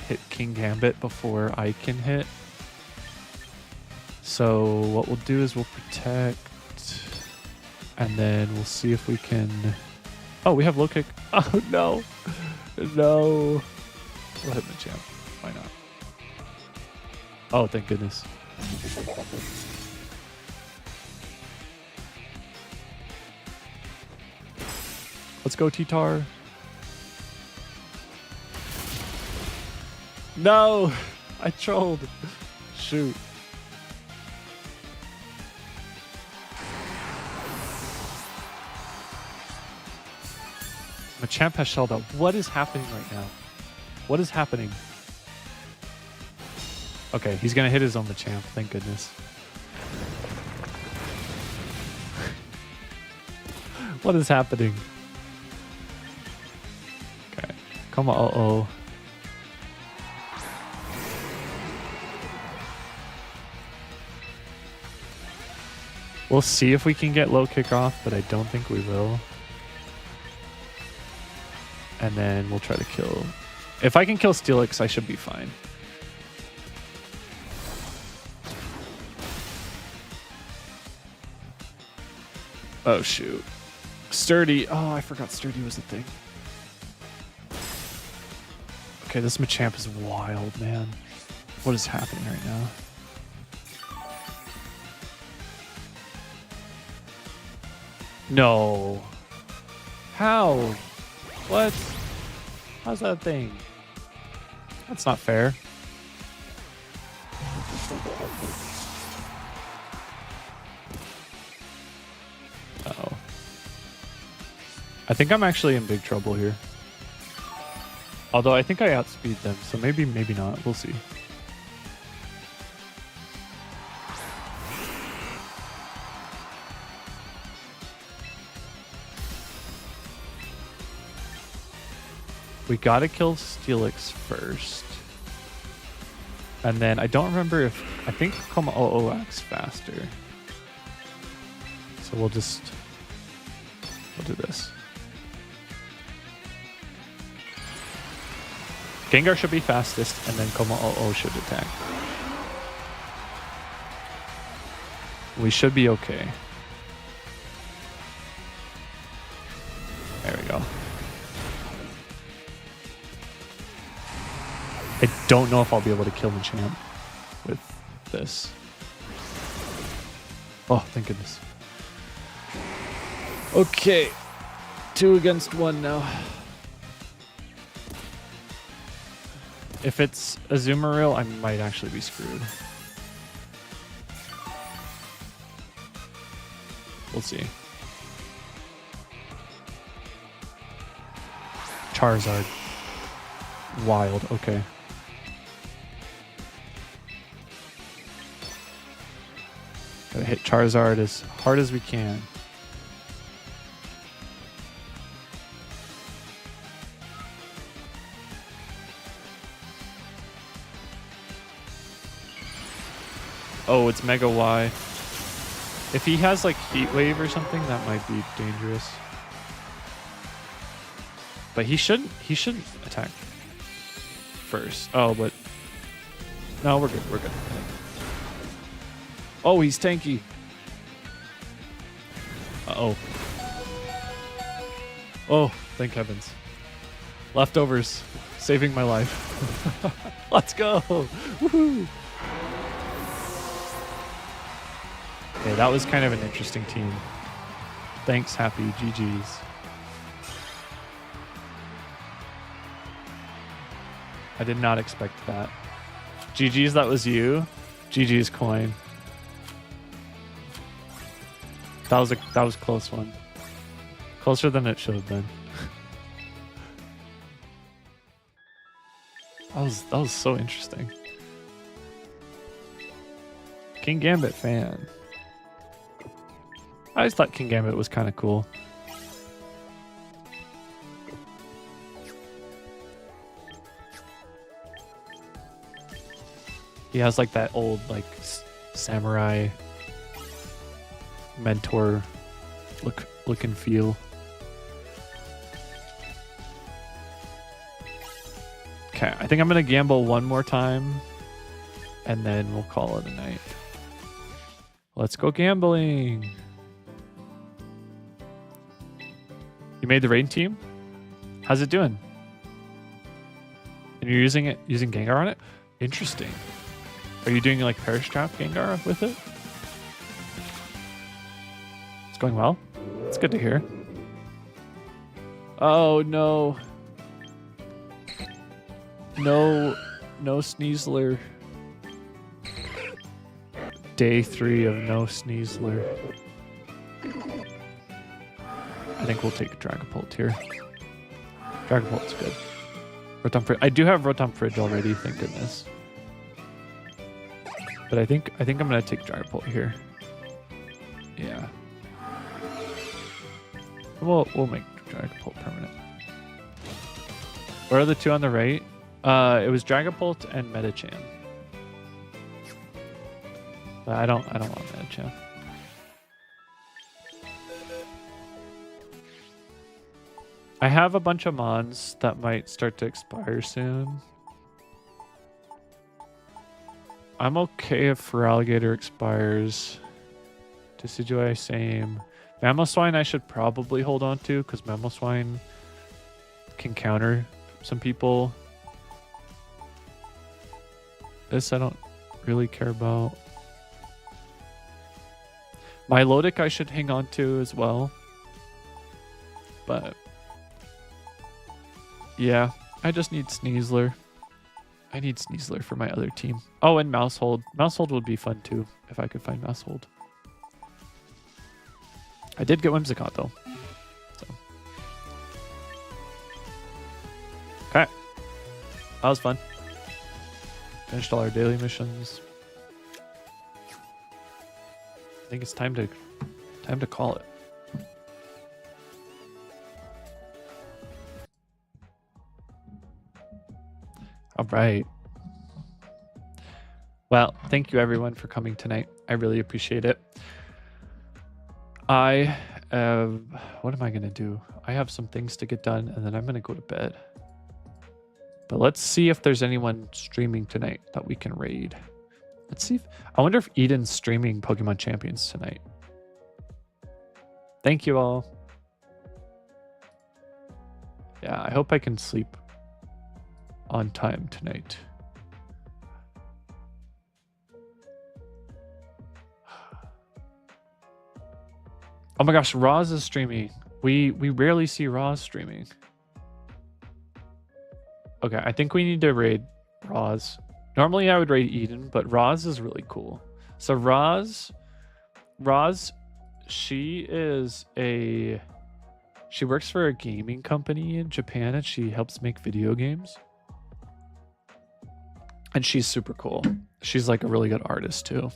hit King Gambit before I can hit. So what we'll do is we'll protect. And then we'll see if we can... Oh, we have low kick. Oh, no. No. We'll hit Machamp. Why not? Oh, thank goodness. Let's go, T-Tar. No! I trolled. Shoot. Machamp has shelled out. What is happening right now? What is happening? Okay, he's gonna hit his own Machamp. Thank goodness. What is happening? Okay, come on. Uh-oh. We'll see if we can get low kick off, but I don't think we will. And then we'll try to kill. If I can kill Steelix, I should be fine. Oh, shoot. Sturdy. Oh, I forgot Sturdy was a thing. Okay, this Machamp is wild, man. What is happening right now? No. How? What? How's that a thing? That's not fair. Uh-oh. I think I'm actually in big trouble here. Although I think I outspeed them, so maybe not. We'll see. We gotta kill Steelix first. And then I don't remember if... I think Koma OO acts faster. So we'll do this. Gengar should be fastest, and then Koma OO should attack. We should be okay. There we go. I don't know if I'll be able to kill Machamp with this. Oh, thank goodness. Okay. 2 against 1 now. If it's Azumarill, I might actually be screwed. We'll see. Charizard. Wild. Okay. Gotta hit Charizard as hard as we can. Oh, it's Mega Y. If he has like Heat Wave or something, that might be dangerous. But he shouldn't attack first. Oh, but no, we're good. We're good. Oh, he's tanky. Uh-oh. Oh, thank heavens. Leftovers. Saving my life. Let's go. Woohoo. Okay, that was kind of an interesting team. Thanks, Happy. GG's. I did not expect that. GG's, that was you. GG's coin. That was a close one. Closer than it should have been. that was so interesting. King Gambit fan. I always thought King Gambit was kind of cool. He has like that old like samurai mentor look and feel. Okay, I think I'm gonna gamble one more time and then we'll call it a night. Let's go gambling. You made the rain team? How's it doing? And you're using Gengar on it? Interesting. Are you doing like Perish Trap Gengar with it? It's going well? It's good to hear. Oh no. No Sneasler. Day 3 of no Sneasler. I think we'll take a Dragapult here. Dragapult's good. Rotom Fridge. I do have Rotom Fridge already, thank goodness. But I think I'm gonna take Dragapult here. Yeah. We'll make Dragapult permanent. What are the two on the right? It was Dragapult and Metachan. But I don't want Metachan. I have a bunch of Mons that might start to expire soon. I'm okay if Feraligatr expires. Decidueye, same. Mamoswine I should probably hold on to because Mamoswine can counter some people. This I don't really care about. Milotic I should hang on to as well. But yeah, I just need Sneasler. I need Sneasler for my other team. Oh, and Mousehold. Mousehold would be fun too if I could find Mousehold. I did get Whimsicott though. So. Okay. That was fun. Finished all our daily missions. I think it's time to call it. All right. Well, thank you everyone for coming tonight. I really appreciate it. What am I going to do? I have some things to get done and then I'm going to go to bed. But let's see if there's anyone streaming tonight that we can raid. Let's see I wonder if Eden's streaming Pokemon Champions tonight. Thank you all. Yeah, I hope I can sleep on time tonight. Oh my gosh, Roz is streaming. We rarely see Roz streaming. Okay, I think we need to raid Roz. Normally I would raid Eden, but Roz is really cool. So Roz, she works for a gaming company in Japan and she helps make video games. And she's super cool. She's like a really good artist too.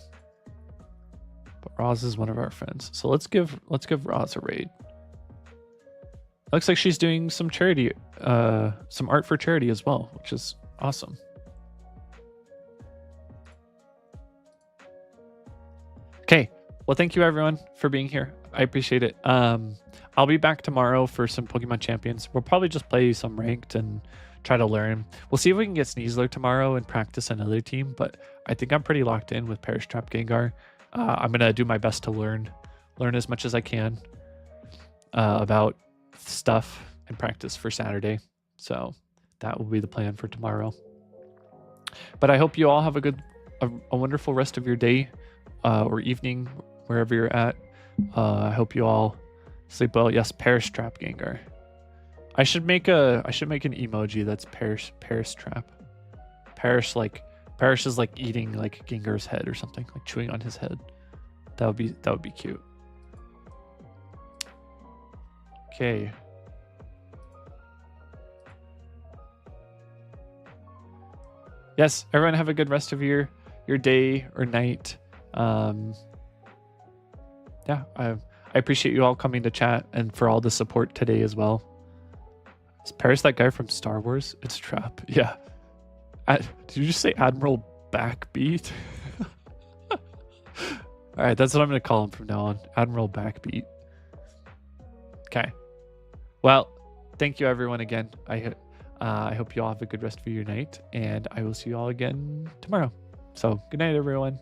But Roz is one of our friends. So let's give Roz a raid. Looks like she's doing some charity, some art for charity as well, which is awesome. Okay. Well, thank you everyone for being here. I appreciate it. I'll be back tomorrow for some Pokemon Champions. We'll probably just play some ranked and try to learn. We'll see if we can get Sneasler tomorrow and practice another team, but I think I'm pretty locked in with Perish Trap Gengar. I'm going to do my best to learn as much as I can about stuff and practice for Saturday. So that will be the plan for tomorrow. But I hope you all have a wonderful rest of your day or evening, wherever you're at. I hope you all sleep well. Yes, Perish Trap Gengar. I should make an emoji that's Perish Trap. Perish is like eating like Gengar's head or something, like chewing on his head. That would be cute. Okay. Yes, everyone have a good rest of your day or night. Yeah, I appreciate you all coming to chat and for all the support today as well. Is Paris that guy from Star Wars? It's Trap. Yeah. Did you just say Admiral Backbeat? All right, that's what I'm going to call him from now on. Admiral Backbeat. Okay. Well, thank you everyone again. I hope you all have a good rest of your night, and I will see you all again tomorrow. So, good night, everyone.